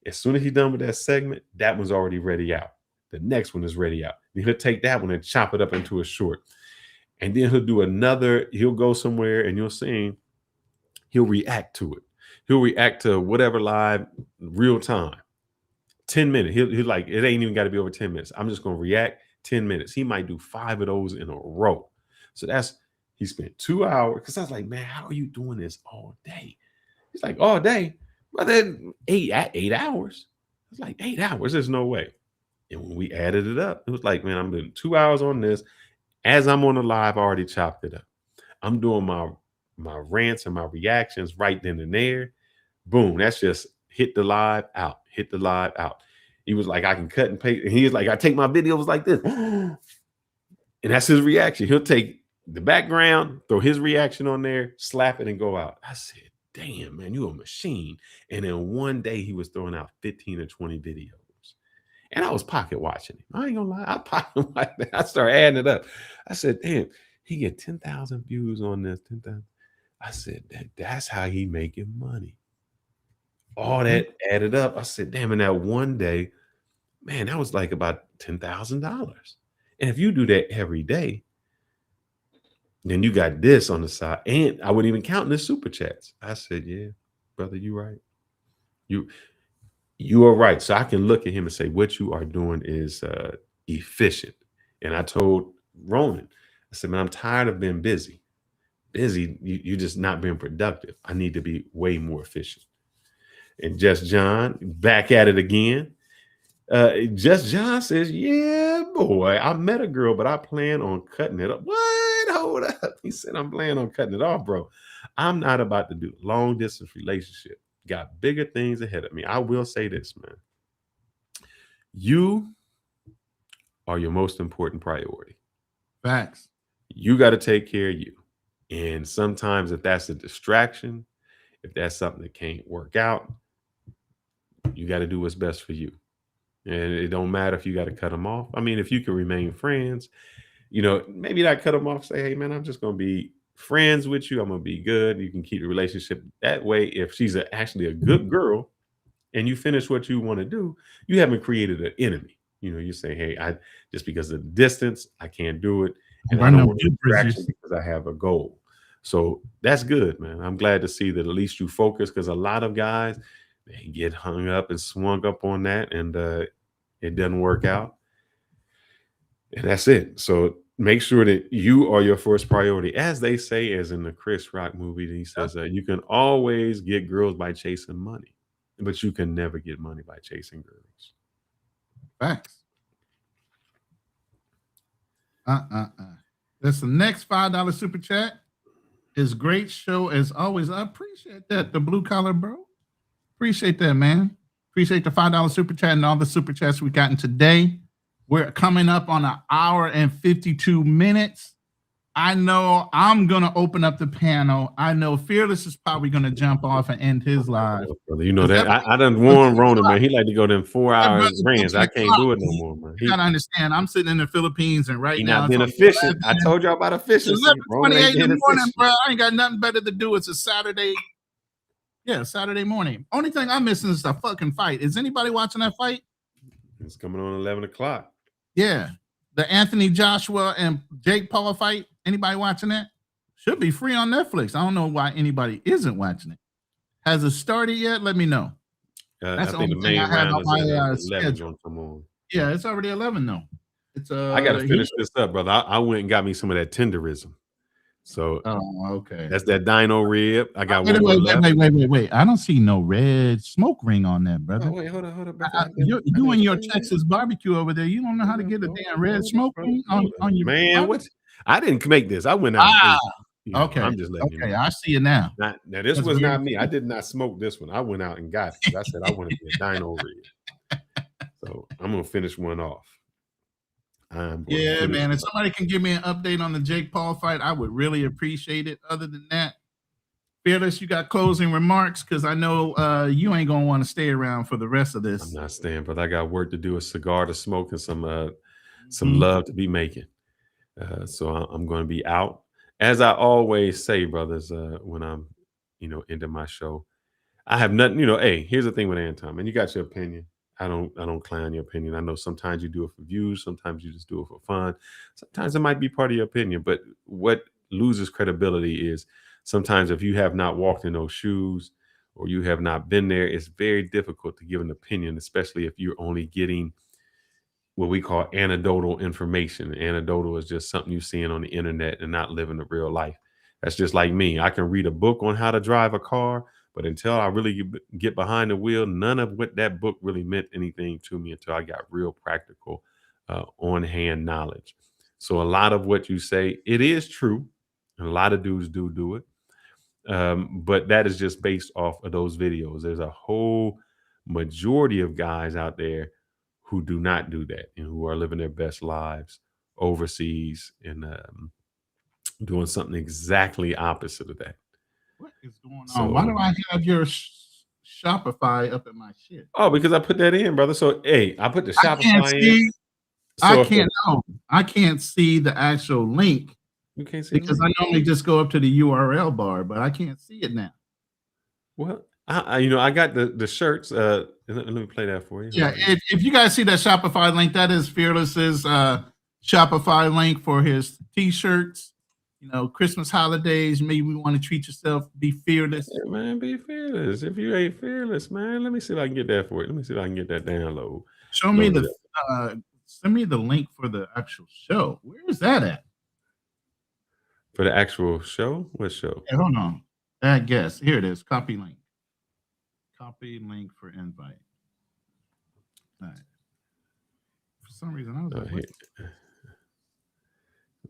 as soon as he's done with that segment, that one's already ready out. The next one is ready out. Then he'll take that one and chop it up into a short. And then he'll do another, he'll go somewhere and you'll see he'll react to it. He'll react to whatever live real time. 10 minutes. He'll like, it ain't even got to be over 10 minutes. I'm just going to react 10 minutes. He might do 5 of those in a row. So he spent 2 hours. Because I was like, man, how are you doing this all day? He's like, all day? Well, then 8 hours. It's like 8 hours. There's no way. And when we added it up, it was like, man, I'm doing 2 hours on this. As I'm on the live, I already chopped it up. I'm doing my rants and my reactions right then and there. Boom. That's just hit the live out. Hit the live out. He was like, I can cut and paste. And he was like, I take my videos like this. And that's his reaction. He'll take the background, throw his reaction on there, slap it, and go out. I said, damn, man, you a machine. And then one day he was throwing out 15 or 20 videos. And I was pocket watching him. I ain't gonna lie. I pocket watched it. I started adding it up. I said, damn, he get 10,000 views on this. 10,000. I said, that's how he making money. All that added up. I said, damn, and that one day, man, that was like about $10,000. And if you do that every day, then you got this on the side. And I wouldn't even count the super chats. I said, yeah, brother, you right. You are right. So I can look at him and say, what you are doing is efficient. And I told Ronan, I said, man, I'm tired of being busy. You're just not being productive. I need to be way more efficient. And Just John, back at it again. Just John says, yeah, boy, I met a girl, but I plan on cutting it up. What? Hold up. He said, I'm planning on cutting it off, bro. I'm not about to do long distance relationship. Got bigger things ahead of me. I will say this, man. You are your most important priority. Facts. You got to take care of you. And sometimes if that's a distraction, if that's something that can't work out, you got to do what's best for you. And it don't matter if you got to cut them off. I mean, if you can remain friends, maybe not cut them off, say, hey, man, I'm just going to be friends with you. I'm going to be good. You can keep the relationship that way. If she's actually a good girl and you finish what you want to do, you haven't created an enemy. You say, hey, just because of the distance, I can't do it. And I don't want to distraction because I have a goal. So that's good, man. I'm glad to see that at least you focus, because a lot of guys, they get hung up and swung up on that, and it doesn't work out. And that's it. So make sure that you are your first priority. As they say, as in the Chris Rock movie, he says, you can always get girls by chasing money, but you can never get money by chasing girls. Facts. That's the next $5 super chat. Is great show as always. I appreciate that. The blue collar bro. Appreciate that, man. Appreciate the $5 super chat and all the super chats we gotten today. We're coming up on an hour and 52 minutes. I know I'm going to open up the panel. I know Fearless is probably going to jump off and end his live. You know that. I done warned Ronan, man. He like to go them 4 hours range. I can't do it no more, man. You got to understand, I'm sitting in the Philippines, and right now, not being efficient. I told y'all about efficiency. 11:28 in the morning, bro. I ain't got nothing better to do. It's a Saturday. Yeah, Saturday morning. Only thing I'm missing is the fucking fight. Is anybody watching that fight? It's coming on 11 o'clock. Yeah. The Anthony Joshua and Jake Paul fight. Anybody watching that? Should be free on Netflix. I don't know why anybody isn't watching it. Has it started yet? Let me know. That's I think the main round is 11. Come on. Yeah, it's already 11 though. It's I got to finish this up, brother. I went and got me some of that tenderism. So okay. That's that dino rib. I got wait. I don't see no red smoke ring on that, brother. Oh, wait, hold on. You and your Texas barbecue over there, you don't know how to get a damn red smoke ring on your man. What? I didn't make this. I went out. Okay. I'm just letting you know. I see it now. Now this was not me. I did not smoke this one. I went out and got it. I said I want to be a dino rib. So I'm gonna finish one off. Yeah, man. If somebody can give me an update on the Jake Paul fight, I would really appreciate it. Other than that, Fearless, you got closing remarks? Because I know you ain't gonna want to stay around for the rest of this. I'm not staying, but I got work to do, a cigar to smoke, and some love to be making. So I'm going to be out. As I always say, brothers, when I'm, ending my show, I have nothing. Hey, here's the thing with Anton, man. You got your opinion. I don't clown your opinion. I know sometimes you do it for views, sometimes you just do it for fun. Sometimes it might be part of your opinion, but what loses credibility is sometimes if you have not walked in those shoes or you have not been there, it's very difficult to give an opinion, especially if you're only getting what we call anecdotal information. Anecdotal is just something you're seeing on the internet and not living the real life. That's just like me. I can read a book on how to drive a car, but until I really get behind the wheel, none of what that book really meant anything to me until I got real practical on-hand knowledge. So a lot of what you say, it is true. And a lot of dudes do it. But that is just based off of those videos. There's a whole majority of guys out there who do not do that and who are living their best lives overseas and doing something exactly opposite of that. What is going on? So, why do I have your Shopify up in my shit? Oh, because I put that in, brother. So, hey, I put the Shopify in. I can't see the actual link. You can't see because I normally just go up to the URL bar, but I can't see it now. Well, I got the shirts. Let me play that for you. Yeah, if you guys see that Shopify link, that is Fearless's Shopify link for his t-shirts. Christmas holidays, maybe we want to treat yourself, be fearless. Yeah, man, be fearless. If you ain't fearless, man, let me see if I can get that for you. Let me see if I can get that download. Show me send me the link for the actual show. Where is that at? For the actual show? What show? Hey, hold on. I guess. Here it is. Copy link. Copy link for invite. All right. For some reason, I was like,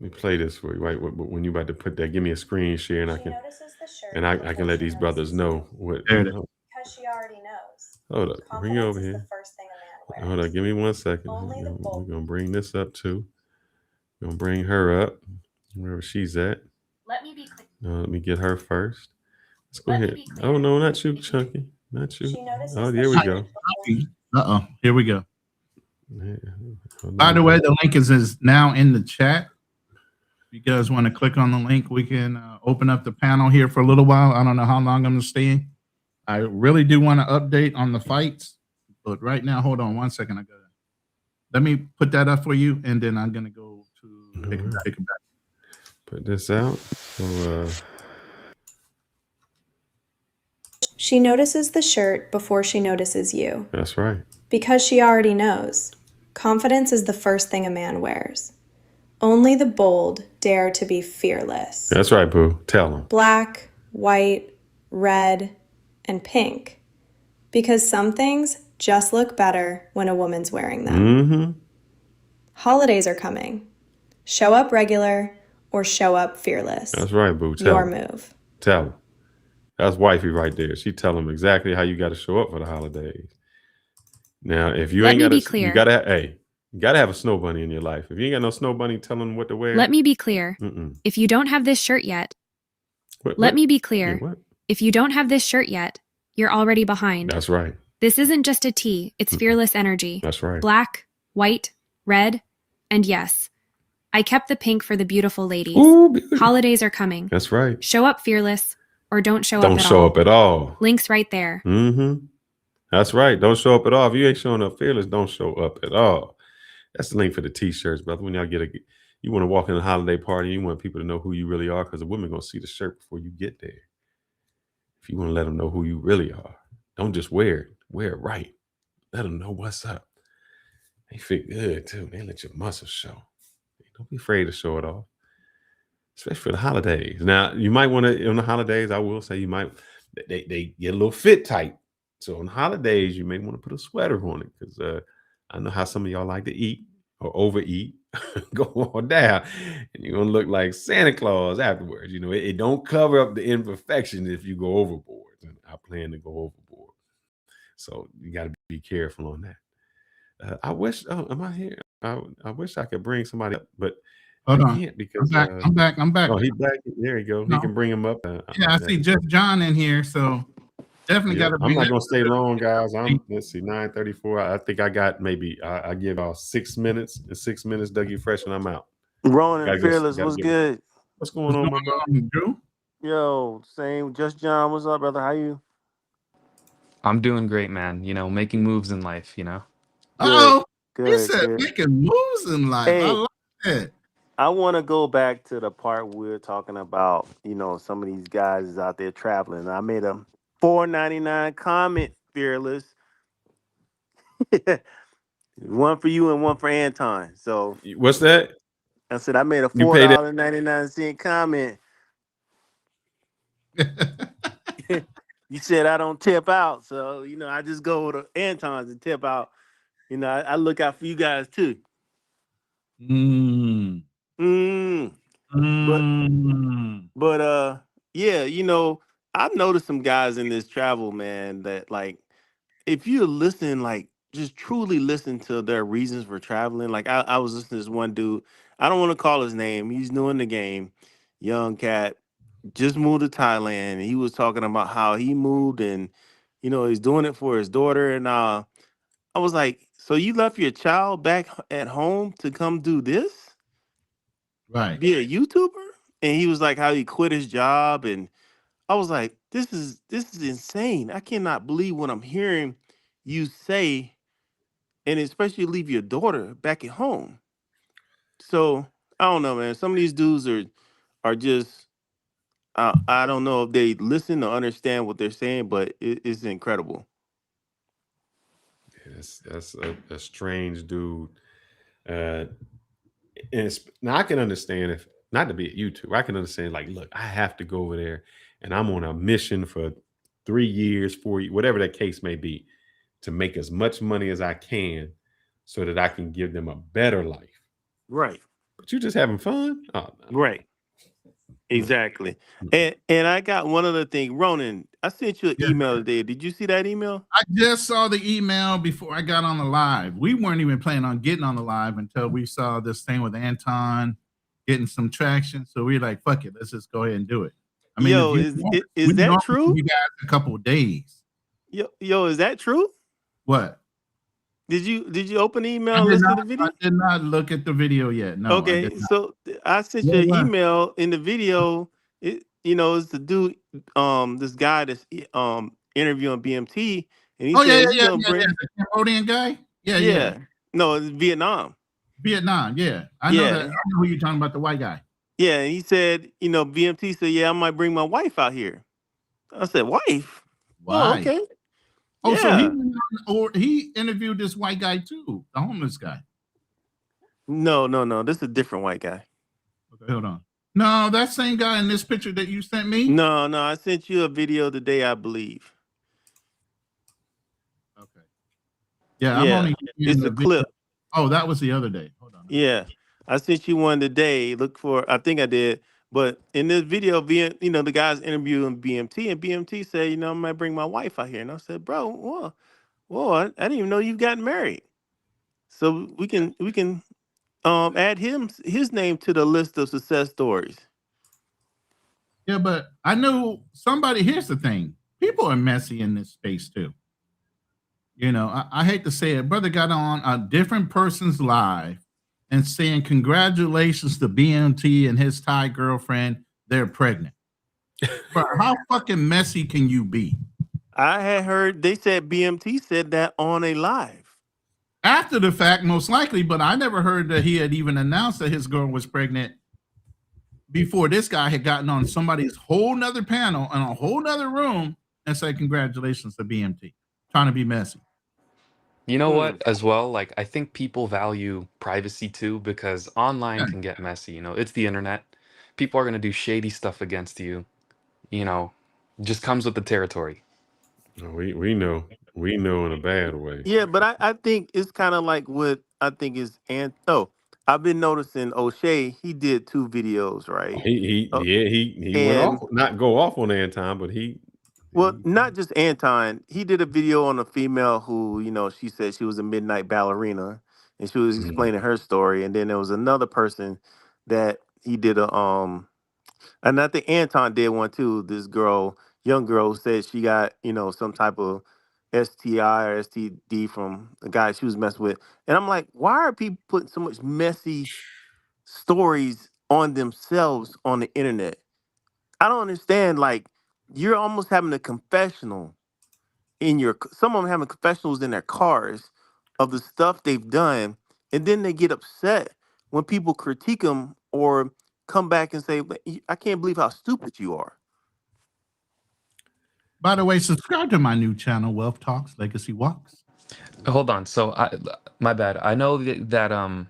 let me play this for you. Right when you about to put that, give me a screen share, and I can let these brothers know what. Because she already knows. Hold up, bring it over here. Hold up, give me 1 second. We're gonna bring this up too. We're gonna bring her up wherever she's at. Let me be clear. Let me get her first. Let's go ahead. Oh no, not you, Chunky. Not you. Oh, there we go. Here we go. By the way, the link is now in the chat. If you guys want to click on the link, we can open up the panel here for a little while. I don't know how long I'm going to stay. I really do want to update on the fights, but right now, hold on 1 second. Let me put that up for you, and then I'm going to go to take it back. Put this out. So, She notices the shirt before she notices you. That's right. Because she already knows. Confidence is the first thing a man wears. Only the bold dare to be fearless. That's right, boo. Tell them. Black, white, red, and pink. Because some things just look better when a woman's wearing them. Mm-hmm. Holidays are coming. Show up regular or show up fearless. That's right, boo. Tell Your them. move. Tell them. That's wifey right there. She tell them exactly how you got to show up for the holidays. Now, if you ain't got to, you gotta have a snow bunny in your life. If you ain't got no snow bunny telling them what to wear. Let me be clear. If you don't have this shirt yet, let me be clear. Yeah, if you don't have this shirt yet, you're already behind. That's right. This isn't just a tee. It's fearless energy. That's right. Black, white, red, and yes, I kept the pink for the beautiful ladies. Ooh, holidays are coming. That's right. Show up fearless or don't show up at all. Don't show up at all. Links right there. Mm-hmm. That's right. Don't show up at all. If you ain't showing up fearless, don't show up at all. That's the link for the t-shirts, brother. When y'all you want to walk in a holiday party, you want people to know who you really are, because the women gonna see the shirt before you get there. If you want to let them know who you really are, don't just wear it. Wear it right. Let them know what's up. They fit good too. They let your muscles show. Don't be afraid to show it off, especially for the holidays. Now, you might want to, on the holidays, I will say they get a little fit tight. So on holidays, you may want to put a sweater on it, because I know how some of y'all like to eat or overeat, go on down, and you're going to look like Santa Claus afterwards. It don't cover up the imperfections if you go overboard. And I plan to go overboard. So you got to be careful on that. I wish, am I here? I wish I could bring somebody up, but I can't because I'm back. Oh, he's back. There you go. No. He can bring him up. I see Jeff John in here, so definitely got to. I'm not gonna stay long, guys. Let's see, 9:34. I think I got maybe I give out 6 minutes. In 6 minutes, Dougie Fresh, and I'm out. Ronan and Fearless, what's good? What's going on, my brother? Drew? Yo, same. Just John, what's up, brother? How you? I'm doing great, man. You know, making moves in life, you know? Oh, he Good, said good. making moves in life. I Hey, like that. I want to go back to the part we were talking about. Some of these guys is out there traveling. I made a 4.99 comment, fearless. One for you and one for Anton. So What's that? I said I made a You paid it. $4.99 comment. You said I don't tip out, so I just go to Anton's and tip out. I look out for you guys too. Mm. Mm. But yeah, I've noticed some guys in this travel, man, that like if you listen, like just truly listen to their reasons for traveling. Like I was listening to this one dude. I don't want to call his name. He's new in the game, young cat, just moved to Thailand. And he was talking about how he moved and he's doing it for his daughter. And I was like, so you left your child back at home to come do this? Right. Be a YouTuber? And he was like how he quit his job. And I was like, this is insane. I cannot believe what I'm hearing you say, and especially leave your daughter back at home. So I don't know, man. Some of these dudes are just I don't know if they listen or understand what they're saying, but it's incredible. That's a strange dude. And now I can understand if not to be at YouTube. I can understand like, look, I have to go over there, and I'm on a mission for 3 years, 4 years, whatever that case may be, to make as much money as I can, so that I can give them a better life. Right. But you're just having fun, Right. Exactly. And I got one other thing, Ronan. I sent you an email today. Did you see that email? I just saw the email before I got on the live. We weren't even planning on getting on the live until we saw this thing with Anton getting some traction. So we were like, fuck it, let's just go ahead and do it. I mean, Yo, is that true? You guys a couple of days. Yo, is that true? What? Did you open the email and listen to the video? I did not look at the video yet. No. Okay, so I sent you an email. In the video. It's the dude, this guy that's interviewing BMT, and he said he's gonna bring the Cambodian guy. Yeah. No, it's Vietnam. Vietnam, yeah. I know that. I know who you're talking about, the white guy. Yeah, and he said, BMT said, yeah, I might bring my wife out here. I said, wife? Why? Oh, okay. Oh, so he interviewed this white guy too, the homeless guy. No. This is a different white guy. Okay, hold on. No, that same guy in this picture that you sent me? No, I sent you a video today, I believe. Okay. Yeah, I'm only it's a clip. Oh, that was the other day. Hold on. Yeah. I sent you one today. I think I did. But in this video, the guy's interviewing BMT, and BMT said, I might bring my wife out here. And I said, bro, whoa, I didn't even know you've gotten married. So we can add his name to the list of success stories. Yeah, but I know somebody. Here's the thing: people are messy in this space too. I hate to say it, brother got on a different person's live and saying congratulations to BMT and his Thai girlfriend. They're pregnant. But how fucking messy can you be? I had heard they said BMT said that on a live. After the fact, most likely, but I never heard that he had even announced that his girl was pregnant before this guy had gotten on somebody's whole nother panel in a whole nother room and said congratulations to BMT. Trying to be messy. You know what, as well, like, I think people value privacy too, because online can get messy, it's the internet. People are going to do shady stuff against you, just comes with the territory. We know in a bad way. Yeah, but I think it's kind of like what I think is I've been noticing O'Shea, he did 2 videos, right? He went off, not go off on Anton, but not just Anton. He did a video on a female who, she said she was a midnight ballerina, and she was explaining her story. And then there was another person that he did and I think Anton did one too. This young girl, said she got, some type of STI or STD from a guy she was messing with. And I'm like, why are people putting so much messy stories on themselves on the internet? I don't understand. Like, you're almost having a confessional some of them having confessionals in their cars of the stuff they've done, and then they get upset when people critique them or come back and say, I can't believe how stupid you are. By the way, subscribe to my new channel, Wealth Talks, Legacy Walks. Hold on. So my bad. I know that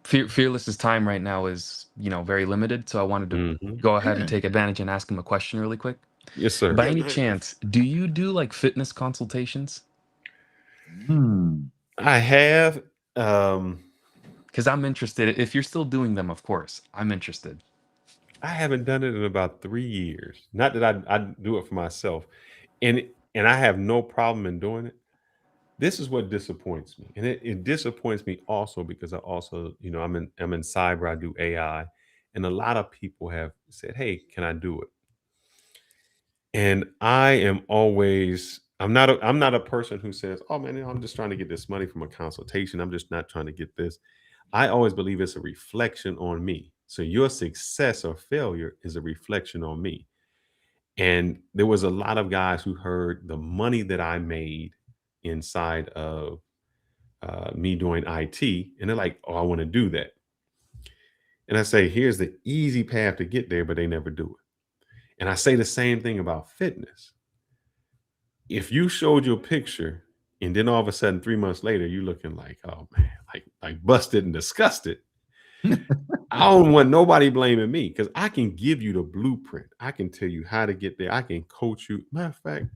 Fearless's time right now is, very limited. So I wanted to go ahead and take advantage and ask him a question really quick. Yes, sir. By any chance, do you do like fitness consultations? I have. Because I'm interested. If you're still doing them, of course, I'm interested. I haven't done it in about 3 years. Not that I do it for myself, and I have no problem in doing it. This is what disappoints me, and it disappoints me also because I also, I'm in cyber. I do AI, and a lot of people have said, "Hey, can I do it?" And I am always. I'm not a person who says, "Oh man, I'm just trying to get this money from a consultation. I'm just not trying to get this." I always believe it's a reflection on me. So your success or failure is a reflection on me. And there was a lot of guys who heard the money that I made inside of me doing IT, and they're like, "Oh, I want to do that." And I say, "Here's the easy path to get there," but they never do it. And I say the same thing about fitness. If you showed your picture and then all of a sudden 3 months later, you're looking like, "Oh man, like busted and disgusted." I don't want nobody blaming me because I can give you the blueprint. I can tell you how to get there. I can coach you. Matter of fact,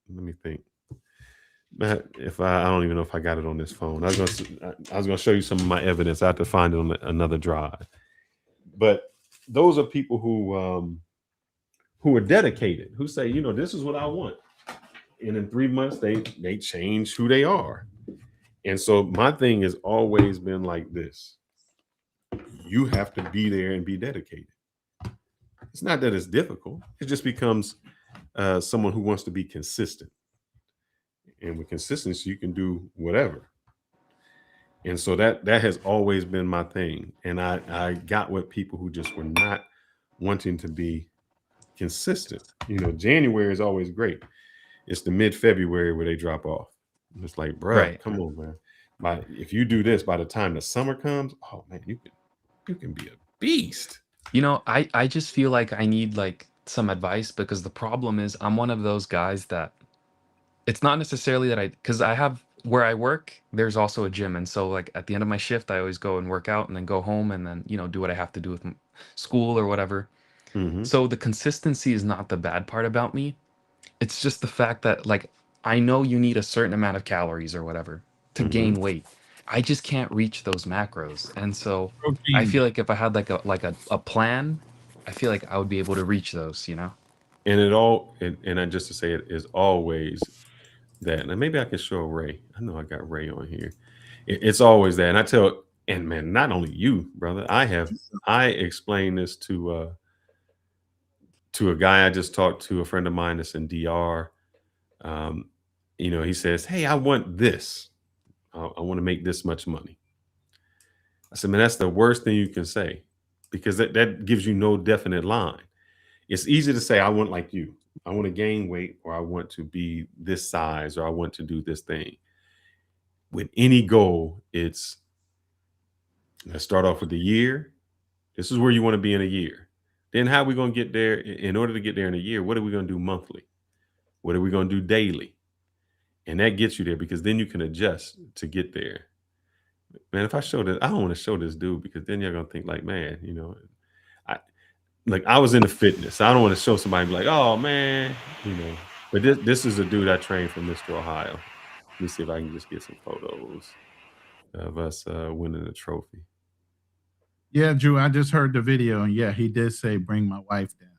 let me think. If I don't even know if I got it on this phone. I was gonna show you some of my evidence. I have to find it on another drive. But those are people who are dedicated, who say, this is what I want. And in 3 months, they change who they are. And so my thing has always been like this. You have to be there and be dedicated. It's not that it's difficult. It just becomes someone who wants to be consistent. And with consistency, you can do whatever. And so that has always been my thing. And I got with people who just were not wanting to be consistent. January is always great. It's the mid-February where they drop off. It's like, bro, come on, man. If you do this, by the time the summer comes, oh man, you can be a beast. I just feel like I need like some advice because the problem is I'm one of those guys that it's not necessarily that because I have where I work, there's also a gym. And so like at the end of my shift, I always go and work out and then go home and then, do what I have to do with school or whatever. So the consistency is not the bad part about me. It's just the fact that like, I know you need a certain amount of calories or whatever to gain weight. I just can't reach those macros. And so I feel like if I had like a plan, I feel like I would be able to reach those, And and just to say it is always that. And maybe I can show Ray. I know I got Ray on here. It's always that. And man, not only you, brother, I explained this to a guy I just talked to, a friend of mine that's in DR. He says, "Hey, I want this. I want to make this much money." I said, "Man, that's the worst thing you can say because that gives you no definite line. It's easy to say, I want like you. I want to gain weight, or I want to be this size, or I want to do this thing." With any goal, let's start off with the year. This is where you want to be in a year. Then how are we going to get there? In order to get there in a year, what are we going to do monthly? What are we going to do daily? And that gets you there because then you can adjust to get there. Man, if I show this, I don't want to show this dude because then you're going to think like, man, I was into fitness. I don't want to show somebody and be like, oh man, but this is a dude I trained from Mr. Ohio. Let me see if I can just get some photos of us winning a trophy. Yeah, Drew, I just heard the video, and yeah, he did say, "Bring my wife down."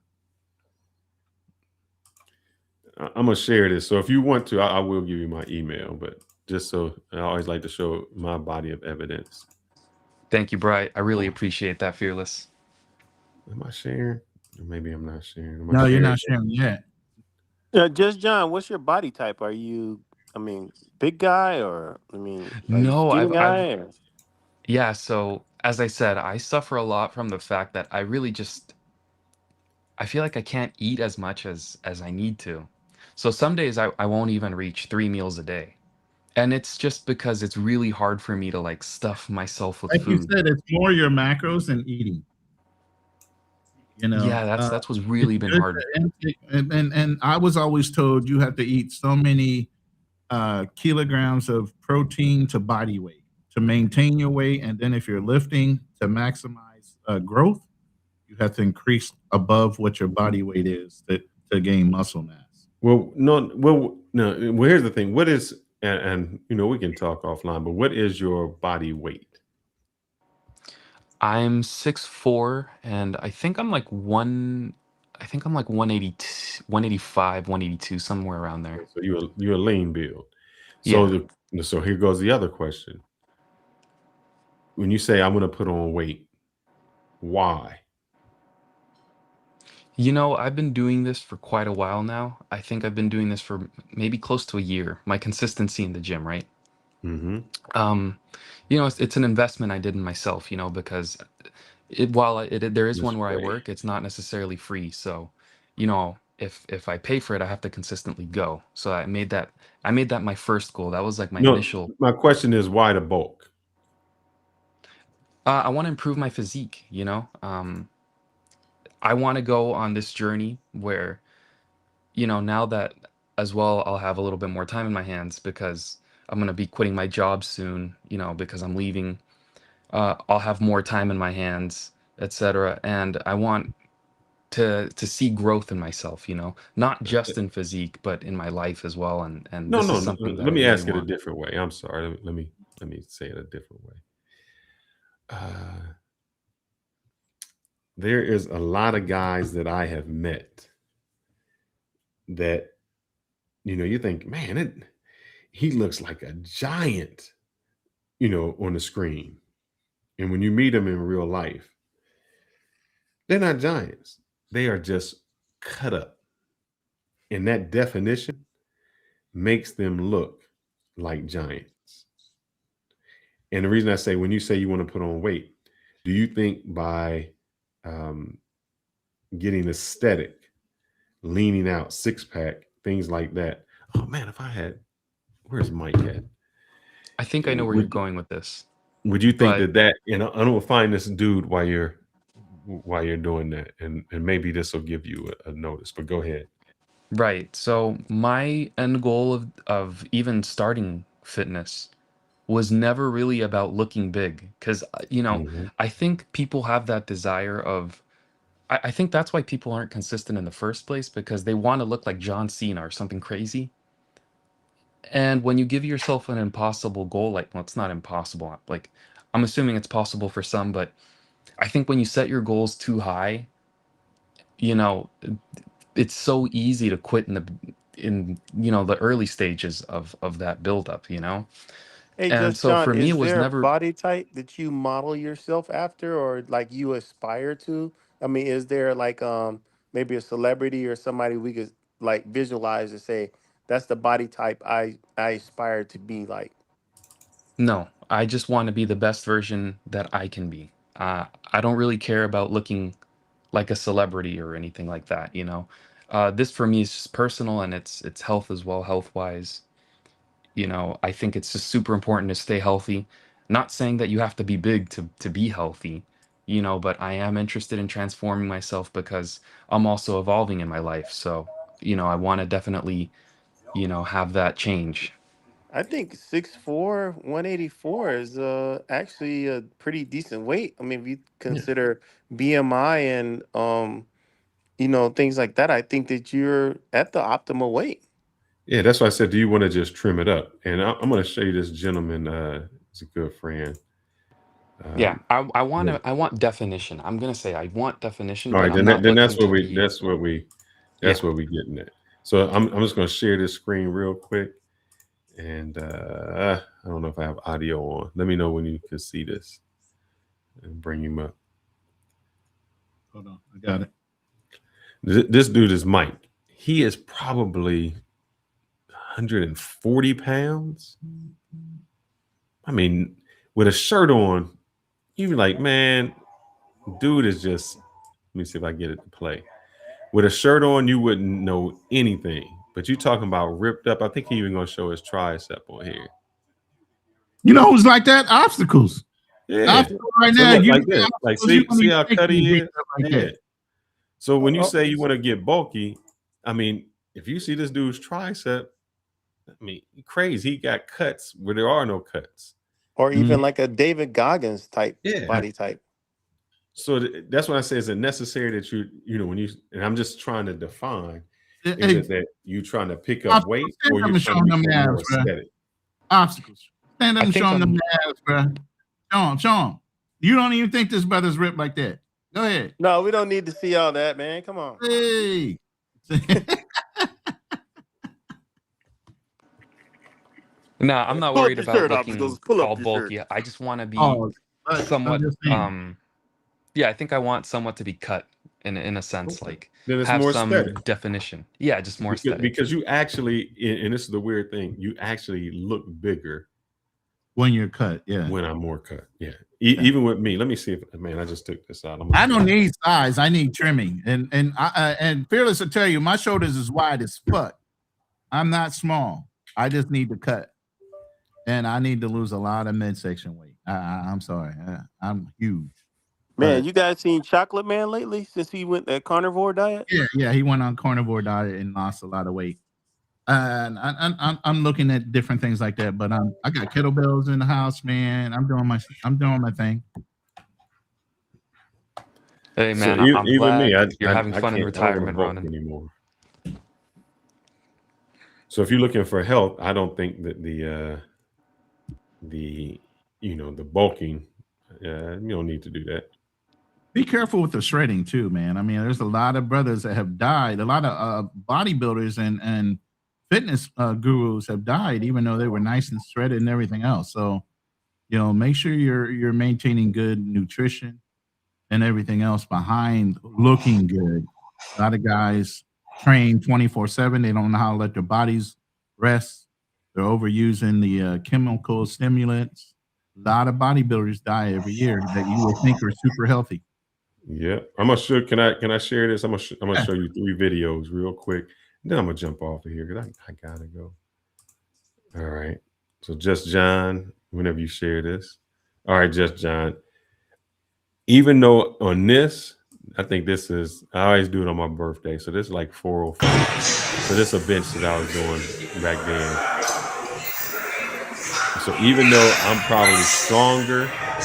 I'm gonna share this. So if you want to, I will give you my email, but just so I always like to show my body of evidence. Thank you, Bright. I really appreciate that, Fearless. Am I sharing? Or maybe I'm not sharing. No, you're not sharing yet. Just John, what's your body type? Are you, big guy or no, skinny guy? Yeah. So as I said, I suffer a lot from the fact that I really I feel like I can't eat as much as I need to. So some days I won't even reach 3 meals a day. And it's just because it's really hard for me to like stuff myself with Like you food. said, it's more your macros than eating. You know, Yeah, that's what's it's really been good hard. to intake, and I was always told you have to eat so many kilograms of protein to body weight to maintain your weight, and then if you're lifting to maximize growth, you have to increase above what your body weight is to gain muscle mass. Well, no. Well, here's the thing. What is and you know we can talk offline, but what is your body weight? I'm 6'4", and I think I'm like 180, 185, 182, somewhere around there. So you're a lean build. Yeah. So here goes the other question. When you say I'm going to put on weight, why? You know, I've been doing this for quite a while now. I think I've been doing this for maybe close to a year. My consistency in the gym, right? Mm-hmm. Um, you know, it's an investment I did in myself, you know, because there is That's one where I great. work, it's not necessarily free. So, you know, if I pay for it, I have to consistently go. So I made that my first goal. That was like my No, initial. my question is why the bulk? I want to improve my physique, you know. I want to go on this journey where, you know, now that as well I'll have a little bit more time in my hands because I'm going to be quitting my job soon, you know, because I'm leaving. I'll have more time in my hands, etc. And I want to see growth in myself, you know, not just in physique, but in my life as well. And No, this is no, no. something that Let I me really ask it a want. different way. I'm sorry. Let me say it a different way. There is a lot of guys that I have met that you think, man, he looks like a giant, on the screen. And when you meet them in real life, they're not giants. They are just cut up. And that definition makes them look like giants. And the reason I say, when you say you want to put on weight, do you think by um, getting aesthetic, leaning out, six pack, things like that? Oh man, where's Mike at? I think I know where you're going with this. Would you think But that I don't find this dude while you're doing that, and maybe this will give you a notice? But go ahead. right. So my end goal of even starting fitness was never really about looking big because you know, Mhm. I think people have that desire of I think that's why people aren't consistent in the first place because they want to look like John Cena or something crazy. And when you give yourself an impossible goal, like, well, it's not impossible. Like, I'm assuming it's possible for some, but I think when you set your goals too high, you know, it's so easy to quit in the early stages of that buildup, you know? Hey, And Just so John, for me, it is was there a never. body type that you model yourself after or like you aspire to? I mean, is there like maybe a celebrity or somebody we could like visualize and say that's the body type I aspire to be like? No, I just want to be the best version that I can be. I don't really care about looking like a celebrity or anything like that, you know? This for me is just personal and it's health as well, health wise. You know, I think it's just super important to stay healthy. Not saying that you have to be big to be healthy, you know, but I am interested in transforming myself because I'm also evolving in my life. So, you know, I want to definitely, you know, have that change. I think 6'4", 184 is actually a pretty decent weight. I mean, if you Yeah. consider BMI and things like that, I think that you're at the optimal weight. Yeah, that's why I said, do you want to just trim it up? And I'm going to show you this gentleman. He's a good friend. Yeah, Um, I yeah. want definition. I'm gonna say I want definition, All but right, I'm not then looking to be. that's Yeah. what we getting at. So I'm just going to share this screen real quick, and I don't know if I have audio on. Let me know when you can see this, and bring him up. Hold on, I got it. This dude is Mike. He is probably 140 pounds. I mean, with a shirt on, you'd be like, man, dude is just. Let me see if I get it to play. With a shirt on, you wouldn't know anything, But you talking about ripped up. I think he even gonna show his tricep on here. You know who's like that? Obstacles. Yeah. Obstacles right So now. look, You like this. Like see how cut he is? Like Yeah. that. So when you say you want to get bulky, I mean, if you see this dude's tricep, I mean, crazy. He got cuts where there are no cuts. Or even like a David Goggins type body type. So that's what I say. Is it necessary that you know, when you, and I'm just trying to define, is it that you trying to pick up weight or you trying to be more aesthetic? Obstacles. Stand up and show them the abs, bro. Show him. You don't even think this brother's ripped like that. Go ahead. No, we don't need to see all that, man. Come on. Hey. Nah, I'm not Pull up worried your about shirt, looking Obstacles. Pull up all your bulky. shirt. I just want to be somewhat yeah, I think I want somewhat to be cut in a sense, like Then it's have more some aesthetic. definition. Yeah, just more aesthetic. Because you actually, and this is the weird thing, you actually look bigger when you're cut. Yeah. When I'm more cut. Yeah. Even with me. Let me see if, man, I just took this out. I don't need size. I need trimming. And Fearless will tell you, my shoulders is wide as fuck. I'm not small. I just need to cut. And I need to lose a lot of midsection weight. I'm sorry. I'm huge. Man, you guys seen Chocolate Man lately since he went that carnivore diet? Yeah, he went on carnivore diet and lost a lot of weight. And I'm looking at different things like that, but I got kettlebells in the house, man. I'm doing my thing. Hey man, So I'm even glad me, you're having I fun in can't- I don't wanna retirement, bulk Ronan. anymore. So if you're looking for health, I don't think that the bulking, you don't need to do that. Be careful with the shredding too, man. I mean, there's a lot of brothers that have died. A lot of bodybuilders and fitness gurus have died, even though they were nice and shredded and everything else. So, make sure you're maintaining good nutrition and everything else behind looking good. A lot of guys train 24/7. They don't know how to let their bodies rest. They're overusing the chemical stimulants. A lot of bodybuilders die every year that you would think are super healthy. Yeah, I'm gonna show. Can I share this? I'm gonna show you 3 videos real quick. Then I'm gonna jump off of here because I gotta go. All right. So Just John, whenever you share this. All right, Just John. Even though on this, I think this is, I always do it on my birthday. So this is like 405. So this is a bench that I was doing back then. So even though I'm probably stronger at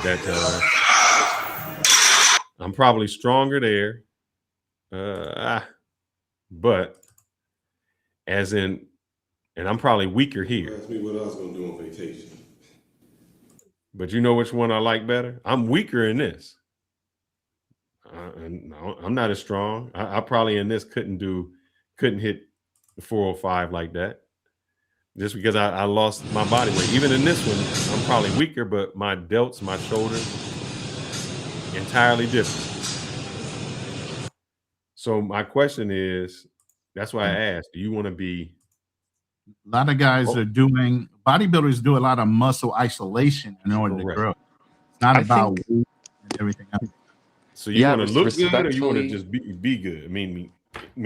that time, I'm probably stronger there. But as in, and I'm probably weaker here. Ask me what I was gonna do on vacation. But you know which one I like better? I'm weaker in this. I'm not as strong. I probably in this couldn't hit 405 like that. Just because I lost my body weight. Even in this one, I'm probably weaker, but my delts, my shoulders, entirely different. So my question is, that's why I asked, do you want to be? A lot of guys are doing, bodybuilders do a lot of muscle isolation in order to grow. It's not about weight and everything else. So you want to look good or you want to just be good?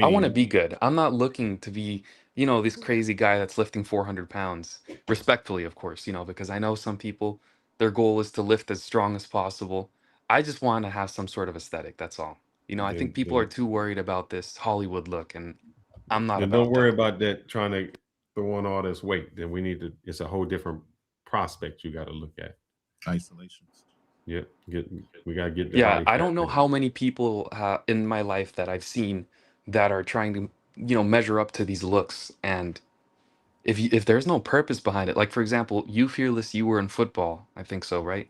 I want to be good. I'm not looking to be, this crazy guy that's lifting 400 pounds. Respectfully, of course, because I know some people, their goal is to lift as strong as possible. I just want to have some sort of aesthetic. That's all. I think people are too worried about this Hollywood look, and I'm not about Don't worry about that, trying to throw on all this weight. Then it's a whole different prospect you got to look at. Isolations. Yeah, we got to get the Yeah, body I don't know fat how many people in my life that I've seen that are trying to, measure up to these looks. And if there's no purpose behind it, like for example, you Fearless, you were in football, I think so, right?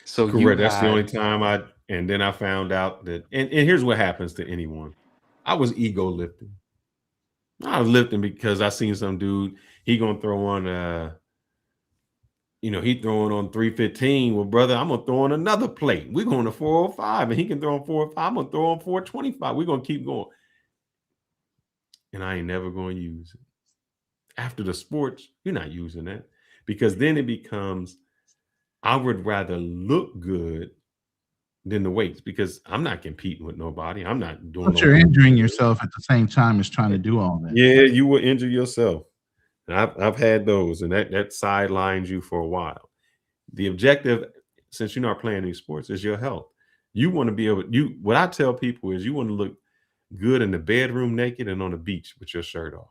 So Correct. That's the only time and then I found out that, and here's what happens to anyone. I was ego lifting. I was lifting because I seen some dude, he gonna throw on he throwing on 315. Well, brother, I'm gonna throw on another plate. We're going to 405, and he can throw on 405. I'm gonna throw on 425. We're gonna keep going. And I ain't never gonna use it. After the sports, you're not using that, because then it becomes, I would rather look good than the weights because I'm not competing with nobody. I'm not doing. But you're injuring yourself at the same time as trying to do all that. Yeah, you will injure yourself. And I've had those, and that sidelines you for a while. The objective, since you're not playing these sports, is your health. You want to be able. What I tell people is, you want to look good in the bedroom naked and on the beach with your shirt off.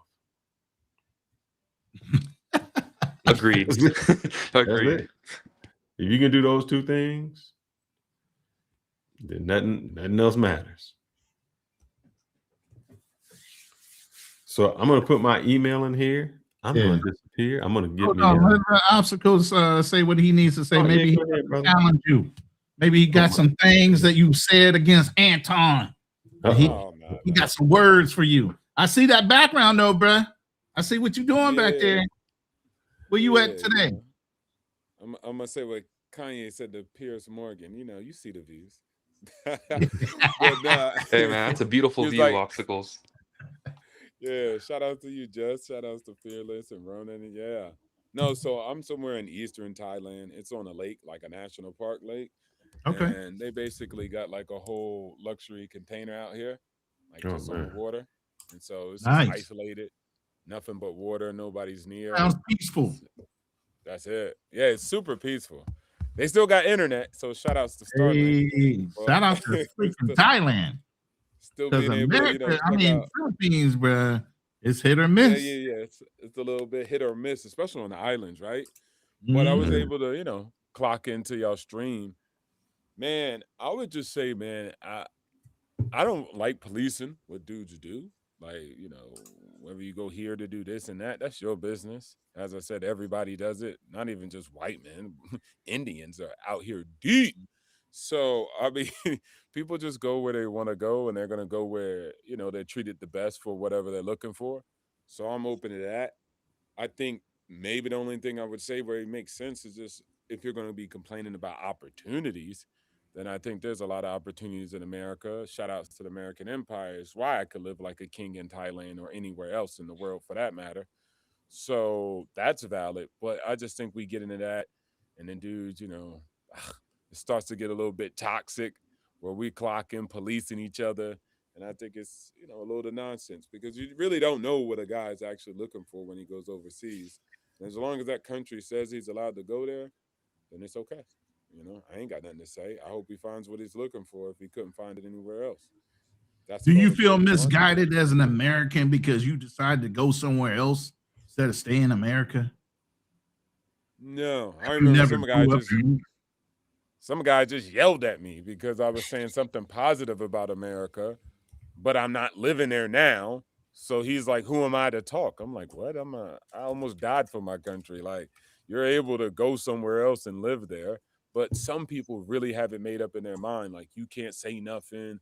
Agreed. Agreed. If you can do those two things, then nothing else matters. So I'm gonna put my email in here. I'm gonna disappear. I'm gonna get me. Let Obstacles say what he needs to say. Maybe he can challenge you. Maybe he got some things that you said against Anton. He got some words for you. I see that background though, bruh. I see what you're doing back there. Where you at today? I'm gonna say what Kanye said to Piers Morgan. You see the views. But, hey man, that's a beautiful view, Obstacles. Yeah, shout out to you, Jess. Shout outs to Fearless and Ronan. Yeah. No, so I'm somewhere in eastern Thailand. It's on a lake, like a national park lake. Okay. And they basically got like a whole luxury container out here, like just on the water. And so it's just isolated, nothing but water, nobody's near. Sounds peaceful. That's it. Yeah, it's super peaceful. They still got internet, so shout outs to Starlink. Hey, shout out to freaking Thailand. Still being America, able, Philippines, bro, it's hit or miss. Yeah. It's a little bit hit or miss, especially on the islands, right? But I was able to, clock into y'all stream. Man, I would just say, man, I don't like policing what dudes do. Like, whether you go here to do this and that, that's your business. As I said, everybody does it. Not even just white men. Indians are out here deep. So, I mean, people just go where they want to go, and they're going to go where, they're treated the best for whatever they're looking for. So I'm open to that. I think maybe the only thing I would say where it makes sense is just if you're going to be complaining about opportunities, then I think there's a lot of opportunities in America. Shout outs to the American Empire. It's why I could live like a king in Thailand or anywhere else in the world for that matter. So that's valid. But I just think we get into that, and then dudes, it starts to get a little bit toxic where we clock in policing each other. And I think it's, a load of nonsense because you really don't know what a guy is actually looking for when he goes overseas. And as long as that country says he's allowed to go there, then it's okay. I ain't got nothing to say. I hope he finds what he's looking for if he couldn't find it anywhere else. Do you feel misguided as an American because you decided to go somewhere else instead of staying in America? No. I remember some guy just yelled at me because I was saying something positive about America, but I'm not living there now. So he's like, who am I to talk? I'm like, what? I almost died for my country. Like, you're able to go somewhere else and live there. But some people really have it made up in their mind. Like, you can't say nothing.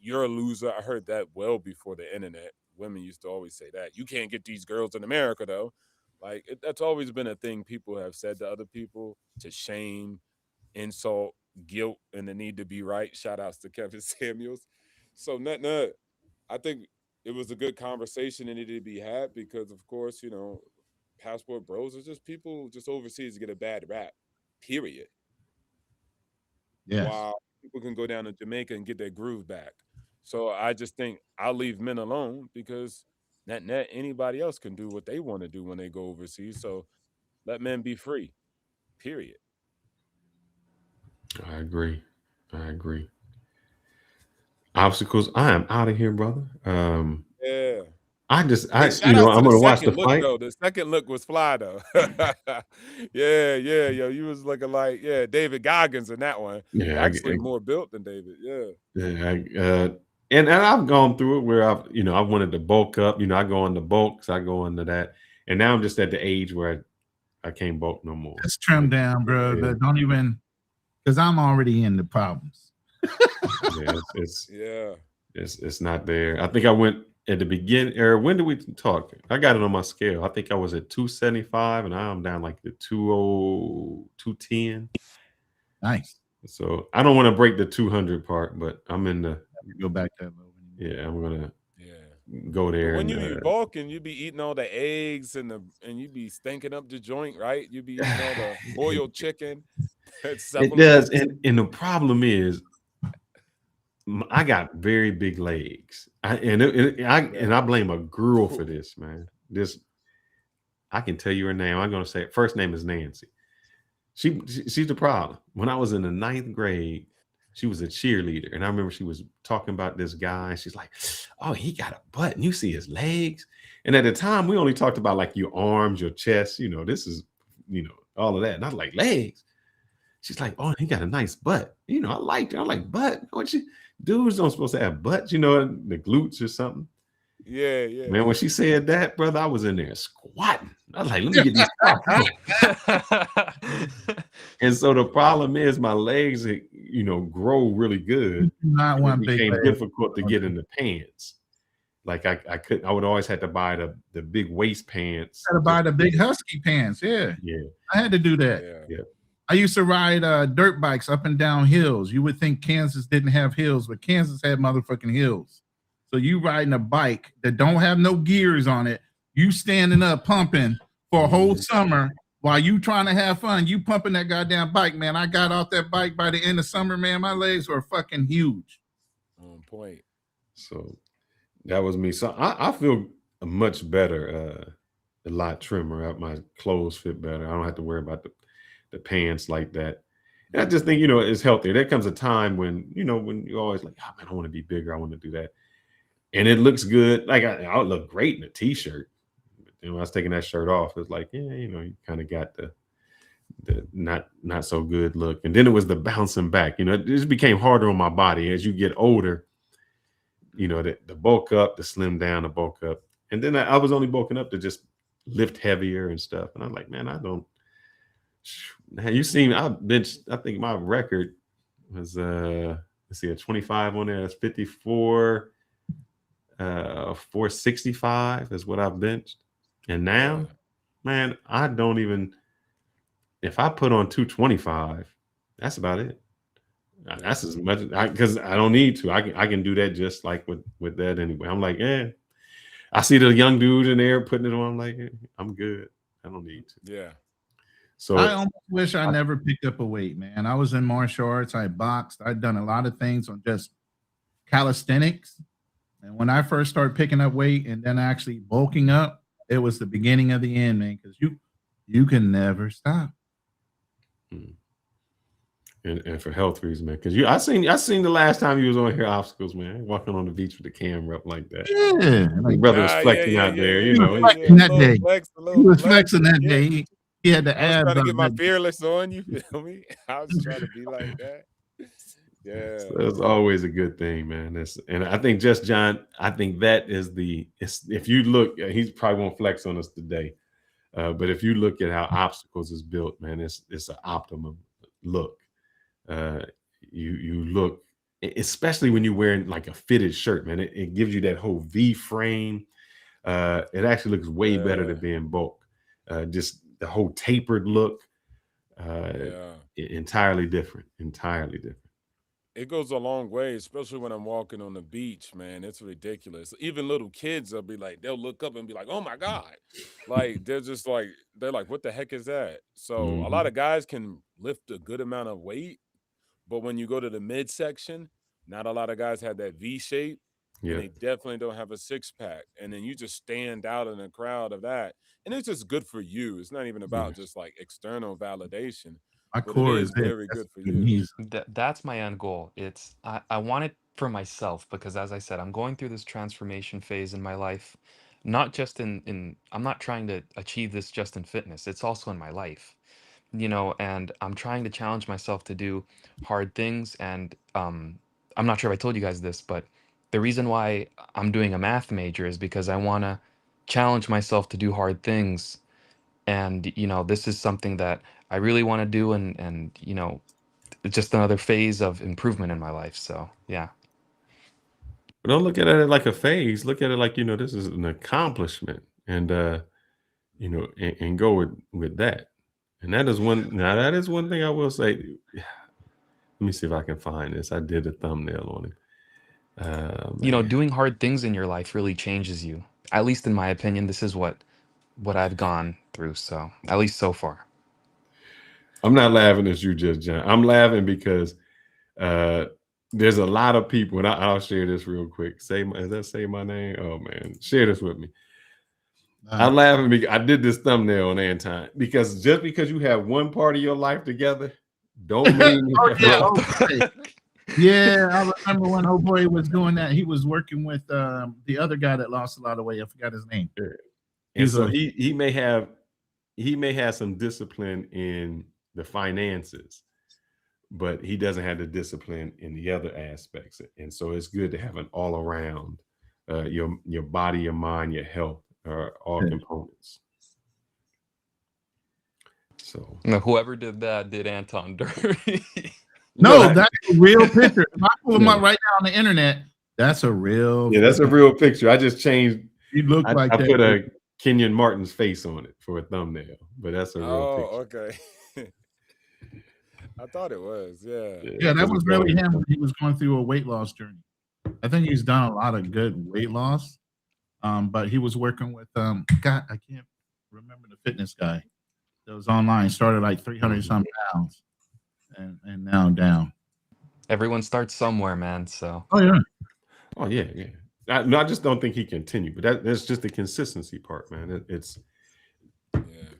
You're a loser. I heard that well before the internet. Women used to always say that. You can't get these girls in America, though. Like, that's always been a thing people have said to other people to shame, insult, guilt, and the need to be right. Shout outs to Kevin Samuels. So, I think it was a good conversation and it needed to be had because, of course, passport bros are just people just overseas get a bad rap. Period. Yes. While people can go down to Jamaica and get their groove back. So I just think I'll leave men alone because net anybody else can do what they want to do when they go overseas. So let men be free. Period. I agree. Obstacles. I am out of here, brother. Yeah. I'm gonna watch the fight. Though. The second look was fly though. yeah, yo, you was looking like David Goggins in that one. Yeah, actually more built than David. Yeah. And I've gone through it where I wanted to bulk up. I go into bulks, I go into that, and now I'm just at the age where I can't bulk no more. Just trim down, bro. Yeah. But don't even, because I'm already in the problems. It's not there. I think I went at the beginning, or when did we talk? I got it on my scale. I think I was at 275, and now I'm down like the 210. Nice. So I don't want to break the 200 part, but I'm in the go back that low. Yeah, I'm gonna go there. When you be bulking, you be eating all the eggs and you be stinking up the joint, right? You be eating all the boiled chicken. It does, and the problem is, I got very big legs, and I blame a girl for this, man. I can tell you her name. I'm gonna say it. First name is Nancy. She's the problem. When I was in the 9th grade, she was a cheerleader, and I remember she was talking about this guy. And she's like, "Oh, he got a butt, and you see his legs." And at the time, we only talked about like your arms, your chest. This is, all of that. And I was like, legs. She's like, "Oh, he got a nice butt." I liked it. I'm like, butt? Dudes don't supposed to have butts, the glutes or something. Yeah. Man, when she said that, brother, I was in there squatting. I was like, let me get these squats. And so the problem is my legs, grow really good. Not one it big became leg. difficult to get in the pants. Like I couldn't. I would always have to buy the big waist pants. I had to buy the big husky pants. Yeah. I had to do that. Yeah. I used to ride dirt bikes up and down hills. You would think Kansas didn't have hills, but Kansas had motherfucking hills. So you riding a bike that don't have no gears on it, you standing up pumping for a whole summer while you trying to have fun. You pumping that goddamn bike, man. I got off that bike by the end of summer, man. My legs were fucking huge. On point. So that was me. So I feel much better, a lot trimmer. My clothes fit better. I don't have to worry about the pants like that. And I just think, it's healthier. There comes a time when, when you're always like, oh man, I want to be bigger. I want to do that. And it looks good. Like I would look great in a t-shirt. And when I was taking that shirt off, it's like, you kind of got the not so good look. And then it was the bouncing back. It just became harder on my body as you get older. The bulk up, the slim down, the bulk up. And then I was only bulking up to just lift heavier and stuff. And I'm like, man, I don't. You seen I benched, I think my record was let's see, a 25 on there. That's 54, 465 is what I've benched. And now, man, I don't even, if I put on 225, that's about it. That's as much because I don't need to. I can do that just like with that anyway. I'm like, I see the young dude in there putting it on. I'm like, I'm good. I don't need to. Yeah. So I almost wish I never picked up a weight, man. I was in martial arts. I boxed. I'd done a lot of things on just calisthenics. And when I first started picking up weight and then actually bulking up, it was the beginning of the end, man, because you can never stop. And for health reasons, man. Because I seen the last time you was on here obstacles, man. Walking on the beach with the camera up like that. Yeah. My brother was flexing out there, He was flexing that day. He was flexing that day. He had the abs. I was trying to get my fearless on, you feel me? I was trying to be like that. Yeah. So that's always a good thing, man. And I think Just John, I think that is if you look, he probably won't flex on us today. But if you look at how obstacles is built, man, it's an optimum look. You look, especially when you're wearing like a fitted shirt, man, it gives you that whole V frame. It actually looks way better than being bulk. Just the whole tapered look, entirely different. It goes a long way, especially when I'm walking on the beach, man. It's ridiculous. Even little kids will be like, they'll look up and be like, oh my God. Like, they're like, what the heck is that? So a lot of guys can lift a good amount of weight, but when you go to the midsection, not a lot of guys have that V shape. And they definitely don't have a six pack. And then you just stand out in a crowd of that. And it's just good for you. It's not even about just like external validation. My core is very good for you. That's my end goal. I want it for myself because, as I said, I'm going through this transformation phase in my life. Not just I'm not trying to achieve this just in fitness. It's also in my life, and I'm trying to challenge myself to do hard things. And I'm not sure if I told you guys this, but the reason why I'm doing a math major is because I want to challenge myself to do hard things. And, this is something that I really want to do. And, it's just another phase of improvement in my life. So, yeah. But don't look at it like a phase. Look at it like, this is an accomplishment and, and go with that. And that is one thing I will say. Let me see if I can find this. I did a thumbnail on it. Doing hard things in your life really changes you. At least in my opinion, this is what I've gone through. So at least so far. I'm not laughing at you, just John. I'm laughing because there's a lot of people, and I'll share this real quick. Does that say my name? Oh man, share this with me. I'm laughing because I did this thumbnail on Anton because just because you have one part of your life together, don't mean Yeah, I remember when old boy was doing that. He was working with the other guy that lost a lot of weight. I forgot his name. And so he may have some discipline in the finances, but he doesn't have the discipline in the other aspects. And so it's good to have an all around your body, your mind, your health, all components. So whoever did that did Anton dirty. No, that's a real picture. If I pull them up right now on the internet, that's a real. Yeah, that's a real picture. I just changed. You look like I that. put a Kenyon Martin's face on it for a thumbnail, but that's a real picture. Okay. I thought it was. Yeah, that was really him when he was going through a weight loss journey. I think he's done a lot of good weight loss. But he was working with God, I can't remember the fitness guy that was online, started like 300 some pounds and now down. Everyone starts somewhere, man. So yeah. I just don't think he continued, but that's just the consistency part, man. It's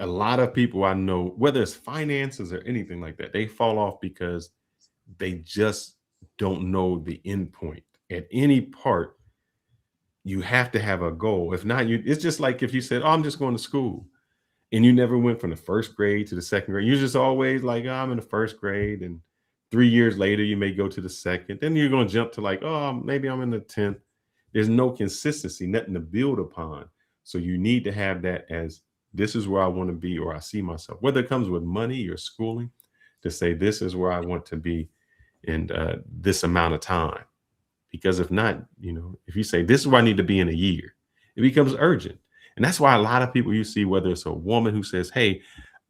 a lot of people I know, whether it's finances or anything like that, they fall off because they just don't know the end point. At any part, you have to have a goal. If not, it's just like if you said, "Oh, I'm just going to school," and you never went from the first grade to the second grade. You're just always like, "Oh, I'm in the first grade," and 3 years later, you may go to the second. Then you're going to jump to like, "Oh, maybe I'm in the 10th." There's no consistency, nothing to build upon. So you need to have that as this is where I want to be, or I see myself, whether it comes with money or schooling, to say this is where I want to be in this amount of time. Because if not, if you say this is where I need to be in a year, it becomes urgent. And that's why a lot of people you see, whether it's a woman who says, "Hey,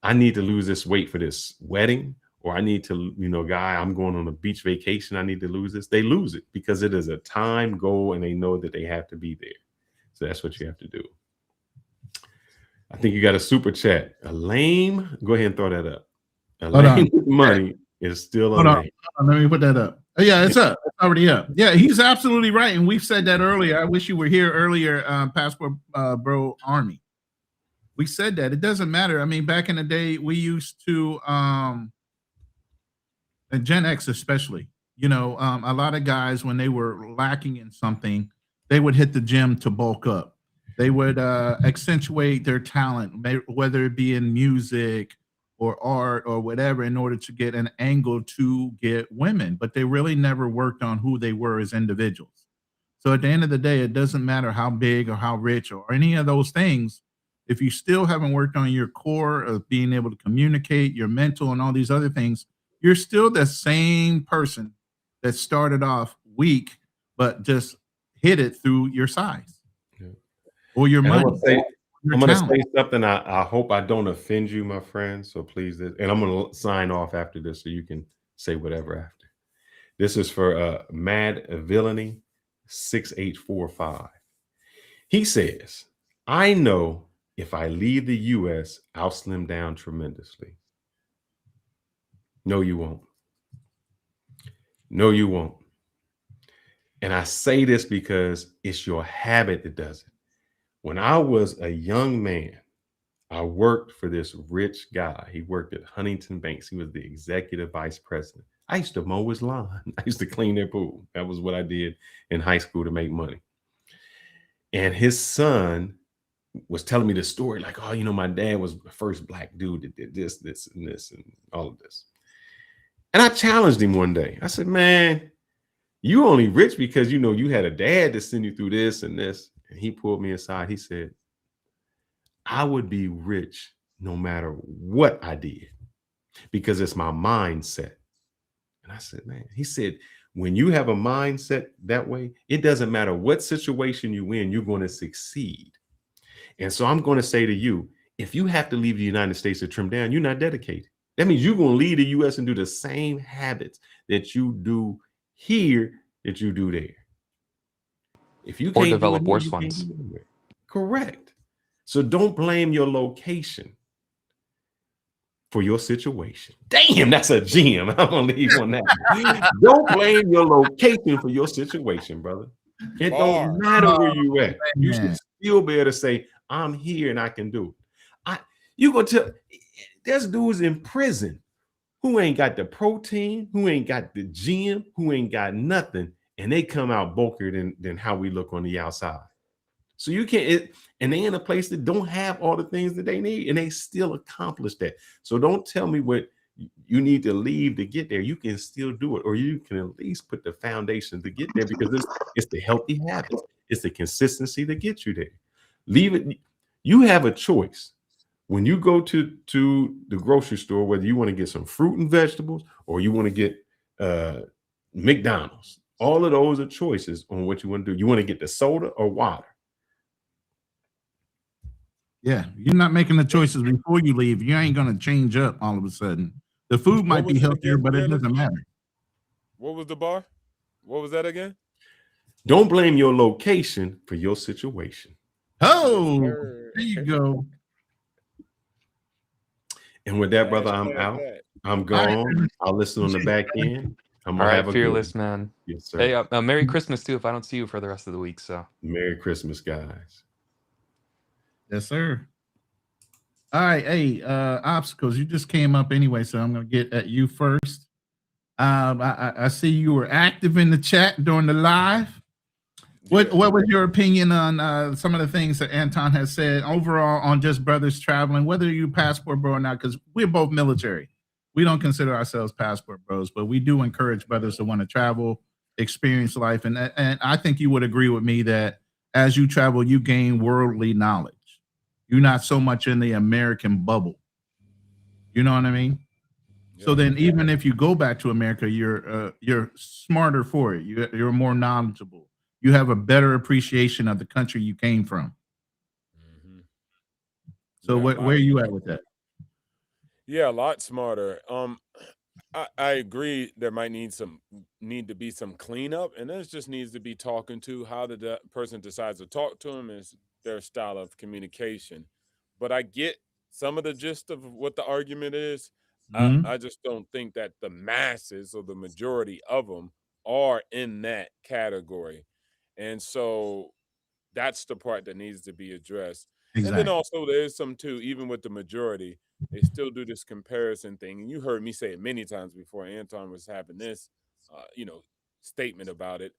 I need to lose this weight for this wedding," or "I need to, guy, I'm going on a beach vacation, I need to lose this." They lose it because it is a time goal and they know that they have to be there. So that's what you have to do. I think you got a super chat. A lame, go ahead and throw that up. A lame with money is still a lame. Hold on, let me put that up. Oh, yeah, it's up. It's already up. Yeah, he's absolutely right. And we've said that earlier. I wish you were here earlier, Passport Bro Army. We said that. It doesn't matter. I mean, back in the day, we used to, and Gen X especially, a lot of guys, when they were lacking in something, they would hit the gym to bulk up. They would accentuate their talent, whether it be in music or art or whatever, in order to get an angle to get women. But they really never worked on who they were as individuals. So at the end of the day, it doesn't matter how big or how rich or any of those things. If you still haven't worked on your core of being able to communicate, your mental and all these other things, you're still the same person that started off weak, but just hit it through your size or your money. I'm going to say something. I hope I don't offend you, my friend. So please, and I'm going to sign off after this so you can say whatever after. This is for Mad Villainy 6845. He says, "I know if I leave the US, I'll slim down tremendously." No, you won't. No, you won't. And I say this because it's your habit that does it. When I was a young man, I worked for this rich guy. He worked at Huntington Banks. He was the executive vice president. I used to mow his lawn. I used to clean their pool. That was what I did in high school to make money. And his son was telling me the story like, "Oh, my dad was the first black dude that did this, this, and this, and all of this." And I challenged him one day. I said, "Man, you only rich because, you had a dad to send you through this and this." And he pulled me aside. He said, "I would be rich no matter what I did because it's my mindset." And I said, "Man," he said, "when you have a mindset that way, it doesn't matter what situation you in, you're going to succeed." And so I'm going to say to you, if you have to leave the United States to trim down, you're not dedicated. That means you're going to leave the US and do the same habits that you do here that you do there. If you can't develop do it, worse ones. Correct. So don't blame your location. for your situation. Damn, that's a gem. I'm gonna leave on that. Don't blame your location for your situation, brother. It don't matter where you at. You should still be able to say, I'm here and I can do it. You gonna tell there's dudes in prison who ain't got the protein, who ain't got the gym, who ain't got nothing, and they come out bulkier than how we look on the outside. So you can't, and they in a place that don't have all the things that they need, and they still accomplish that. So don't tell me what you need to leave to get there. You can still do it, or you can at least put the foundation to get there, because it's the healthy habits, it's the consistency that gets you there. Leave it. You have a choice. When you go to the grocery store, whether you want to get some fruit and vegetables or you want to get McDonald's, all of those are choices on what you want to do. You want to get the soda or water? Yeah, you're not making the choices before you leave. You ain't going to change up all of a sudden. The food might be healthier, but it doesn't matter. What was the bar? What was that again? Don't blame your location for your situation. Oh, there you go. And with that, brother, I'm out. I'm gone. I'll listen on the back end. I'm gonna have a fearless good man. Yes, sir. Hey, Merry Christmas too. If I don't see you for the rest of the week, so Merry Christmas, guys. Yes, sir. All right, hey, obstacles. You just came up anyway, so I'm gonna get at you first. I see you were active in the chat during the live. What was your opinion on some of the things that Anton has said overall on just brothers traveling, whether you passport bro or not? Because we're both military. We don't consider ourselves passport bros, but we do encourage brothers to want to travel, experience life, and I think you would agree with me that as you travel, you gain worldly knowledge. You're not so much in the American bubble. You know what I mean? Yeah. So then, even if you go back to America, you're smarter for it. You're more knowledgeable. You have a better appreciation of the country you came from. Mm-hmm. So where are you at with that? Yeah, a lot smarter. I agree. There might need to be some cleanup, and this just needs to be talking to how the person decides to talk to him is their style of communication. But I get some of the gist of what the argument is. Mm-hmm. I just don't think that the masses or the majority of them are in that category. And so that's the part that needs to be addressed. Exactly. And then also there's some too, even with the majority, they still do this comparison thing. And you heard me say it many times before. Anton was having this, statement about it.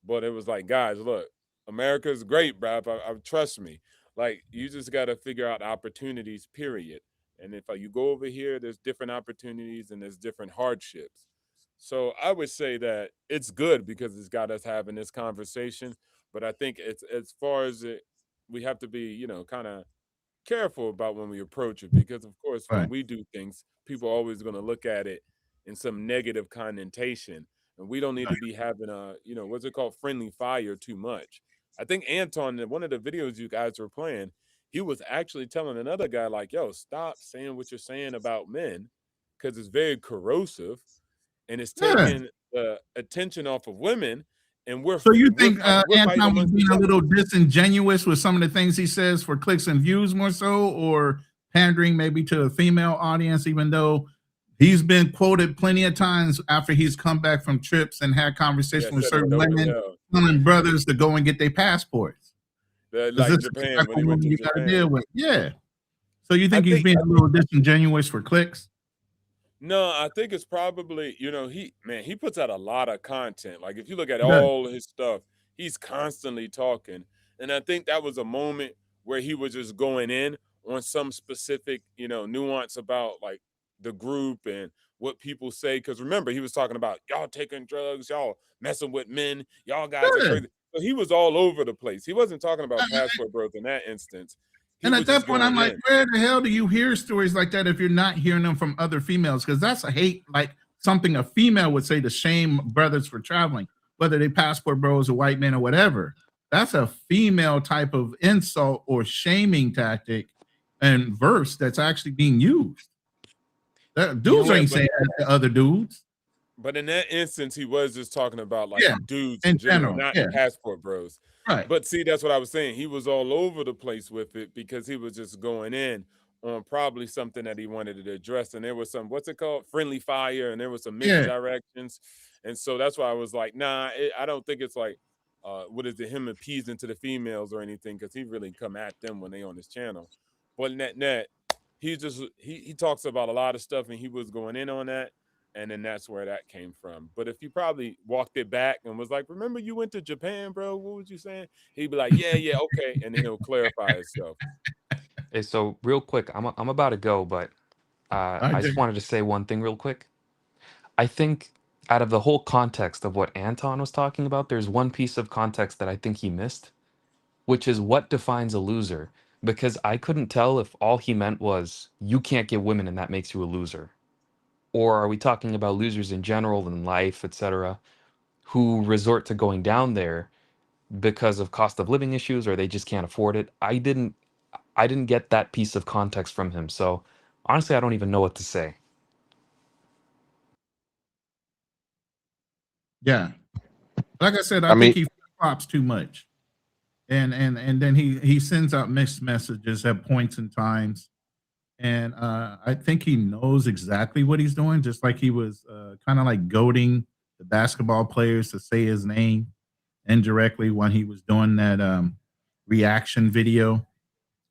But it was like, guys, look, America is great, bro. Trust me. Like, you just got to figure out opportunities, period. And if you go over here, there's different opportunities and there's different hardships. So I would say that it's good because it's got us having this conversation. But I think it's as far as we have to be, kind of careful about when we approach it, because of course, when we do things, people are always going to look at it in some negative connotation, and we don't need to be having what's it called, friendly fire too much. I think Anton, in one of the videos you guys were playing, he was actually telling another guy like, yo, stop saying what you're saying about men because it's very corrosive and it's taking the attention off of women. And so you think Anton was being a little disingenuous with some of the things he says for clicks and views more so, or pandering maybe to a female audience, even though he's been quoted plenty of times after he's come back from trips and had conversations with certain women, telling brothers to go and get their passports. Like Japan, when he went to Japan. Deal with. Yeah. So you think he's being a little disingenuous for clicks? No, I think it's probably, he puts out a lot of content. Like if you look at all his stuff, he's constantly talking. And I think that was a moment where he was just going in on some specific, nuance about like the group and what people say. Because remember, he was talking about y'all taking drugs, y'all messing with men, y'all guys are crazy. So he was all over the place. He wasn't talking about passport bros in that instance. And at that point, I'm like, where the hell do you hear stories like that if you're not hearing them from other females? Because that's a hate, like something a female would say to shame brothers for traveling, whether they passport bros or white men or whatever. That's a female type of insult or shaming tactic and verse that's actually being used. Dudes ain't saying that to other dudes. But in that instance, he was just talking about like dudes in general, not passport bros. Right. But see, that's what I was saying. He was all over the place with it because he was just going in on probably something that he wanted to address, and there was some, what's it called, friendly fire, and there was some Yeah. misdirections, and so that's why I was like, nah, I don't think it's like, what is it, him appeasing to the females or anything, because he really come at them when they on his channel. But net, he just he talks about a lot of stuff, and he was going in on that, and then that's where that came from. But if you probably walked it back and was like, remember you went to Japan, bro? What was you saying? He'd be like, yeah, okay, and then he'll clarify himself. Hey, so real quick, I'm about to go, but I just wanted to say one thing real quick. I think out of the whole context of what Anton was talking about, there's one piece of context that I think he missed, which is what defines a loser. Because I couldn't tell if all he meant was you can't get women and that makes you a loser. Or are we talking about losers in general in life, etc., who resort to going down there because of cost of living issues or they just can't afford it? I didn't get that piece of context from him. So honestly, I don't even know what to say. Yeah. Like I said, I think he flops too much. And then he sends out mixed messages at points in times. And I think he knows exactly what he's doing, just like he was kind of like goading the basketball players to say his name indirectly when he was doing that reaction video.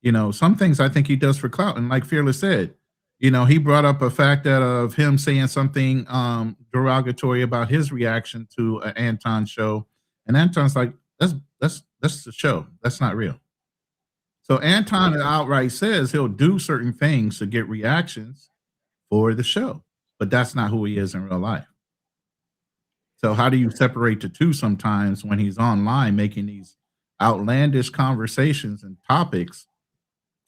You know, some things I think he does for clout. And like Fearless said, you know, he brought up a fact that of him saying something derogatory about his reaction to an Anton show. And Anton's like, that's the show. That's not real. So Anton outright says he'll do certain things to get reactions for the show, but that's not who he is in real life. So how do you separate the two sometimes when he's online making these outlandish conversations and topics,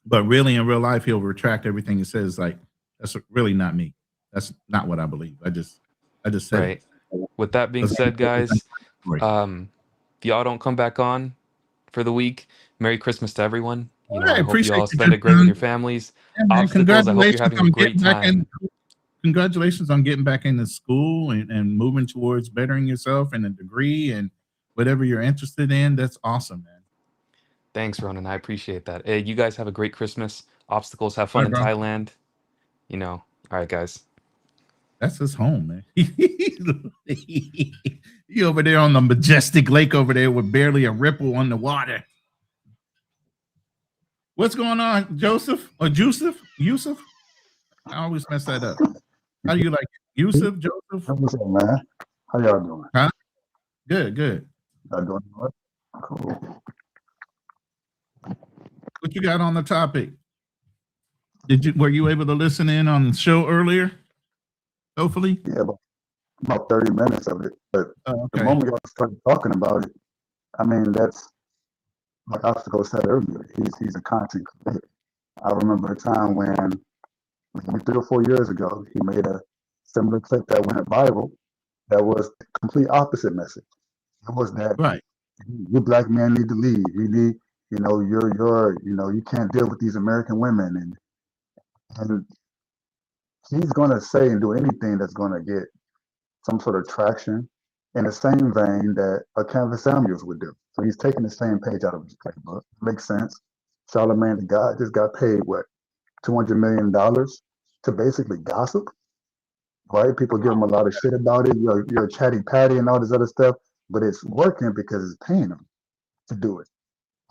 but really in real life he'll retract everything he says? Like, that's really not me. That's not what I believe. I just said Right. it. With that being said, guys, if y'all don't come back on for the week, Merry Christmas to everyone. You know, I hope you all spend it great with your families. Obstacles, I hope you're having a great time. Congratulations on getting back into school and moving towards bettering yourself and a degree and whatever you're interested in. That's awesome, man. Thanks, Ronan. I appreciate that. Hey, you guys have a great Christmas. Obstacles, have fun in Thailand. You know, all right, guys. That's his home, man. He over there on the majestic lake over there with barely a ripple on the water. What's going on, Joseph or Yusuf? I always mess that up. How do you like it? Yusuf, Joseph? What's up, man? How y'all doing? Huh? Good. Y'all doing what? Cool. What you got on the topic? Were you able to listen in on the show earlier? Hopefully. Yeah, about 30 minutes of it. But the moment y'all started talking about it, I mean, that's like Obstacle said earlier. He's a content creator. I remember a time when, maybe 3 or 4 years ago, he made a similar clip that went viral. That was the complete opposite message. It was that you black men need to leave. You need, you know, you can't deal with these American women, and he's gonna say and do anything that's gonna get some sort of traction in the same vein that a Canvas Samuels would do. So he's taking the same page out of his playbook. Makes sense. Charlamagne the God just got paid what, $200 million to basically gossip, right? People give him a lot of shit about it. You're a chatty patty and all this other stuff, but it's working because it's paying him to do it.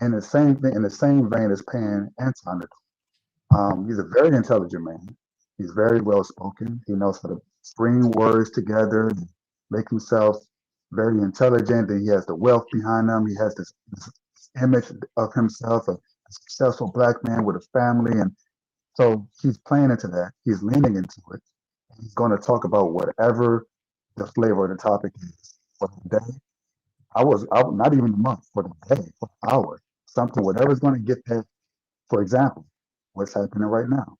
And the same thing in the same vein as paying Anton to do. He's a very intelligent man. He's very well spoken. He knows how to string words together, make himself very intelligent. And he has the wealth behind him. He has this image of himself, a successful black man with a family, and so he's playing into that. He's leaning into it. He's going to talk about whatever the flavor of the topic is for the day. I was not even a month, for the day, for the hour, something, whatever's going to get there. For example, what's happening right now?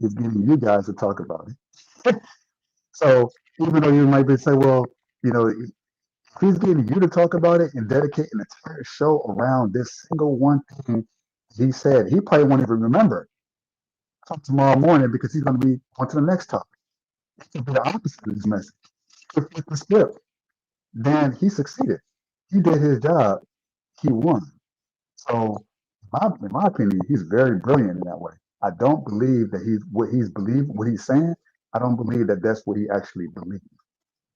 He's getting you guys to talk about it. So even though you might be say, well, you know, if he's getting you to talk about it and dedicate an entire show around this single one thing he said, he probably won't even remember come tomorrow morning because he's going to be on to the next topic. It could be the opposite of his message. Flip the script. Then he succeeded. He did his job. He won. So in my opinion, he's very brilliant in that way. I don't believe that what he's saying. I don't believe that that's what he actually believes.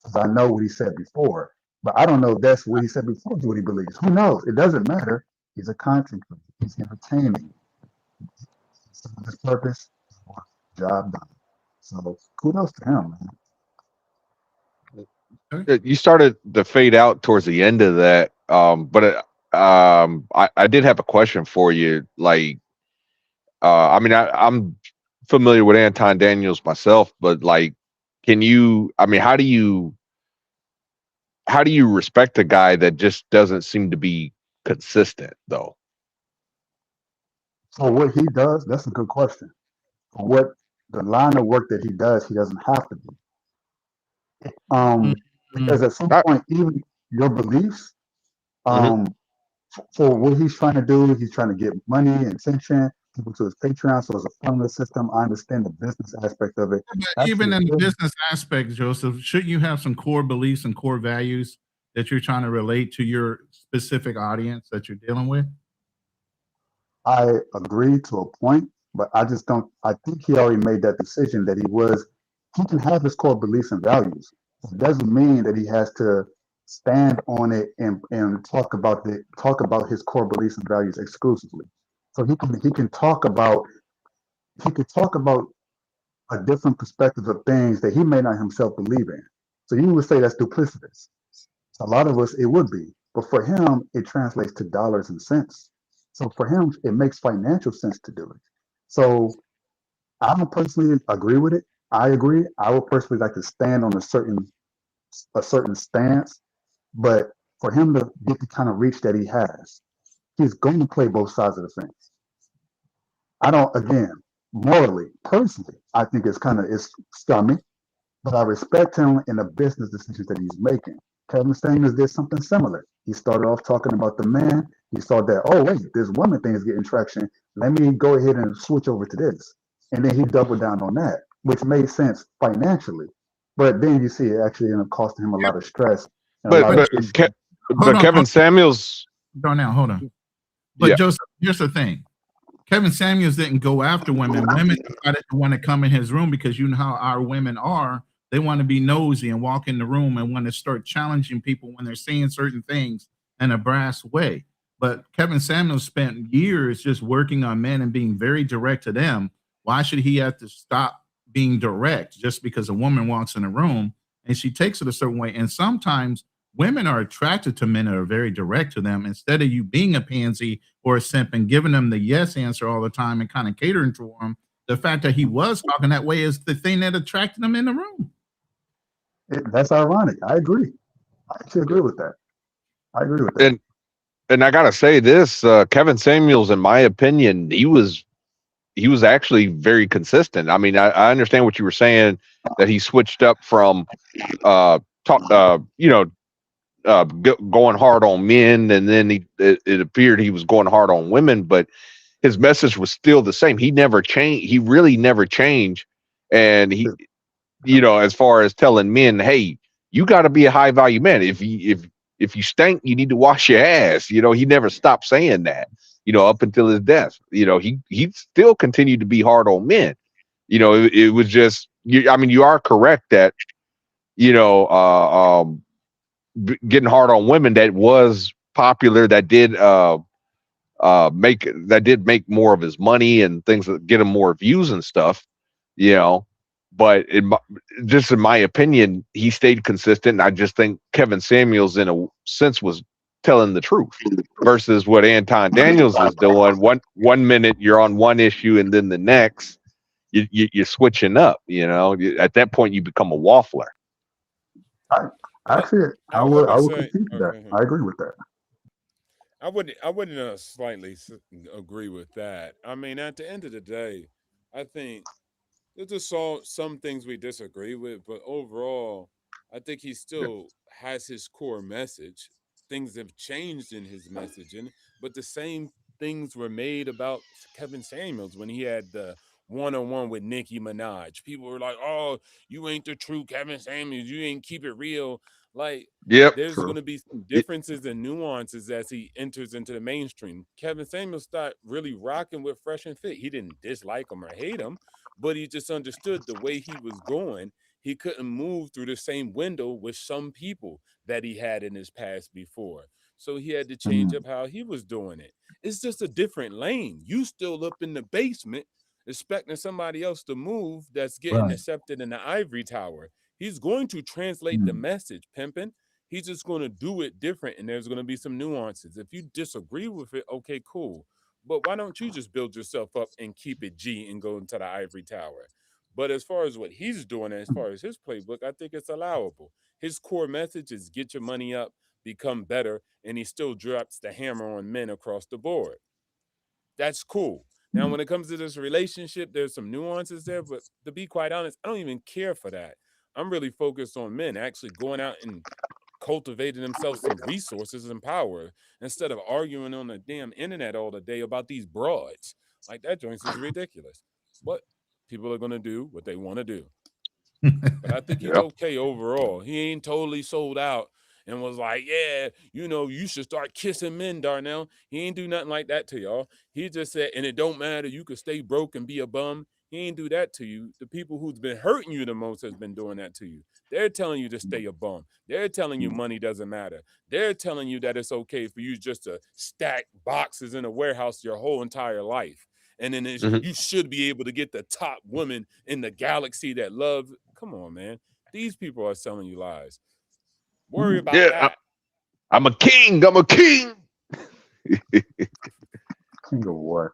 Because I know what he said before, but I don't know if that's what he said before is what he believes. Who knows? It doesn't matter. He's a content creator. He's entertaining. His purpose, job done. So kudos to him, man. You started to fade out towards the end of that, but I did have a question for you. Like, I mean, I'm familiar with Anton Daniels myself, but like, can you? I mean, how do you respect a guy that just doesn't seem to be consistent, though? So what he does, that's a good question. For what the line of work that he does, he doesn't have to be. Because at some point, even your beliefs, for what he's trying to do, he's trying to get money and attention, people to his Patreon, so it's a funnel system. I understand the business aspect of it. But even in the business aspect, Joseph, shouldn't you have some core beliefs and core values that you're trying to relate to your specific audience that you're dealing with? I agree to a point, but I just don't. I think he already made that decision that he can have his core beliefs and values. It doesn't mean that he has to stand on it and talk about his core beliefs and values exclusively. So he can talk about a different perspective of things that he may not himself believe in. So you would say that's duplicitous. A lot of us, it would be. But for him, it translates to dollars and cents. So for him, it makes financial sense to do it. So I don't personally agree with it. I agree. I would personally like to stand on a certain stance. But for him to get the kind of reach that he has, he's going to play both sides of the fence. I don't, again, morally, personally, I think it's scummy, but I respect him in the business decisions that he's making. Kevin Samuels did something similar. He started off talking about the man. He saw that, oh, wait, this woman thing is getting traction. Let me go ahead and switch over to this. And then he doubled down on that, which made sense financially. But then you see it actually ended up costing him a lot of stress. But Kevin Samuels. Hold on. But yeah. Joseph, here's the thing. Kevin Samuels didn't go after women. Women decided to want to come in his room because you know how our women are. They want to be nosy and walk in the room and want to start challenging people when they're saying certain things in a brass way. But Kevin Samuels spent years just working on men and being very direct to them. Why should he have to stop being direct just because a woman walks in a room and she takes it a certain way? And sometimes women are attracted to men that are very direct to them instead of you being a pansy or a simp and giving them the yes answer all the time and kind of catering to them. The fact that he was talking that way is the thing that attracted them in the room. That's ironic. I agree. I actually agree with that. I agree with that. And I gotta say this, Kevin Samuels, in my opinion, he was actually very consistent. I mean, I understand what you were saying, that he switched up from going hard on men, and then it appeared he was going hard on women, but his message was still the same. He never changed. He really never changed. And he, as far as telling men, hey, you got to be a high value man. If you stink, you need to wash your ass. He never stopped saying that, up until his death. He still continued to be hard on men. It was just, you are correct that, getting hard on women, that was popular, that did make more of his money and things that get him more views and stuff, but in my opinion, he stayed consistent. I just think Kevin Samuels in a sense was telling the truth versus what Anton Daniels is doing. One minute you're on one issue and then the next you're switching up. At that point you become a waffler. I would concede that. I agree with that. I wouldn't slightly agree with that. I mean, at the end of the day, I think there's just some things we disagree with, but overall, I think he still has his core message. Things have changed in his messaging, but the same things were made about Kevin Samuels when he had the one-on-one with Nicki Minaj. People were like, "Oh, you ain't the true Kevin Samuels. You ain't keep it real." Like, Yep. there's True. going to be some differences and nuances as he enters into the mainstream. Kevin Samuels started really rocking with Fresh and Fit. He didn't dislike him or hate him, but he just understood the way he was going. He couldn't move through the same window with some people that he had in his past before. So he had to change up how he was doing it. It's just a different lane. You still up in the basement expecting somebody else to move that's getting Right. accepted in the ivory tower. He's going to translate the message, pimping. He's just going to do it different, and there's going to be some nuances. If you disagree with it, okay, cool. But why don't you just build yourself up and keep it G and go into the ivory tower? But as far as what he's doing, as far as his playbook, I think it's allowable. His core message is get your money up, become better, and he still drops the hammer on men across the board. That's cool. Now, when it comes to this relationship, there's some nuances there, but to be quite honest, I don't even care for that. I'm really focused on men actually going out and cultivating themselves some resources and power instead of arguing on the damn internet all the day about these broads. Like, that joint is ridiculous. But people are going to do what they want to do. But I think he's okay overall. He ain't totally sold out and was like, yeah, you should start kissing men, Darnell. He ain't do nothing like that to y'all. He just said, and it don't matter, you could stay broke and be a bum. He ain't do that to you. The people who's been hurting you the most has been doing that to you. They're telling you to stay a bum. They're telling you money doesn't matter. They're telling you that it's okay for you just to stack boxes in a warehouse your whole entire life. And then you should be able to get the top woman in the galaxy that love. Come on, man. These people are selling you lies. Worry about that. I'm a king. I'm a king. King of what?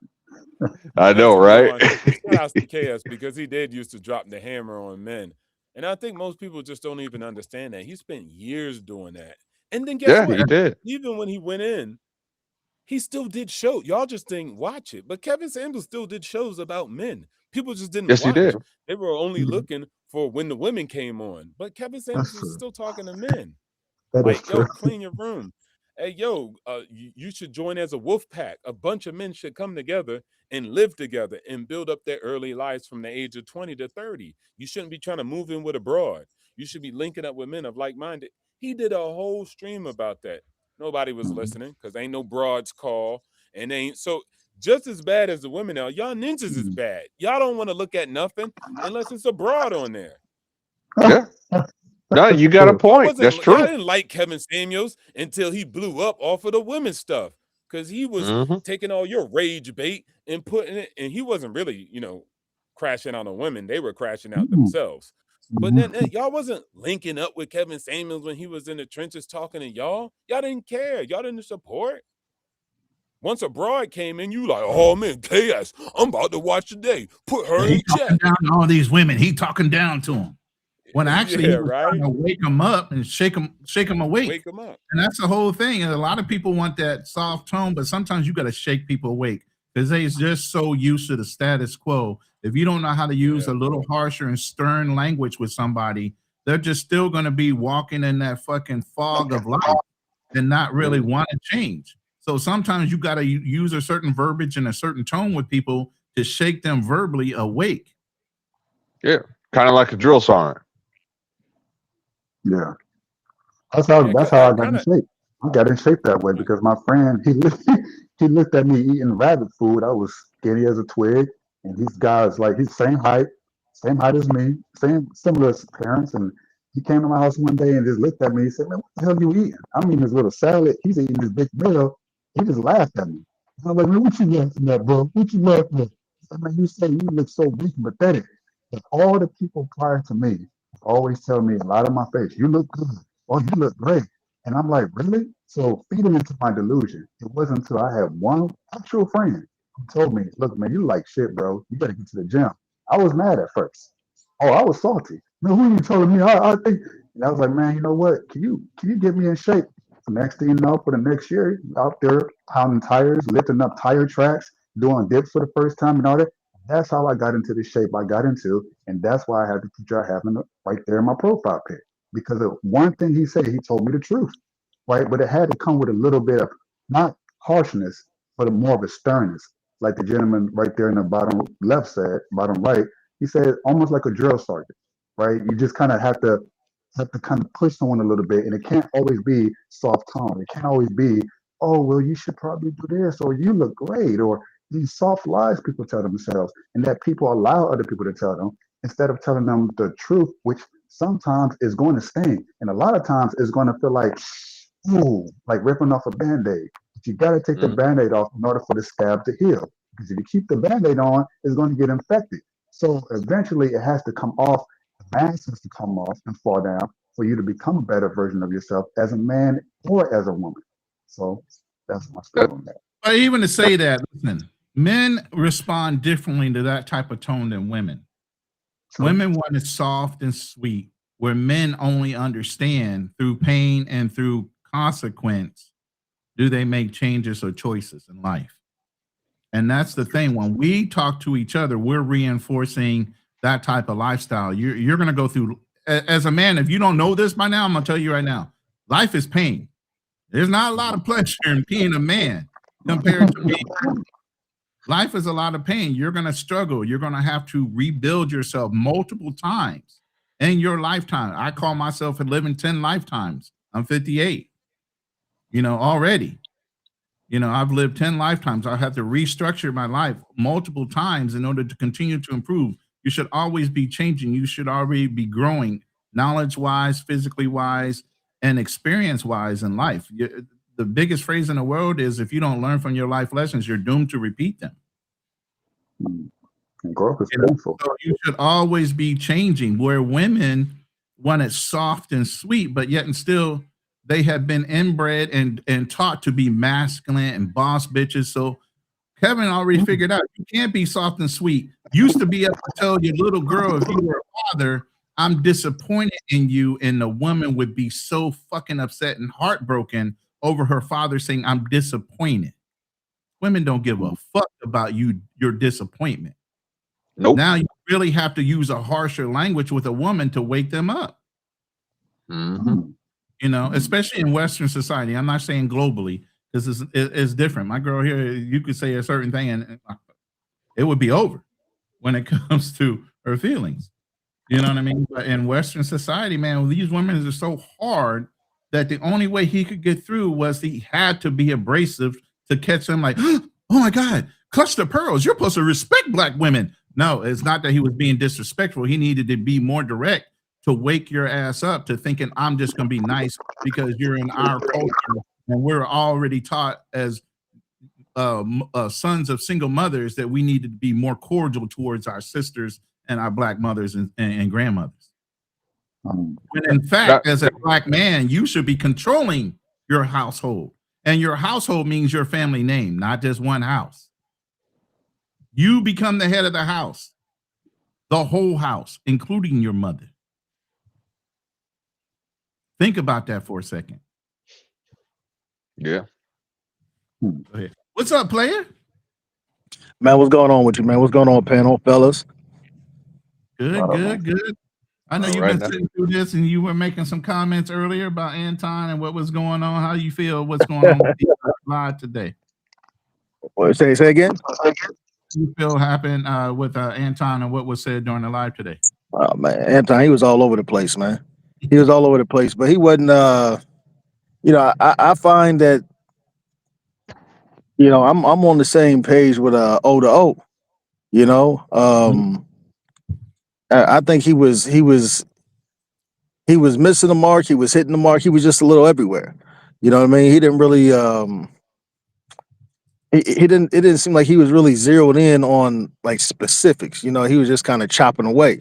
I know, right? Shout out to KS because he did used to drop the hammer on men. And I think most people just don't even understand that. He spent years doing that. And then guess what? He did. Even when he went in, he still did shows. Y'all just didn't watch it. But Kevin Samuels still did shows about men. People just didn't Yes, watch. he did. They were only looking for when the women came on. But Kevin Samuels was still talking to men. That is Like, yo, true. clean your room. Hey, yo, you should join as a wolf pack. A bunch of men should come together and live together and build up their early lives from the age of 20 to 30. You shouldn't be trying to move in with a broad. You should be linking up with men of like-minded. He did a whole stream about that. Nobody was listening because ain't no broads call and ain't so just as bad as the women are. Y'all ninjas is bad. Y'all don't want to look at nothing unless it's a broad on there. Yeah. No, you got a point. That's Y'all true. didn't like Kevin Samuels until he blew up off of the women's stuff because he was taking all your rage bait and putting it, and he wasn't really, crashing out on women. They were crashing out themselves. But then y'all wasn't linking up with Kevin Samuels when he was in the trenches talking to y'all. Y'all didn't care. Y'all didn't support. Once a broad came in, you like, oh man, KS, I'm about to watch today. Put her in check. Down to all these women. He talking down to them. When actually he was trying to wake them up and shake them awake. Wake them up. And that's the whole thing. And a lot of people want that soft tone, but sometimes you got to shake people awake because they're just so used to the status quo. If you don't know how to use a little harsher and stern language with somebody, they're just still going to be walking in that fucking fog of life and not really want to change. So sometimes you got to use a certain verbiage and a certain tone with people to shake them verbally awake. Yeah, kind of like a drill sergeant. Yeah. That's how I got in shape. I got in shape that way because my friend, he looked at me eating rabbit food. I was skinny as a twig. And these guys, like, he's same height as me, similar appearance. And he came to my house one day and just looked at me. He said, man, what the hell you eating? I'm eating this little salad. He's eating this big meal. He just laughed at me. I was like, man, what you laughing at, bro? What you laughing at? I said, man, you say you look so weak and pathetic. But all the people prior to me always tell me a lot of my face, you look good. Oh, you look great. And I'm like, really? So feeding into my delusion. It wasn't until I had one actual friend who told me, look, man, you like shit, bro. You better get to the gym. I was mad at first. Oh, I was salty. Man, who you telling me? I think. And I was like, man, you know what? Can you get me in shape? The next thing you know, for the next year, out there pounding tires, lifting up tire tracks, doing dips for the first time and all that. That's how I got into the shape I got into. And that's why I had the picture I have right there in my profile pic. Because of one thing he said, he told me the truth, right? But it had to come with a little bit of not harshness, but more of a sternness. Like the gentleman right there in the bottom left said, bottom right, he said almost like a drill sergeant, right? You just kind of have to have to kind of push someone a little bit, and it can't always be soft tone. It can't always be, oh, well, you should probably do this, or you look great, or these soft lies people tell themselves, and that people allow other people to tell them instead of telling them the truth, which sometimes is going to sting, and a lot of times it's going to feel like, ooh, like ripping off a band-aid. But you got to take the band-aid off in order for the scab to heal. Because if you keep the band-aid on, it's going to get infected. So eventually it has to come off, the mask has to come off and fall down for you to become a better version of yourself as a man or as a woman. So that's my story on that. But even to say that, listen, men respond differently to that type of tone than women. Women want it soft and sweet, where men only understand through pain and through consequence do they make changes or choices in life. And that's the thing. When we talk to each other, we're reinforcing that type of lifestyle. You're going to go through, as a man, if you don't know this by now, I'm going to tell you right now, life is pain. There's not a lot of pleasure in being a man compared to being a woman. Life is a lot of pain. You're going to struggle. You're going to have to rebuild yourself multiple times in your lifetime. I call myself living 10 lifetimes. I'm 58, already. I've lived 10 lifetimes. I have to restructure my life multiple times in order to continue to improve. You should always be changing. You should already be growing knowledge-wise, physically-wise, and experience-wise in life. The biggest phrase in the world is if you don't learn from your life lessons, you're doomed to repeat them. And growth is painful. So you should always be changing, where women want it soft and sweet, but yet and still they have been inbred and taught to be masculine and boss bitches. So Kevin already figured out you can't be soft and sweet. Used to be able to tell your little girl, if you were a father, I'm disappointed in you, and the woman would be so fucking upset and heartbroken over her father saying, I'm disappointed. Women don't give a fuck about your disappointment. Nope. Now you really have to use a harsher language with a woman to wake them up. Especially in Western society. I'm not saying globally, because it's different. My girl here, you could say a certain thing and it would be over when it comes to her feelings. You know what I mean? But in Western society, man, these women are so hard that the only way he could get through was he had to be abrasive to catch them like, oh my God, clutch the pearls. You're supposed to respect black women. No, it's not that he was being disrespectful. He needed to be more direct to wake your ass up to thinking I'm just going to be nice because you're in our culture. And we're already taught as sons of single mothers that we need to be more cordial towards our sisters and our black mothers and grandmothers. When in fact, as a black man, you should be controlling your household. And your household means your family name, not just one house. You become the head of the house, the whole house, including your mother. Think about that for a second. Yeah. Go ahead. What's up, player? Man, what's going on with you, man? What's going on, panel, fellas? Good. I know you've been sitting through this and you were making some comments earlier about Anton and what was going on. How do you feel? What's going on with you live today? What, say again? What do you feel happened with Anton and what was said during the live today? Oh, man, Anton, he was all over the place, man. He was all over the place, but he wasn't, I find that, I'm on the same page with O to O, I think he was missing the mark. He was hitting the mark. He was just a little everywhere. You know what I mean? He didn't really, it didn't seem like he was really zeroed in on like specifics. He was just kind of chopping away.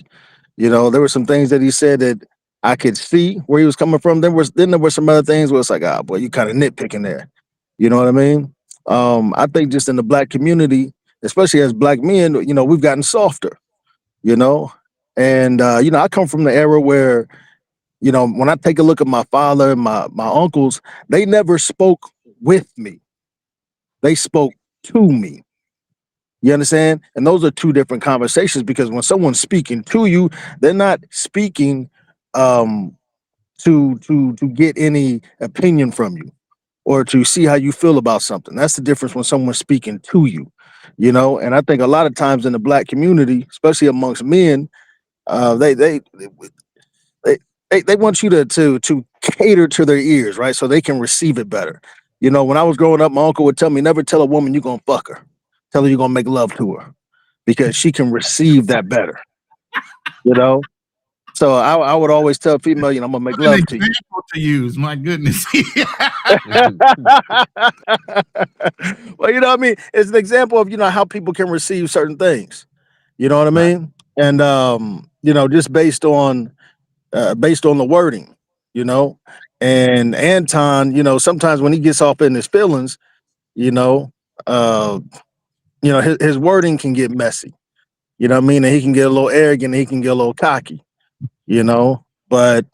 There were some things that he said that I could see where he was coming from. Then there were some other things where it's like, boy, you kind of nitpicking there. You know what I mean? I think just in the black community, especially as black men, we've gotten softer, and I come from the era where, when I take a look at my father and my uncles, they never spoke with me. They spoke to me. You understand? And those are two different conversations, because when someone's speaking to you, they're not speaking to get any opinion from you or to see how you feel about something. That's the difference when someone's speaking to you, and I think a lot of times in the black community, especially amongst men, they they want you to cater to their ears, right? So they can receive it better. You know, when I was growing up, my uncle would tell me, never tell a woman you're gonna fuck her. Tell her you're gonna make love to her because she can receive that better. You know? So I would always tell female, you know, I'm gonna make What an love to you. example to use. My goodness. Well, you know what I mean? It's an example of, you know, how people can receive certain things. You know what I mean? And you know, just based on the wording, you know. And Anton, you know, sometimes when he gets off in his feelings, you know, uh, his wording can get messy. You know what I mean? And he can get a little arrogant, and he can get a little cocky, you know. But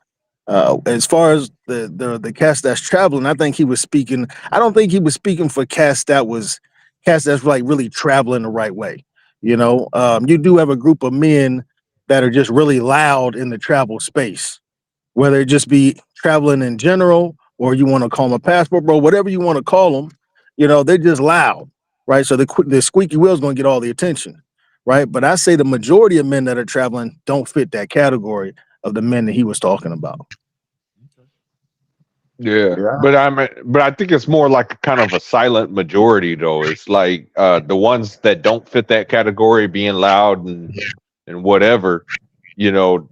as far as the cast that's traveling, I think he was speaking. I don't think he was speaking for cast that's like really traveling the right way. You know, you do have a group of men that are just really loud in the travel space, whether it just be traveling in general or you want to call them a passport, bro, whatever you want to call them. You know, they're just loud, right? So the squeaky wheel is going to get all the attention, right? But I say the majority of men that are traveling don't fit that category of the men that he was talking about. Yeah, but I think it's more like kind of a silent majority, though. It's like the ones that don't fit that category, being loud and whatever, you know,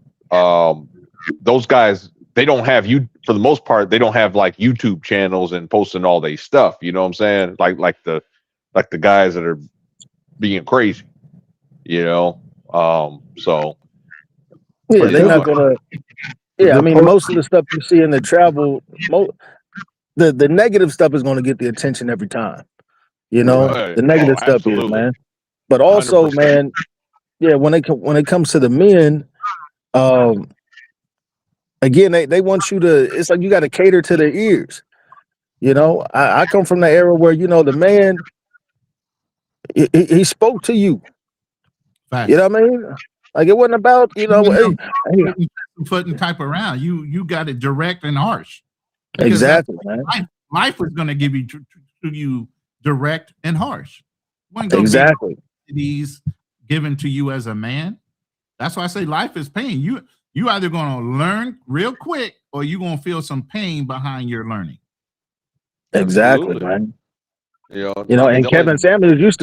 those guys, they don't have, you for the most part, they don't have like YouTube channels and posting all their stuff. You know what I'm saying? Like the guys that are being crazy, you know. So Yeah, but, they're not gonna. Yeah, I mean, most of the stuff you see in the travel, the negative stuff is going to get the attention every time. You know, Right. the negative Oh, stuff is, absolutely. man. But also, 100%. man, yeah, when it comes to the men, um, again, they want you to. It's like you got to cater to their ears. You know, I come from the era where, you know, the man he spoke to you. You know what I mean? Like it wasn't about, you know, hey, Putting type around. You got it direct and harsh. Because exactly, man. Life is going to give you to you direct and harsh. Wasn't gonna Exactly. be these given to you as a man. That's why I say life is pain. You either going to learn real quick or you're going to feel some pain behind your learning. Exactly, Absolutely. man. You You know, and Kevin Samuels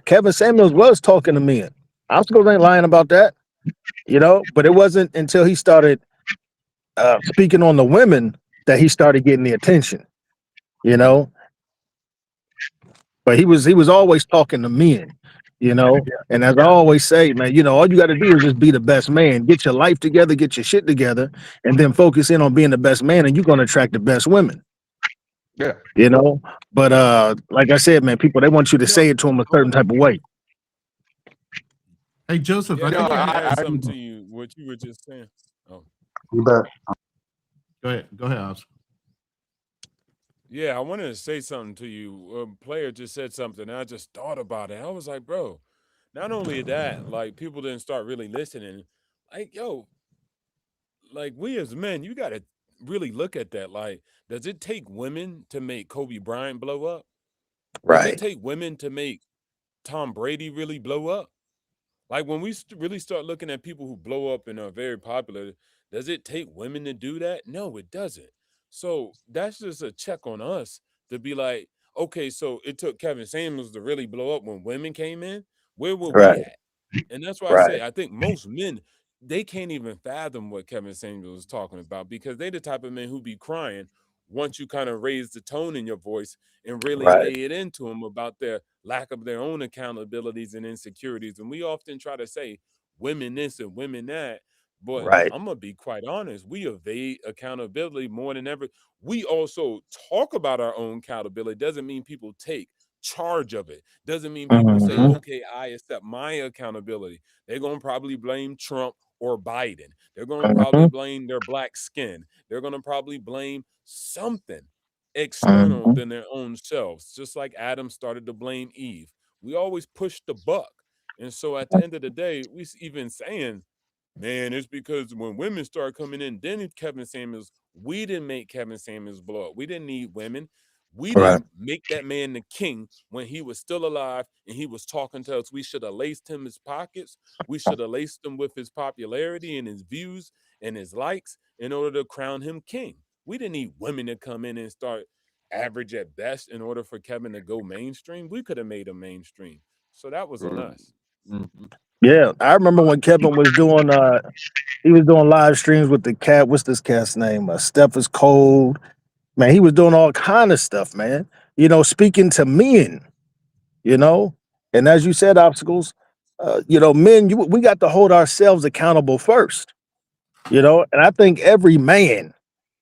Kevin Samuels was talking to men. Oscars ain't lying about that. You know, but it wasn't until he started speaking on the women that he started getting the attention. You know, but he was always talking to men. You know, and as I always say, man, you know, all you got to do is just be the best man. Get your life together, get your shit together, and then focus in on being the best man, and you're gonna attract the best women. Yeah. You know, but like I said, man, people, they want you to say it to them a certain type of way. Hey, Joseph, Yeah, I think I add something to you, what you were just saying. Oh. You bet. Go ahead, Oscar. Yeah, I wanted to say something to you. A player just said something, and I just thought about it. I was like, bro, not only that, like people didn't start really listening. Like, yo, like we as men, you got to really look at that. Like, does it take women to make Kobe Bryant blow up? Does it Right. take women to make Tom Brady really blow up? Like when we really start looking at people who blow up and are very popular, does it take women to do that? No, it doesn't. So that's just a check on us to be like, okay, so it took Kevin Samuels to really blow up when women came in. Where were we Right. at? And that's why I Right. say I think most men, they can't even fathom what Kevin Samuels is talking about because they the type of men who be crying once you kind of raise the tone in your voice and really Right. lay it into them about their lack of their own accountabilities and insecurities. And we often try to say women this and women that, but Right. I'm gonna be quite honest, we evade accountability more than ever. We also talk about our own accountability. Doesn't mean people take charge of it. Doesn't mean people say, Mhm. okay, I accept my accountability. They're gonna probably blame Trump or Biden. They're gonna probably Mhm. blame their black skin. They're gonna probably blame something external Mhm. than their own selves, just like Adam started to blame Eve. We always push the buck. And so at the end of the day, we even saying, man, it's because when women start coming in, then Kevin Samuels, we didn't make Kevin Samuels blow up. We didn't need women. We Right. didn't make that man the king when he was still alive and he was talking to us. We should have laced him his pockets. We should have laced him with his popularity and his views and his likes in order to crown him king. We didn't need women to come in and start average at best in order for Kevin to go mainstream. We could have made him mainstream. So that was on us. Yeah, I remember when Kevin was doing he was doing live streams with the cat. What's this cat's name? Steph is cold. Man, he was doing all kind of stuff, man. You know, speaking to men, you know, and as you said, obstacles, you know, men, we got to hold ourselves accountable first, you know, and I think every man,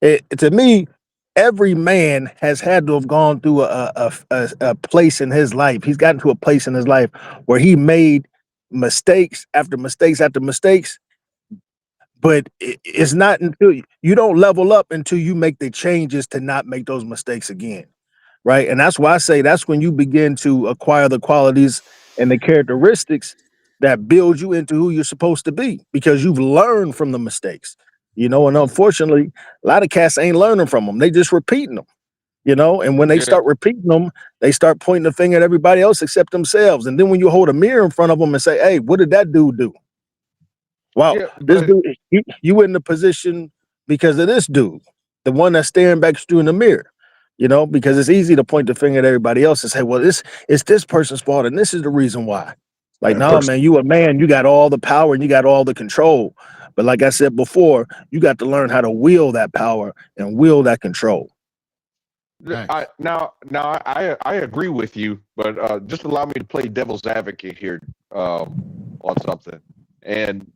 to me, every man has had to have gone through a place in his life. He's gotten to a place in his life where he made mistakes after mistakes after mistakes. But it's not until you don't level up until you make the changes to not make those mistakes again. Right. And that's why I say that's when you begin to acquire the qualities and the characteristics that build you into who you're supposed to be because you've learned from the mistakes, you know, and unfortunately, a lot of cats ain't learning from them. They just repeating them, you know, and when they start repeating them, they start pointing the finger at everybody else except themselves. And then when you hold a mirror in front of them and say, hey, what did that dude do? Wow, this dude, you in the position because of this dude, the one that's staring back at you in the mirror, you know, because it's easy to point the finger at everybody else and say, well, it's this person's fault and this is the reason why. Like, no, man, you a man, you got all the power and you got all the control. But like I said before, you got to learn how to wield that power and wield that control. I agree with you, but just allow me to play devil's advocate here on something. And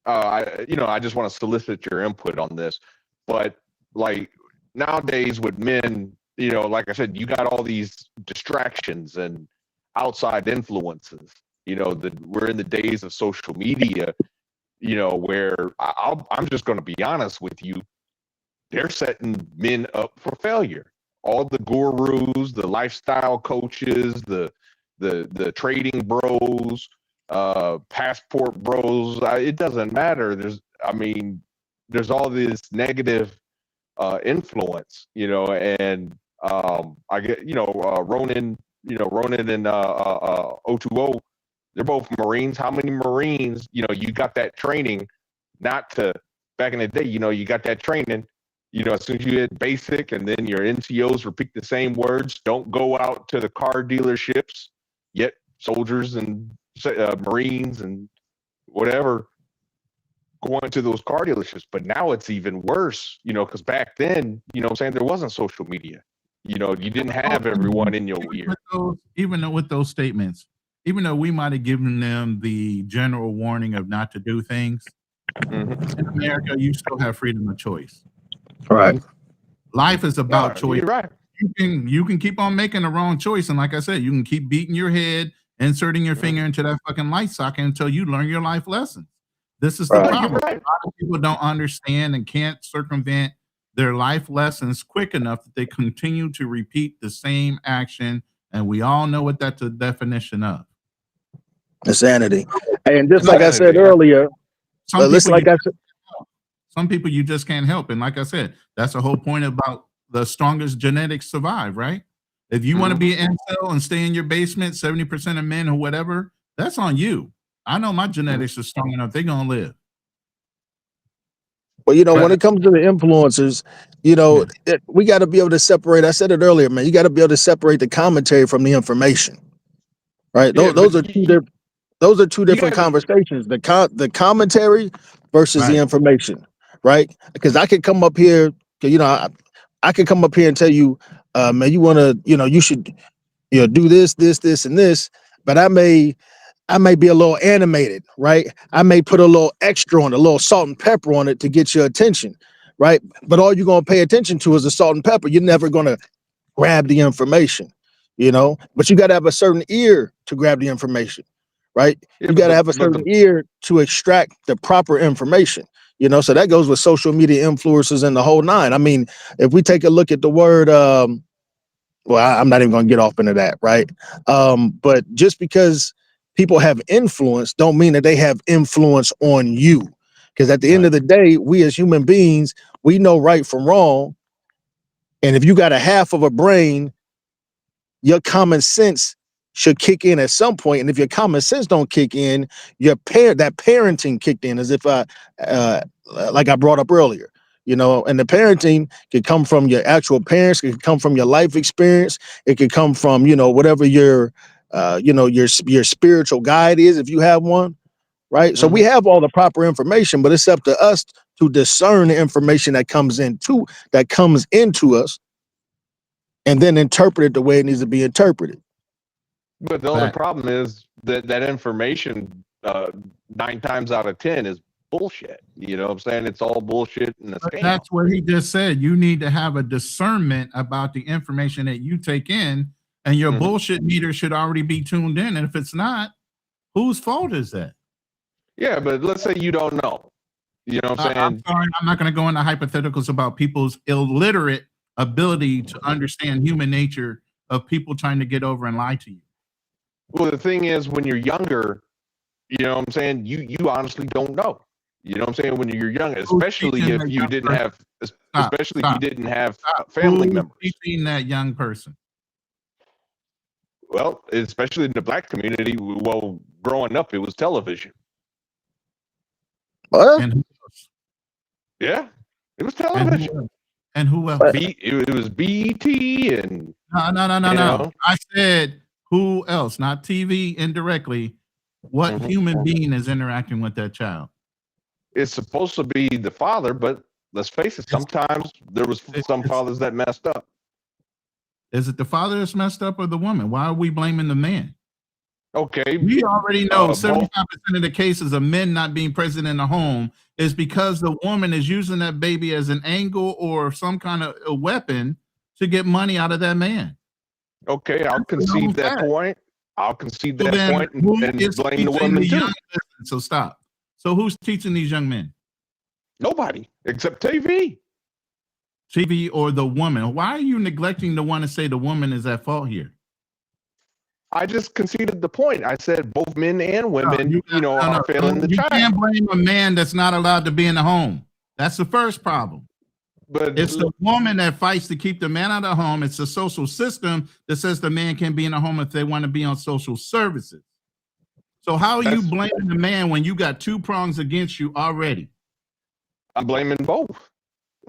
I just want to solicit your input on this. But like nowadays with men, you know, like I said, you got all these distractions and outside influences. You know, we're in the days of social media, you know, where I'm just going to be honest with you. They're setting men up for failure. All the gurus, the lifestyle coaches, the trading bros, passport bros, it doesn't matter. There's all this negative influence, you know, and I get, Ronan and 020, they're both Marines. How many Marines, you know, you got that training back in the day, you know, you got that training, you know, as soon as you hit basic and then your NCOs repeat the same words, don't go out to the car dealerships, yet soldiers and Marines and whatever going to those car dealerships. But now it's even worse, you know, because back then, you know what I'm saying, there wasn't social media. You know, you didn't have everyone in your ear. Even with those statements, even though we might have given them the general warning of not to do things, in America, you still have freedom of choice. Right. Life is about choice. You're right. You can keep on making the wrong choice. And like I said, you can keep beating your head, inserting your finger into that fucking light socket until you learn your life lessons. This is the problem. A lot of people don't understand and can't circumvent their life lessons quick enough that they continue to repeat the same action. And we all know what that's a definition of. Insanity. And just like I said earlier, some people you just can't help. And like I said, that's the whole point about the strongest genetics survive, right? If you want to be an incel and stay in your basement, 70% of men or whatever, that's on you. I know my genetics are strong enough. They're going to live. Well, you know, when it comes to the influencers, you know, we got to be able to separate. I said it earlier, man. You got to be able to separate the commentary from the information, right? Those are two different conversations. The commentary versus the information, right? Because I could come up here, you know, I could come up here and tell you, man, you want to, you know, you should, you know, do this, and this, but I may be a little animated, right? I may put a little extra on it, a little salt and pepper on it to get your attention, right? But all you're going to pay attention to is the salt and pepper. You're never going to grab the information, you know, but you got to have a certain ear to grab the information, right? You got to have a certain ear to extract the proper information, you know? So that goes with social media influencers and the whole nine. I mean, if we take a look at the word, well, I'm not even going to get off into that, right? But just because people have influence don't mean that they have influence on you. Because at the end of the day, we as human beings, we know right from wrong. And if you got a half of a brain, your common sense should kick in at some point. And if your common sense don't kick in, that parenting kicked in, as if like I brought up earlier, you know, and the parenting could come from your actual parents, it could come from your life experience, it could come from, you know, whatever your spiritual guide is, if you have one, right? So we have all the proper information, but it's up to us to discern the information that comes into us and then interpret it the way it needs to be interpreted. But the only problem is that information 9 times out of 10 is bullshit. You know what I'm saying? It's all bullshit and a scam. That's what he just said. You need to have a discernment about the information that you take in, and your bullshit meter should already be tuned in. And if it's not, whose fault is that? Yeah, but let's say you don't know. You know what I'm saying? I'm sorry, I'm not going to go into hypotheticals about people's illiterate ability to understand human nature of people trying to get over and lie to you. Well, the thing is, when you're younger, you know what I'm saying, you honestly don't know. You know what I'm saying? When you're young, especially if you didn't have, especially if you didn't have family members. Teaching that young person. Well, especially in the black community, well, growing up, it was television. What? And who else? Yeah, it was television. And who else? It was BET and no. I said who else? Not TV indirectly. What human being is interacting with that child? It's supposed to be the father, but let's face it, sometimes there was some fathers that messed up. Is it the father that's messed up or the woman? Why are we blaming the man? Okay. We already know 75% of the cases of men not being present in the home is because the woman is using that baby as an angle or some kind of a weapon to get money out of that man. Okay, I'll concede that point. I'll concede that point and blame the woman too. So stop. So who's teaching these young men? Nobody except TV. TV or the woman. Why are you neglecting the one to say the woman is at fault here? I just conceded the point. I said both men and women, are failing the child. You can't blame a man that's not allowed to be in the home. That's the first problem. But it's the woman that fights to keep the man out of the home. It's the social system that says the man can be in the home if they want to be on social services. So how are you blaming the man when you got two prongs against you already? I'm blaming both.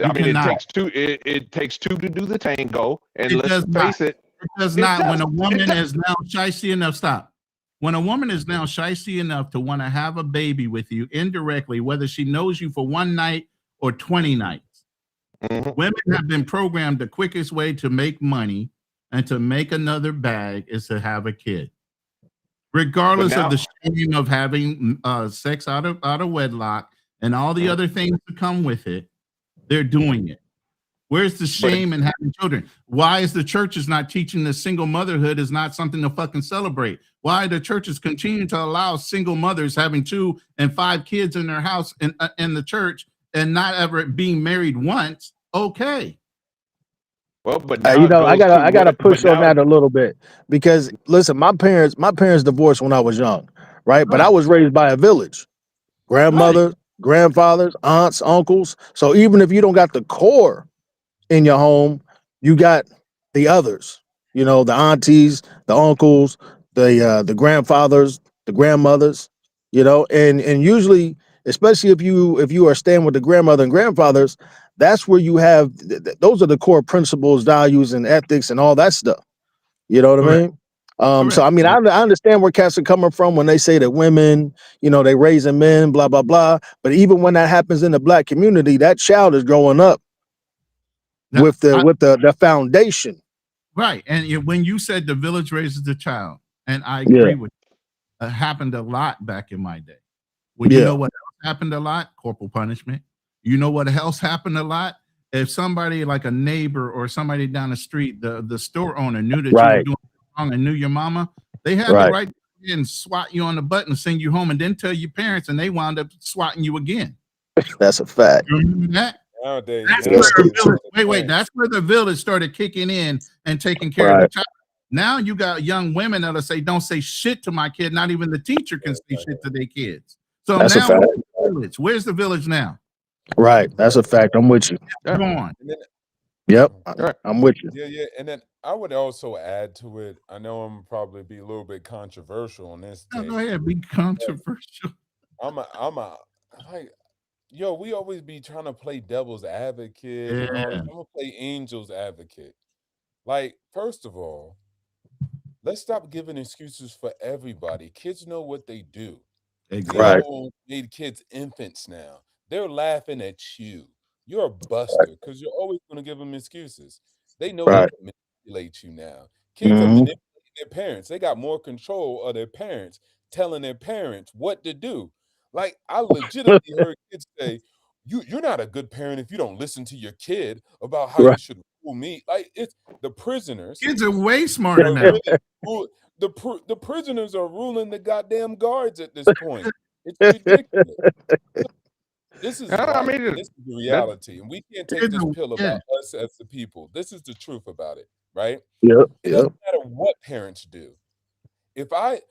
I mean, it takes two. It takes two to do the tango, and let's face it. It does not. When a woman is now shysty enough, stop. When a woman is now shysty enough to want to have a baby with you indirectly, whether she knows you for one night or 20 nights, women have been programmed the quickest way to make money and to make another bag is to have a kid. Regardless of the shame of having sex out of wedlock and all the other things that come with it, they're doing it. Where's the shame in having children? Why is the churches not teaching that single motherhood is not something to fucking celebrate? Why the churches continue to allow single mothers having 2 and 5 kids in their house in the church and not ever being married once? Okay. Well, but I gotta push on that a little bit because listen, my parents divorced when I was young, right? But I was raised by a village, grandmother, grandfathers, aunts, uncles. So even if you don't got the core in your home, you got the others, the aunties, the uncles, the grandfathers, the grandmothers, and usually, especially if you are staying with the grandmother and grandfathers, that's where you have those are the core principles, values, and ethics and all that stuff. You know what I mean? So I mean, I understand where cats are coming from when they say that women, they raising men, blah blah blah. But even when that happens in the black community, that child is growing up with the foundation. Right. And when you said the village raises the child, and I agree with you, it happened a lot back in my day. Well, you know what else happened a lot? Corporal punishment. You know what else happened a lot? If somebody like a neighbor or somebody down the street, the store owner knew that you were doing wrong and knew your mama, they had the right to and swat you on the butt and send you home and then tell your parents, and they wound up swatting you again. That's a fact. You remember that? Nowadays, that's where the village started kicking in and taking care of the child. Now you got young women that'll say, "Don't say shit to my kid." Not even the teacher can say shit to their kids. So that's now where's the village? Where's the village now? Right. That's a fact. I'm with you. Go on. Yep, I'm with you. Yeah, and then I would also add to it. I know I'm probably be a little bit controversial on this No, take. go ahead, be controversial. I'm a like, yo, we always be trying to play devil's advocate and all this. Yeah. I'm gonna play angel's advocate. Like, first of all, let's stop giving excuses for everybody. Kids know what they do. Right. They made kids infants now. They're laughing at you. You're a buster because you're always going to give them excuses. They know they Right. can manipulate you now. Kids are manipulating their parents. They got more control of their parents, telling their parents what to do. Like, I legitimately heard kids say, you're not a good parent if you don't listen to your kid about how you should rule me. Like, it's the prisoners. Kids are way smarter now. Really the prisoners are ruling the goddamn guards at this point. It's ridiculous. This is I life. mean, And this is the reality. And we can't take this pill about us as the people. This is the truth about it, right? Yep. It doesn't matter what parents do. Let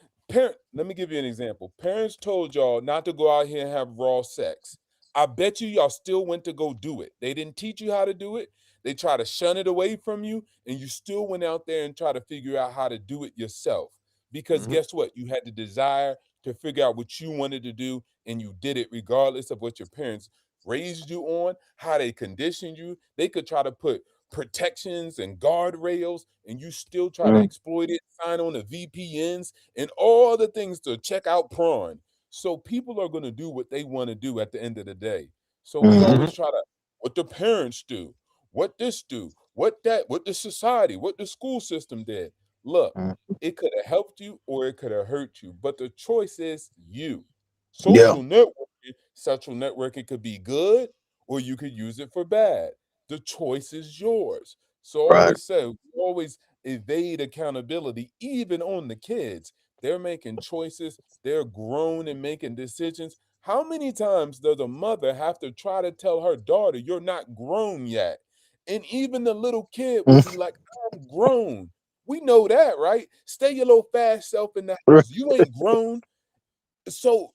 me give you an example. Parents told y'all not to go out here and have raw sex. I bet y'all still went to go do it. They didn't teach you how to do it. They try to shun it away from you, and you still went out there and try to figure out how to do it yourself. Because guess what? You had the desire to figure out what you wanted to do, and you did it regardless of what your parents raised you on, how they conditioned you. They could try to put protections and guardrails, and you still try to exploit it, sign on the VPNs, and all the things to check out porn. So people are going to do what they want to do at the end of the day. So we always try to, what the parents do, what this do, what that, what the society, what the school system did. Look, it could have helped you or it could have hurt you, but the choice is you. Social networking could be good or you could use it for bad. The choice is yours. So I always say, we always evade accountability, even on the kids. They're making choices. They're grown and making decisions. How many times does a mother have to try to tell her daughter, you're not grown yet? And even the little kid will be like, I'm grown. We know that, right? Stay your little fast self in the house. You ain't grown. So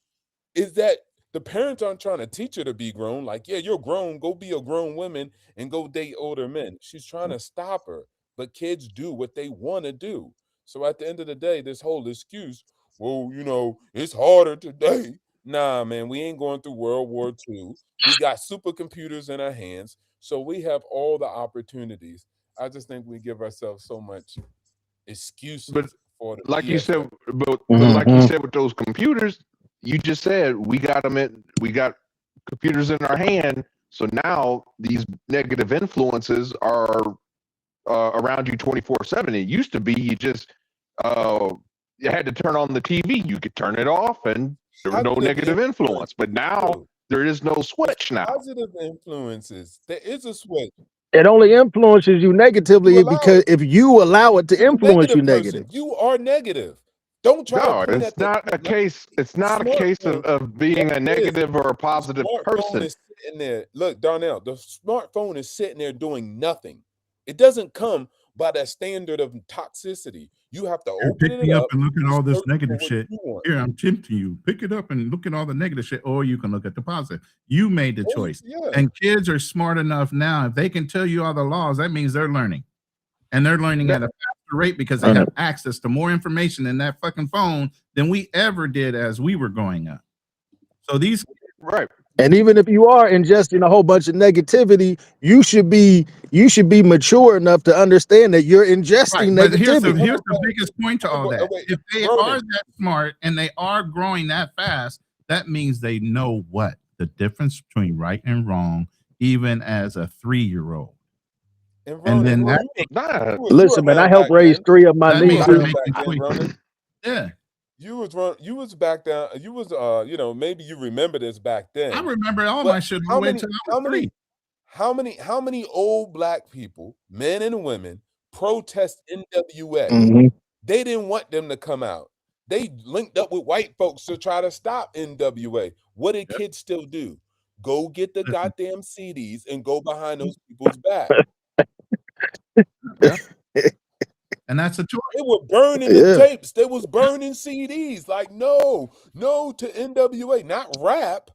is that the parents aren't trying to teach her to be grown. Like, yeah, you're grown. Go be a grown woman and go date older men. She's trying to stop her. But kids do what they want to do. So at the end of the day, this whole excuse, well, it's harder today. Nah, man, we ain't going through World War II. We got supercomputers in our hands. So we have all the opportunities. I just think we give ourselves so much excuses for the like you BS. said, but like you said with those computers, you just said we got computers in our hand. So now these negative influences are around you 24/7. It used to be you just you had to turn on the TV. You could turn it off, and there was no negative influence. But now there is no switch now. Positive influences. There is a switch. It only influences you negatively because if you allow it to influence you negative. You are negative. Don't try to point it's at not a case. It's not a case of being a negative or a positive person. Is sitting there. Look, Darnell, the smartphone is sitting there doing nothing. It doesn't come by that standard of toxicity. You have to open Pick it me up and look at all this search negative for what shit. you want. Here, I'm tempting you. Pick it up and look at all the negative shit, or you can look at the positive. You made the choice. Yeah. And kids are smart enough now. If they can tell you all the laws, that means they're learning. And they're learning at a faster rate because they have access to more information in that fucking phone than we ever did as we were growing up. So these And even if you are ingesting a whole bunch of negativity, you should be mature enough to understand that you're ingesting But negativity. here's the biggest point to all that. If they are that smart and they are growing that fast, that means they know what the difference between right and wrong, even as a 3-year-old. And then Listen, man, I helped raise 3 of my nieces. Yeah. You was back down. You was maybe you remember this back then. I remember all my shit. How many old black people, men and women, protest NWA? They didn't want them to come out. They linked up with white folks to try to stop NWA. What did kids still do? Go get the goddamn CDs and go behind those people's back. And that's a choice. They were burning the tapes. They was burning CDs. Like, no to NWA. Not rap,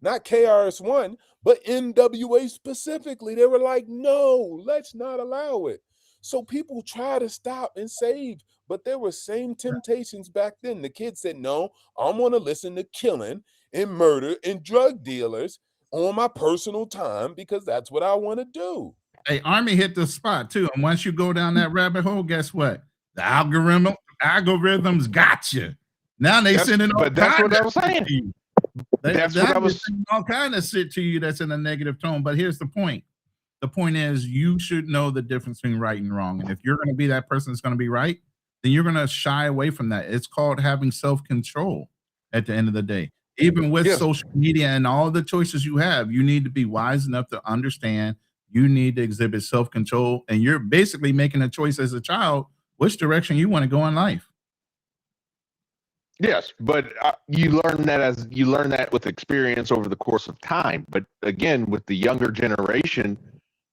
not KRS-One, But NWA specifically, they were like, no, let's not allow it. So people try to stop and save, but there were same temptations back then. The kids said, no, I'm going to listen to killing and murder and drug dealers on my personal time because that's what I want to do. Hey, Army hit the spot too. And once you go down that rabbit hole, guess what? The algorithms got you. Now they sending all that's what I was kinds of saying. shit to you. That's what I was sending all kind of shit to you that's in a negative tone. But here's the point. The point is you should know the difference between right and wrong. And if you're going to be that person that's going to be right, then you're going to shy away from that. It's called having self-control at the end of the day. Even with social media and all the choices you have, you need to be wise enough to understand you need to exhibit self-control. And you're basically making a choice as a child, which direction you want to go in life. Yes, but you learn that with experience over the course of time. But again, with the younger generation,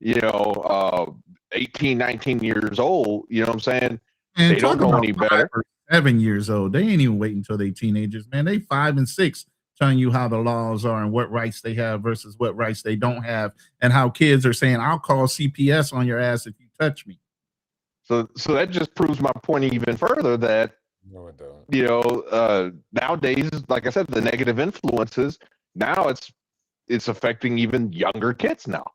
18, 19 years old, you know what I'm saying? And they don't know any better. 7 years old. They ain't even wait until they're teenagers, man. They 5 and 6 telling you how the laws are and what rights they have versus what rights they don't have, and how kids are saying, I'll call CPS on your ass if you touch me. So that just proves my point even further that, no, it don't. nowadays, like I said, the negative influences, now it's affecting even younger kids now.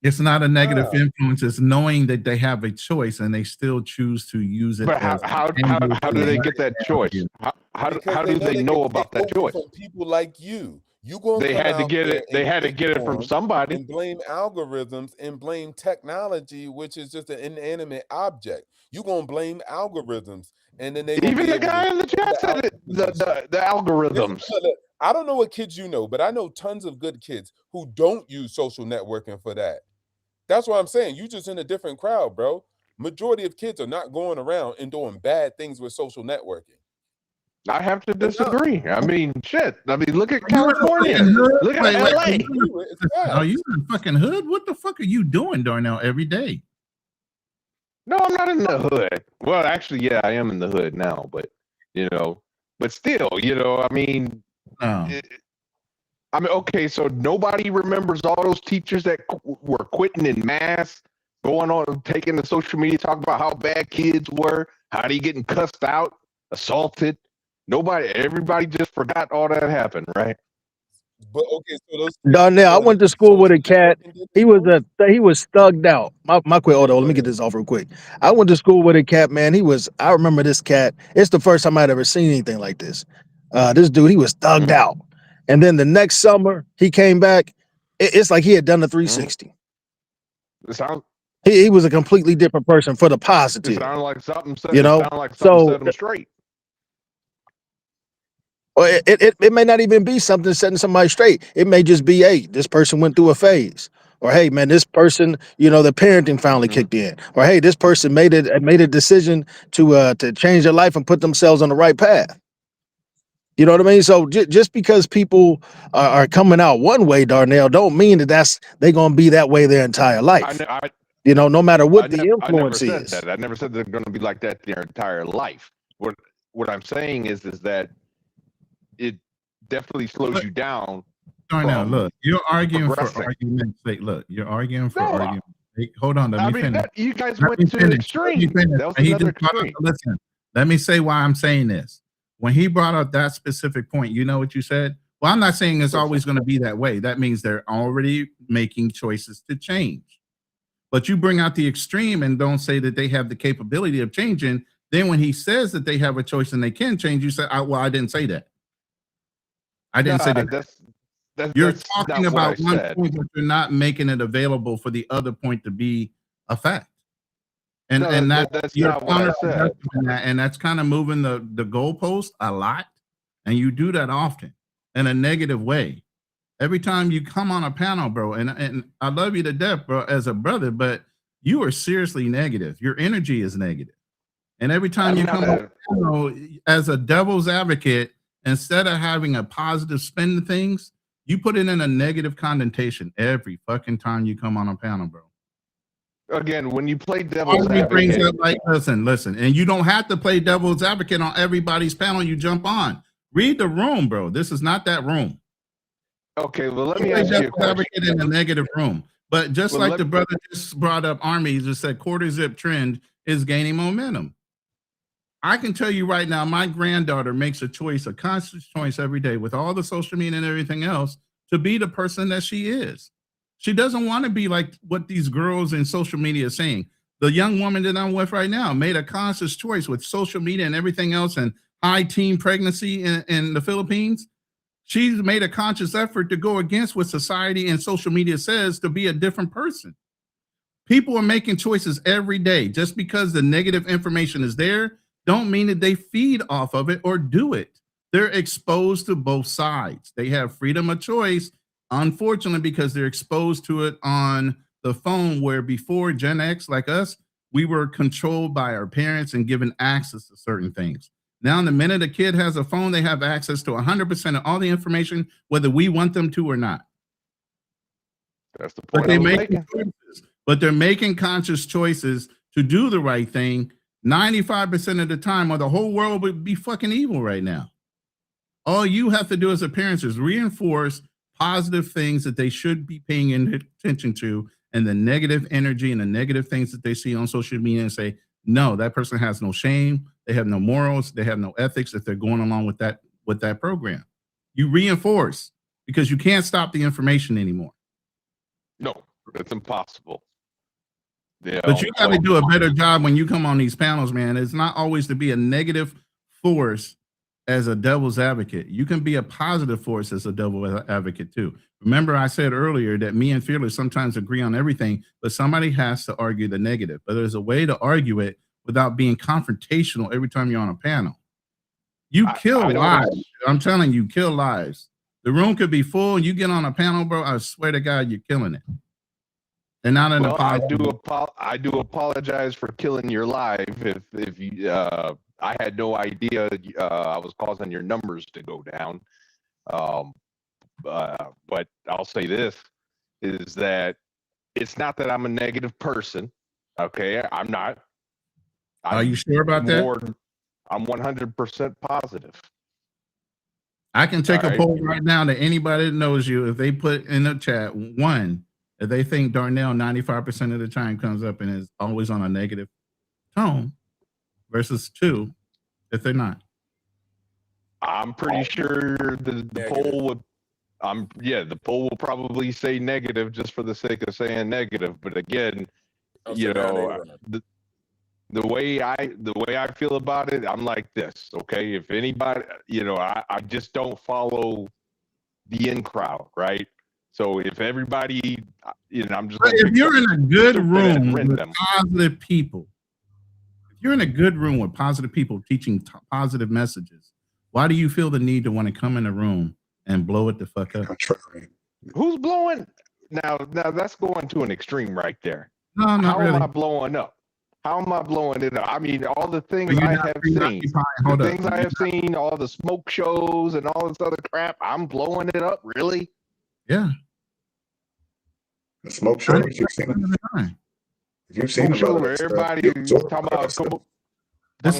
It's not a negative influence. It's knowing that they have a choice and they still choose to use it. But how do they get that choice? How do they know about that choice? From people like you. They had to get it. They had to get it from somebody. And blame algorithms and blame technology, which is just an inanimate object. You're gonna blame algorithms, and then even the guy in the chat said it. The algorithms. I don't know what kids you know, but I know tons of good kids who don't use social networking for that. That's what I'm saying. You just in a different crowd, bro. Majority of kids are not going around and doing bad things with social networking. I have to disagree. I mean, shit. I mean, look at California. Look at LA. Are you in the fucking hood? What the fuck are you doing, Darnell, every day? No, I'm not in the hood. Well, actually, yeah, I am in the hood now, but but still, I mean, okay, so nobody remembers all those teachers that were quitting in mass, going on, taking the social media, talking about how bad kids were, how they getting cussed out, assaulted. Everybody just forgot all that happened, right? But okay, so those Darnell, I went to school with a cat. He was thugged out. My quick, hold on, let me get this off real quick. I went to school with a cat, man. I remember this cat. It's the first time I'd ever seen anything like this. This dude, he was thugged out. And then the next summer, he came back. It's like he had done a 360. He was a completely different person for the positive. It sounded like something set, so him straight. Or it may not even be something setting somebody straight. It may just be, hey, this person went through a phase. Or hey, man, this person, the parenting finally kicked in. Or hey, this person made a decision to change their life and put themselves on the right path. You know what I mean? So just because people are coming out one way, Darnell, don't mean that they're gonna be that way their entire life. No matter what the influence is. I never said they're gonna be like that their entire life. What I'm saying is that it definitely slows you down. Darnell, look, you're arguing for argument's sake. Look, you're arguing for argument's sake. Hold on, let me finish. You guys went to the extreme. That was another extreme. Listen, let me say why I'm saying this. When he brought up that specific point, you know what you said? Well, I'm not saying it's always going to be that way. That means they're already making choices to change. But you bring out the extreme and don't say that they have the capability of changing. Then when he says that they have a choice and they can change, you say, well, I didn't say that. I didn't say that. You're talking about one point, but you're not making it available for the other point to be a fact. And that's not what I said. And that's kind of moving the goalpost a lot. And you do that often in a negative way. Every time you come on a panel, bro, and I love you to death, bro, as a brother, but you are seriously negative. Your energy is negative. And every time you come on a panel as a devil's advocate, instead of having a positive spin to things, you put it in a negative connotation every fucking time you come on a panel, bro. Again, when you play devil's advocate, listen, and you don't have to play devil's advocate on everybody's panel you jump on. Read the room, bro. This is not that room. Okay, well, let me Play ask you a devil's question. advocate in a negative room. But just Well, like the brother just brought up Army, he just said quarter zip trend is gaining momentum. I can tell you right now, my granddaughter makes a choice, a conscious choice every day with all the social media and everything else to be the person that she is. She doesn't want to be like what these girls in social media are saying. The young woman that I'm with right now made a conscious choice with social media and everything else and high teen pregnancy in the Philippines. She's made a conscious effort to go against what society and social media says to be a different person. People are making choices every day. Just because the negative information is there, don't mean that they feed off of it or do it. They're exposed to both sides. They have freedom of choice, unfortunately, because they're exposed to it on the phone, where before Gen X, like us, we were controlled by our parents and given access to certain things. Now, the minute a kid has a phone, they have access to 100% of all the information, whether we want them to or not. That's the point. But they're making conscious choices to do the right thing 95% of the time, or the whole world would be fucking evil right now. All you have to do as a parent is reinforce positive things that they should be paying attention to, and the negative energy and the negative things that they see on social media, and say, no, that person has no shame. They have no morals. They have no ethics if they're going along with that program. You reinforce, because you can't stop the information anymore. No, it's impossible. Yeah, But you got to do a better job when you come on these panels, man. It's not always to be a negative force as a devil's advocate. You can be a positive force as a devil's advocate too. Remember, I said earlier that me and Fearless sometimes agree on everything, but somebody has to argue the negative. But there's a way to argue it without being confrontational every time you're on a panel. You kill lives. I'm telling you, kill lives. The room could be full and you get on a panel, bro. I swear to God, you're killing it. And not in a positive. I do apologize for killing your live. If you, I had no idea I was causing your numbers to go down. But I'll say this, is that it's not that I'm a negative person. Okay, I'm not. Are you sure about that? I'm 100% positive. I can take a poll right now to anybody that knows you. If they put in the chat, one, if they think Darnell 95% of the time comes up and is always on a negative tone, versus two, if they're not. I'm pretty sure the poll would. The poll will probably say negative just for the sake of saying negative. But again, the way I feel about it, I'm like this. Okay, if anybody, I just don't follow the in crowd, right? So if everybody, I'm just. If you're in a good room with positive people, teaching positive messages, why do you feel the need to want to come in a room and blow it the fuck up? Who's blowing? Now that's going to an extreme right there. No, not really. How am I blowing up? How am I blowing it up? I mean, all the things I have seen, all the smoke shows and all this other crap, I'm blowing it up, really? Yeah. The smoke show, you've seen it. You've seen it. Where everybody talking about let's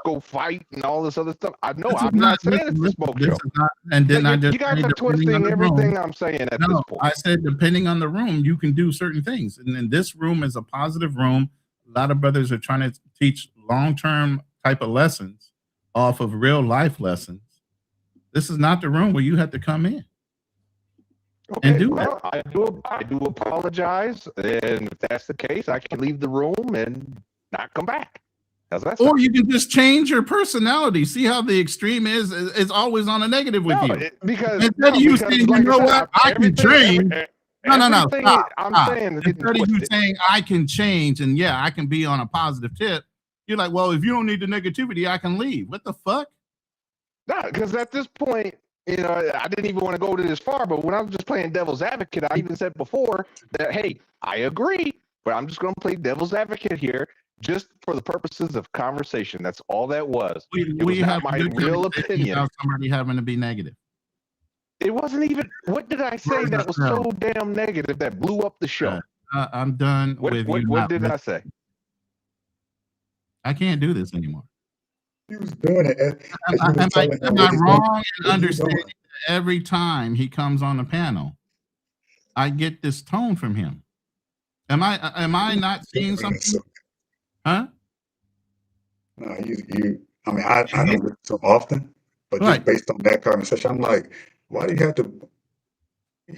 go fight and all this other stuff. I know I'm not saying it's a smoke show. You guys are twisting everything I'm saying at this point. I said depending on the room, you can do certain things. And then this room is a positive room. A lot of brothers are trying to teach long-term type of lessons off of real life lessons. This is not the room where you have to come in. Okay, and do that. I do apologize. And if that's the case, I can leave the room and not come back. Or you can just change your personality. See how the extreme is always on a negative with you. Because instead of you saying, you know what, I can change. No. Stop. Instead of you saying I can change and I can be on a positive tip, you're like, well, if you don't need the negativity, I can leave. What the fuck? No, because at this point, I didn't even want to go to this far, but when I was just playing devil's advocate, I even said before that, hey, I agree, but I'm just going to play devil's advocate here just for the purposes of conversation. That's all that was. It was not my real opinion. Somebody having to be negative. It wasn't even, what did I say that was so damn negative that blew up the show? I'm done with you. What did I say? I can't do this anymore. He was doing it. Am I wrong in understanding every time he comes on the panel, I get this tone from him. Am I not seeing something? Huh? No, I mean, I don't do it so often, but just based on that conversation, I'm like, why do you have to?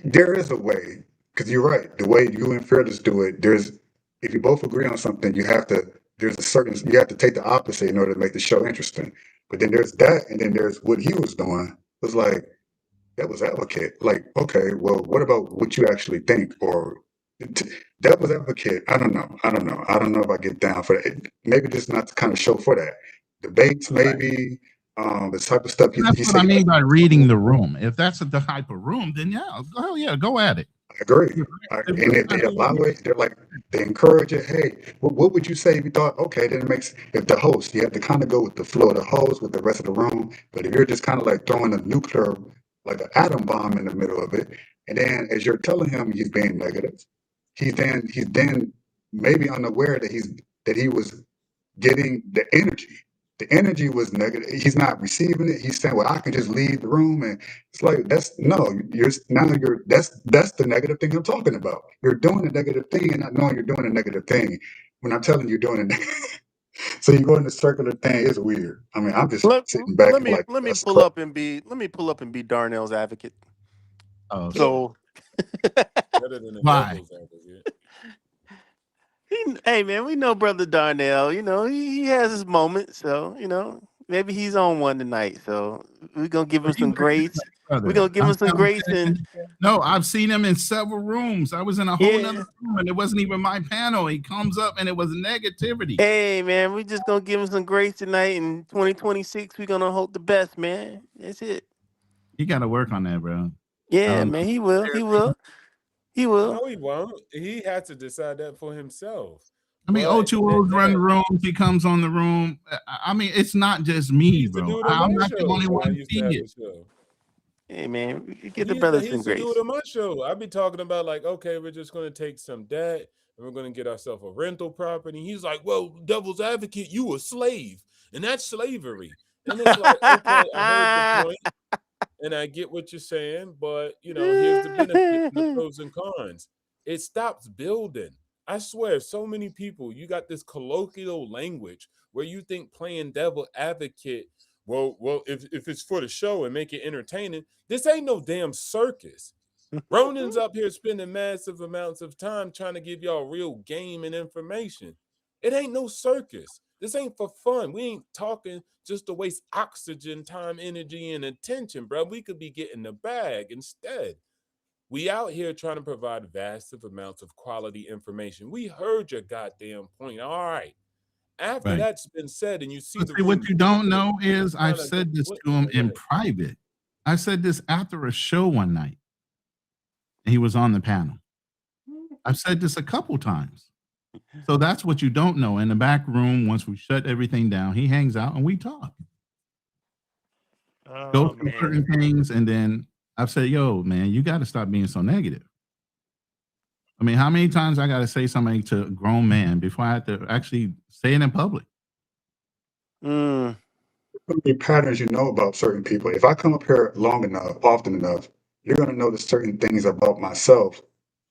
There is a way, because you're right. The way you and Fearless do it, if you both agree on something, you have to take the opposite in order to make the show interesting. But then there's that, and then there's what he was doing. It was like, that was advocate. Like, okay, well, what about what you actually think? Or that was advocate. I don't know. I don't know if I get down for that. Maybe this is not the kind of show for that. Debates, maybe. The type of stuff That's what I mean by reading the room. If that's the type of room, then go at it. I agree. And if they allow it, they're like, they encourage it. Hey, what would you say if you thought, okay, then it makes, if the host, you have to kind of go with the flow of the host with the rest of the room. But if you're just kind of like throwing a nuclear, like an atom bomb in the middle of it, and then as you're telling him he's being negative, he's then maybe unaware that he was getting the energy. The energy was negative. He's not receiving it. He's saying, "Well, I can just leave the room," and it's like that's the negative thing I'm talking about. You're doing a negative thing and not knowing you're doing a negative thing. When I'm telling you, you're doing it, so you go in the circular thing. It's weird. I mean, I'm just sitting back Let me like, let me that's pull up and be Darnell's advocate. Oh, so Better than the devil's advocate. Hey man, we know Brother Darnell. You know he has his moments. So maybe he's on one tonight. So we're gonna give him some grace. We're gonna give him some grace. And no, I've seen him in several rooms. I was in a whole other room, and it wasn't even my panel. He comes up, and it was negativity. Hey man, we just gonna give him some grace tonight. In 2026, we're gonna hope the best, man. That's it. You got to work on that, bro. Yeah, man. He will. He will. He will. No, he won't. He had to decide that for himself. I mean, O2Os run the rooms. He comes on the room. I mean, it's not just me, bro. I'm not the only one seeing it. Hey man, get the brothers some grace. He used to do it on my show. I'd be talking about like, okay, we're just going to take some debt and we're going to get ourselves a rental property. He's like, well, devil's advocate, you a slave, and that's slavery. And it's like, okay, I heard the point. And I get what you're saying, but here's the benefit, the pros and cons. It stops building. I swear, so many people, you got this colloquial language where you think playing devil advocate, well, if it's for the show and make it entertaining, this ain't no damn circus. Ronan's up here spending massive amounts of time trying to give y'all real game and information. It ain't no circus. This ain't for fun. We ain't talking just to waste oxygen, time, energy, and attention, bro. We could be getting the bag instead. We out here trying to provide vast amounts of quality information. We heard your goddamn point. All right. After that's been said, and you see what you don't know is I've said this to him in private. I said this after a show one night. He was on the panel. I've said this a couple times. So that's what you don't know. In the back room, once we shut everything down, he hangs out and we talk. Go through certain things, and then I've said, yo, man, you got to stop being so negative. I mean, how many times I got to say something to a grown man before I have to actually say it in public? There's going to be patterns you know about certain people. If I come up here long enough, often enough, you're going to notice certain things about myself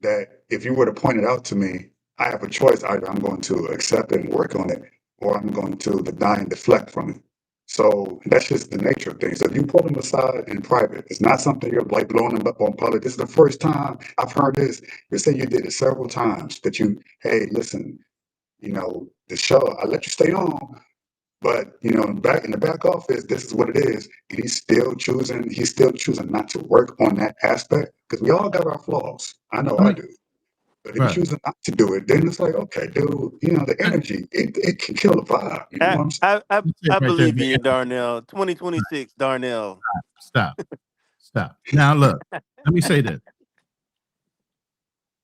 that if you were to point it out to me, I have a choice. Either I'm going to accept it and work on it, or I'm going to deny and deflect from it. So that's just the nature of things. So if you pull them aside in private, it's not something you're like blowing them up on public. This is the first time I've heard this. You're saying you did it several times that hey, listen, the show, I let you stay on, but in the back office, this is what it is. And he's still choosing not to work on that aspect, because we all got our flaws. I know I do. But if you choose not to do it, then it's like, okay, dude, the energy, it can kill the vibe. You know what I'm saying? I believe in you, Darnell. 2026, Darnell. Stop. Now, look, let me say this.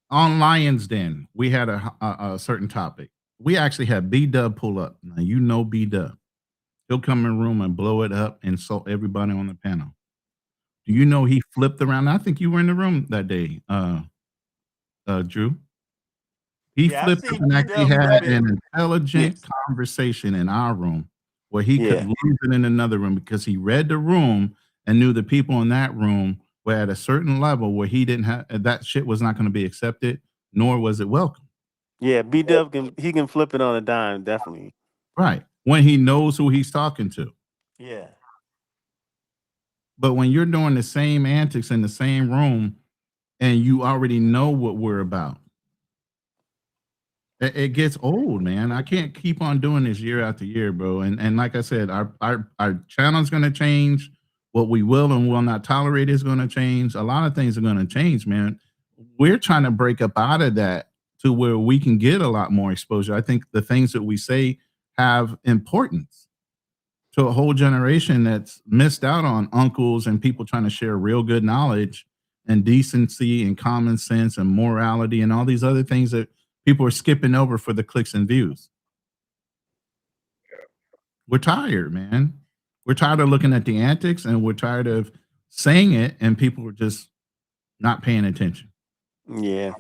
On Lions Den, we had a certain topic. We actually had B-Dub pull up. Now, B-Dub. He'll come in the room and blow it up and insult everybody on the panel. Do you know he flipped around? I think you were in the room that day, Drew. He flipped up and actually had an intelligent conversation in our room where he could lose it in another room because he read the room and knew the people in that room were at a certain level where he didn't have that shit was not going to be accepted, nor was it welcome. Yeah, B-Dub can flip it on a dime, definitely. Right. When he knows who he's talking to. Yeah. But when you're doing the same antics in the same room and you already know what we're about, it gets old, man. I can't keep on doing this year after year, bro. And like I said, our channel's going to change. What we will and will not tolerate is going to change. A lot of things are going to change, man. We're trying to break up out of that to where we can get a lot more exposure. I think the things that we say have importance to a whole generation that's missed out on uncles and people trying to share real good knowledge and decency and common sense and morality and all these other things that people are skipping over for the clicks and views. We're tired, man. We're tired of looking at the antics, and we're tired of saying it, and people are just not paying attention. Yeah.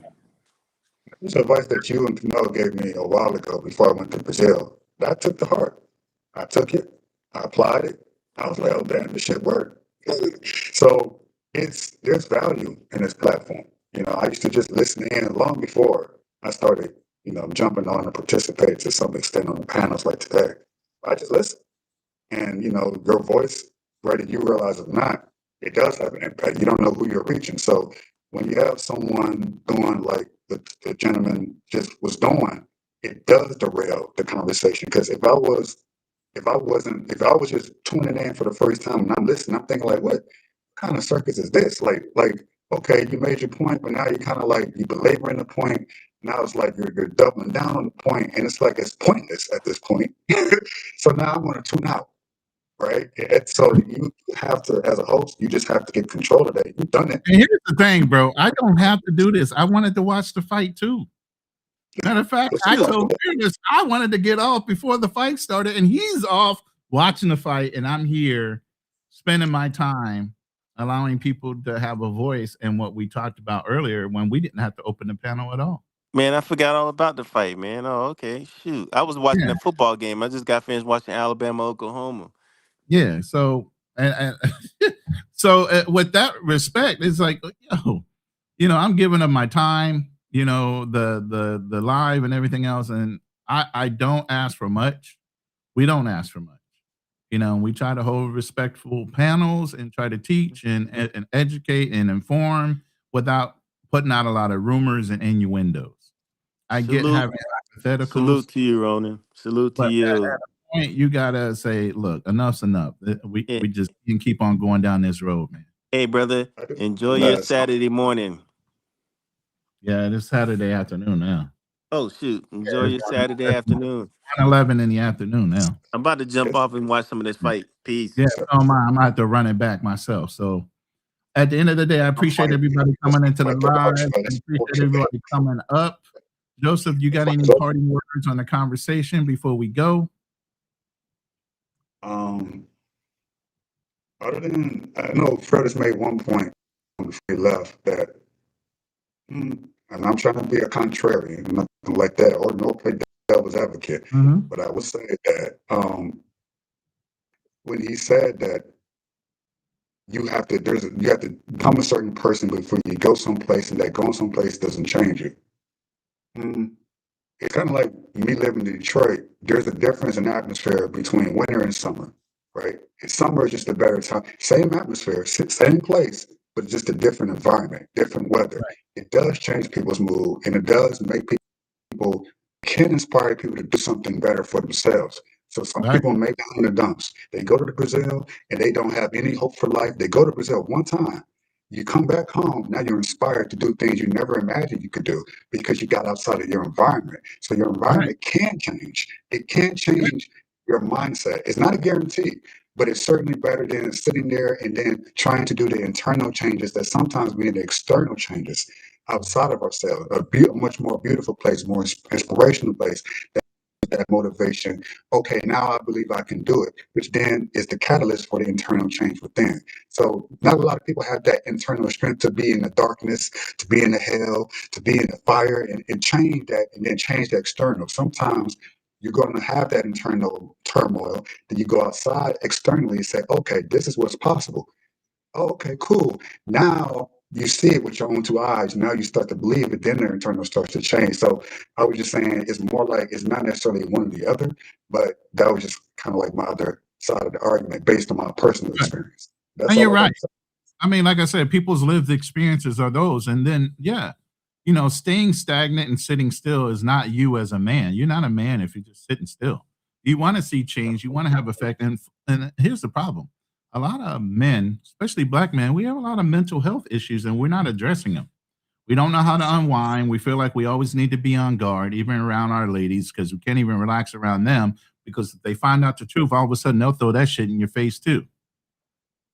This advice that you and Camille gave me a while ago before I went to Brazil, that I took to heart. I took it, I applied it. I was like, oh damn, this shit worked. So there's value in this platform. You know, I used to just listen in long before I started, you know, jumping on and participating to some extent on the panels like today. I just listen. And, you know, your voice, whether you realize it or not, it does have an impact. You don't know who you're reaching. So when you have someone doing like the gentleman just was doing, it does derail the conversation. Because if I was just tuning in for the first time and I'm listening, I'm thinking like, what kind of circus is this? Like, okay, you made your point, but now you're kind of like you belaboring the point. Now it's like you're doubling down on the point, and it's like it's pointless at this point. So now I'm going to tune out, right? And so you have to, as a host, you just have to get control of that. You've done it. And here's the thing, bro. I don't have to do this. I wanted to watch the fight too. Matter of fact, I told Curtis I wanted to get off before the fight started, and he's off watching the fight, and I'm here spending my time allowing people to have a voice in what we talked about earlier when we didn't have to open the panel at all. Man, I forgot all about the fight, man. Oh, okay. Shoot. I was watching a football game. I just got finished watching Alabama, Oklahoma. Yeah. So, with that respect, it's like, yo, you know, I'm giving up my time, you know, the live and everything else. And I don't ask for much. We don't ask for much. You know, we try to hold respectful panels and try to teach and educate and inform without putting out a lot of rumors and innuendos. I get having hypotheticals. Salute to you, Ronan. Salute to you. At a point, you gotta say, look, enough's enough. We just can keep on going down this road, man. Hey, brother, enjoy your Saturday morning. Yeah, it's Saturday afternoon now. Oh, shoot. Enjoy your Saturday afternoon. 11 in the afternoon now. I'm about to jump off and watch some of this fight. Peace. Yeah, I'm gonna have to run it back myself. So at the end of the day, I appreciate everybody coming into the live. I appreciate everybody coming up. Joseph, you got any parting words on the conversation before we go? Other than, I know Fred has made one point before he left that, and I'm trying to be a contrarian, nothing like that, or no play devil's advocate, but I would say that when he said that you have to become a certain person before you go someplace, and that going someplace doesn't change you. It's kind of like me living in Detroit. There's a difference in atmosphere between winter and summer, right? And summer is just a better time. Same atmosphere, same place, but just a different environment, different weather. Right. It does change people's mood, and it does make people, can inspire people to do something better for themselves. So some people make down in the dumps. They go to Brazil, and they don't have any hope for life. They go to Brazil one time. You come back home, now you're inspired to do things you never imagined you could do because you got outside of your environment. So your environment can change. It can change your mindset. It's not a guarantee, but it's certainly better than sitting there and then trying to do the internal changes that sometimes we need the external changes outside of ourselves. A much more beautiful place, more inspirational place. That motivation. Okay, now I believe I can do it, which then is the catalyst for the internal change within. So not a lot of people have that internal strength to be in the darkness, to be in the hell, to be in the fire, and change that, and then change the external. Sometimes you're going to have that internal turmoil. Then you go outside externally and say, okay, this is what's possible. Oh, okay, cool. Now you see it with your own two eyes. Now you start to believe it. Then their internal starts to change. So I was just saying it's more like it's not necessarily one or the other, but that was just kind of like my other side of the argument based on my personal Right. experience. That's And all you're I got right. to say. I mean, like I said, people's lived experiences are those. And then, yeah, you know, staying stagnant and sitting still is not you as a man. You're not a man if you're just sitting still. You want to see change. You want to have effect. And here's the problem. A lot of men, especially black men, we have a lot of mental health issues and we're not addressing them. We don't know how to unwind. We feel like we always need to be on guard, even around our ladies, because we can't even relax around them. Because if they find out the truth, all of a sudden they'll throw that shit in your face too,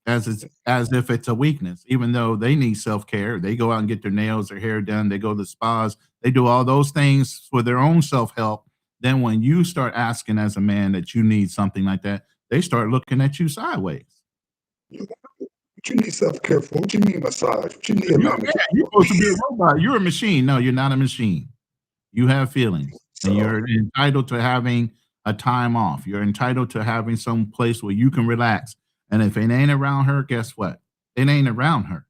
as if it's a weakness, even though they need self care. They go out and get their nails, their hair done. They go to the spas. They do all those things for their own self help. Then when you start asking as a man that you need something like that, they start looking at you sideways. What you need self care for? What you need massage? What you need a You're, man to yeah, you're supposed to be a robot. You're a machine. No, you're not a machine. You have feelings, and you're entitled to having a time off. You're entitled to having some place where you can relax. And if it ain't around her, guess what? It ain't around her.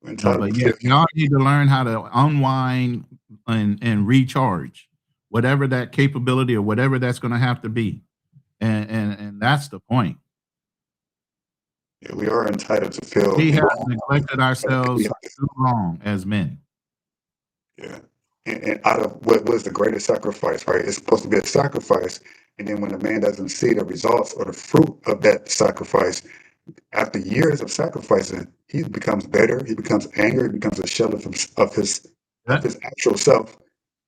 But yeah, y'all need to learn how to unwind and recharge, whatever that capability or whatever that's going to have to be. And that's the point. Yeah, we are entitled to feel. We have neglected ourselves too long as men. Yeah. And out of what was the greatest sacrifice, right? It's supposed to be a sacrifice. And then when a man doesn't see the results or the fruit of that sacrifice, after years of sacrificing, he becomes bitter, he becomes angry, he becomes a shell of his actual self.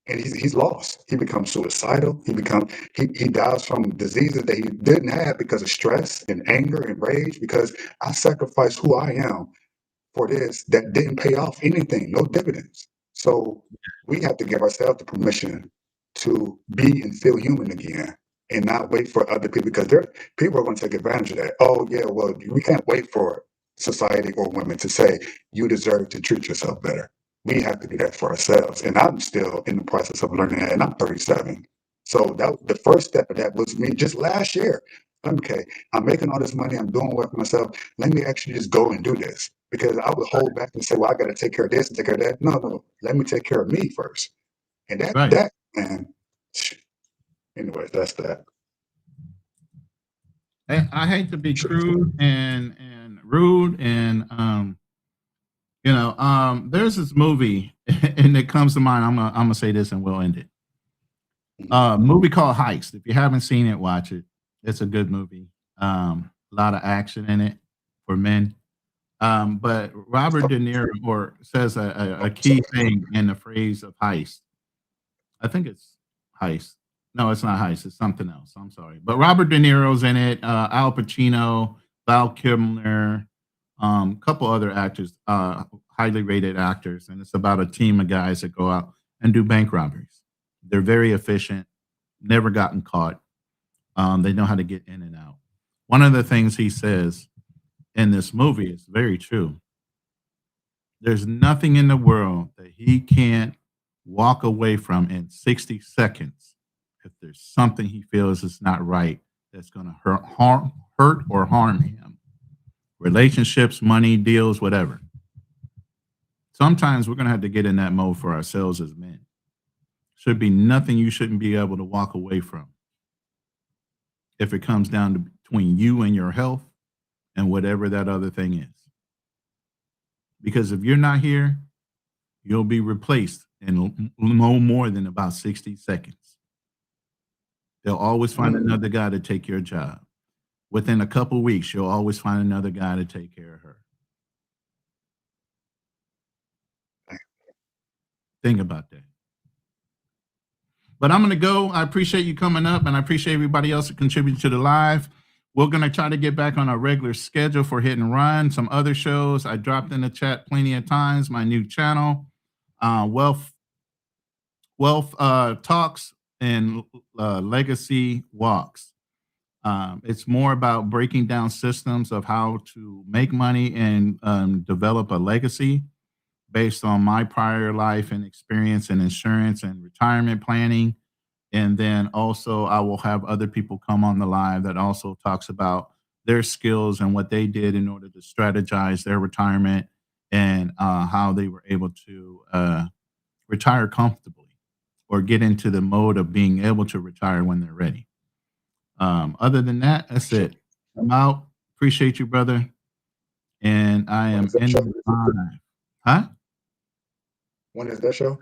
And he's lost. He becomes suicidal. He dies from diseases that he didn't have because of stress and anger and rage, because I sacrificed who I am for this that didn't pay off anything, no dividends. So we have to give ourselves the permission to be and feel human again and not wait for other people, because people are going to take advantage of that. Oh, yeah, well, we can't wait for society or women to say you deserve to treat yourself better. We have to do that for ourselves. And I'm still in the process of learning that, and I'm 37. So the first step of that was me just last year. Okay, I'm making all this money, I'm doing well for myself. Let me actually just go and do this. Because I would hold back and say, well, I got to take care of this and take care of that. No. Let me take care of me first. And and anyways, that's that. I hate to be crude and rude and there's this movie and it comes to mind. I'm gonna say this and we'll end it. Movie called Heist. If you haven't seen it, watch it. It's a good movie. A lot of action in it for men. But Robert De Niro says a key thing in the phrase of heist. I think it's heist. No, it's not heist. It's something else. I'm sorry. But Robert De Niro's in it. Al Pacino, Val Kilmer, couple other actors, highly rated actors. And it's about a team of guys that go out and do bank robberies. They're very efficient, never gotten caught. They know how to get in and out. One of the things he says in this movie is very true. There's nothing in the world that he can't walk away from in 60 seconds if there's something he feels is not right that's going to hurt or harm him. Relationships, money, deals, whatever. Sometimes we're going to have to get in that mode for ourselves as men. Should be nothing you shouldn't be able to walk away from if it comes down to between you and your health and whatever that other thing is. Because if you're not here, you'll be replaced in no more than about 60 seconds. They'll always find another guy to take your job. Within a couple of weeks, you'll always find another guy to take care of her. Think about that. But I'm going to go. I appreciate you coming up, and I appreciate everybody else that contributed to the live. We're going to try to get back on our regular schedule for Hit and Run. Some other shows I dropped in the chat plenty of times. My new channel, Wealth Talks and Legacy Walks. It's more about breaking down systems of how to make money and develop a legacy based on my prior life and experience in insurance and retirement planning. And then also I will have other people come on the live that also talks about their skills and what they did in order to strategize their retirement and how they were able to retire comfortably or get into the mode of being able to retire when they're ready. Other than that, that's it. I'm out. Appreciate you, brother. And I am ending live. Huh? When is that show?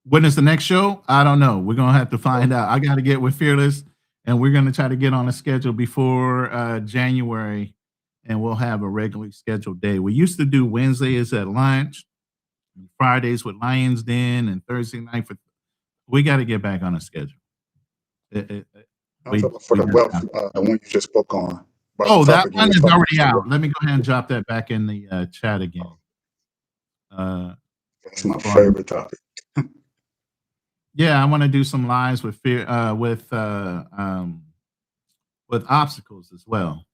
When is the next show? I don't know. We're gonna have to find out. I got to get with Fearless, and we're gonna try to get on a schedule before January, and we'll have a regularly scheduled day. We used to do Wednesdays at lunch, Fridays with Lions Den, and Thursday night for. We got to get back on a schedule. I'm talking for the wealth, the one you just spoke on. Oh, that one is already out. Let me go ahead and drop that back in the chat again. That's my favorite topic. Yeah, I want to do some lives with obstacles as well,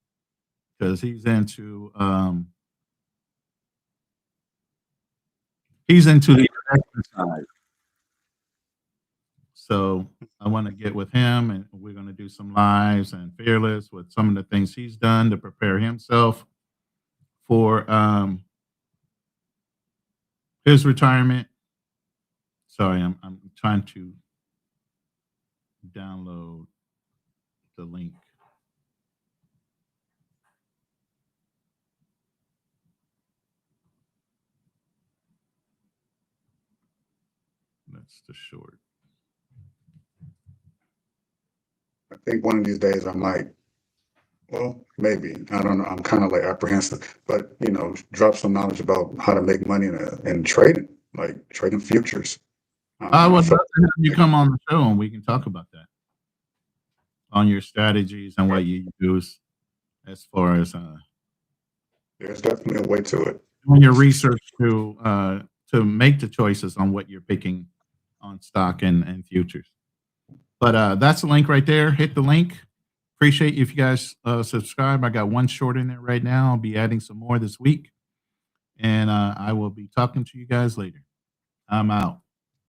because he's into the exercise. So I want to get with him, and we're going to do some lives and Fearless with some of the things he's done to prepare himself for his retirement. Sorry, I'm trying to download the link. That's the short. I think one of these days I might, well, maybe, I don't know. I'm kind of like apprehensive, but drop some knowledge about how to make money in trading, like trading futures. I would love to have you come on the show and we can talk about that, on your strategies and what you use as far as there's definitely a way to it. Doing your research to make the choices on what you're picking on stock and futures. But that's the link right there. Hit the link. Appreciate you if you guys subscribe. I got one short in there right now. I'll be adding some more this week. And I will be talking to you guys later. I'm out.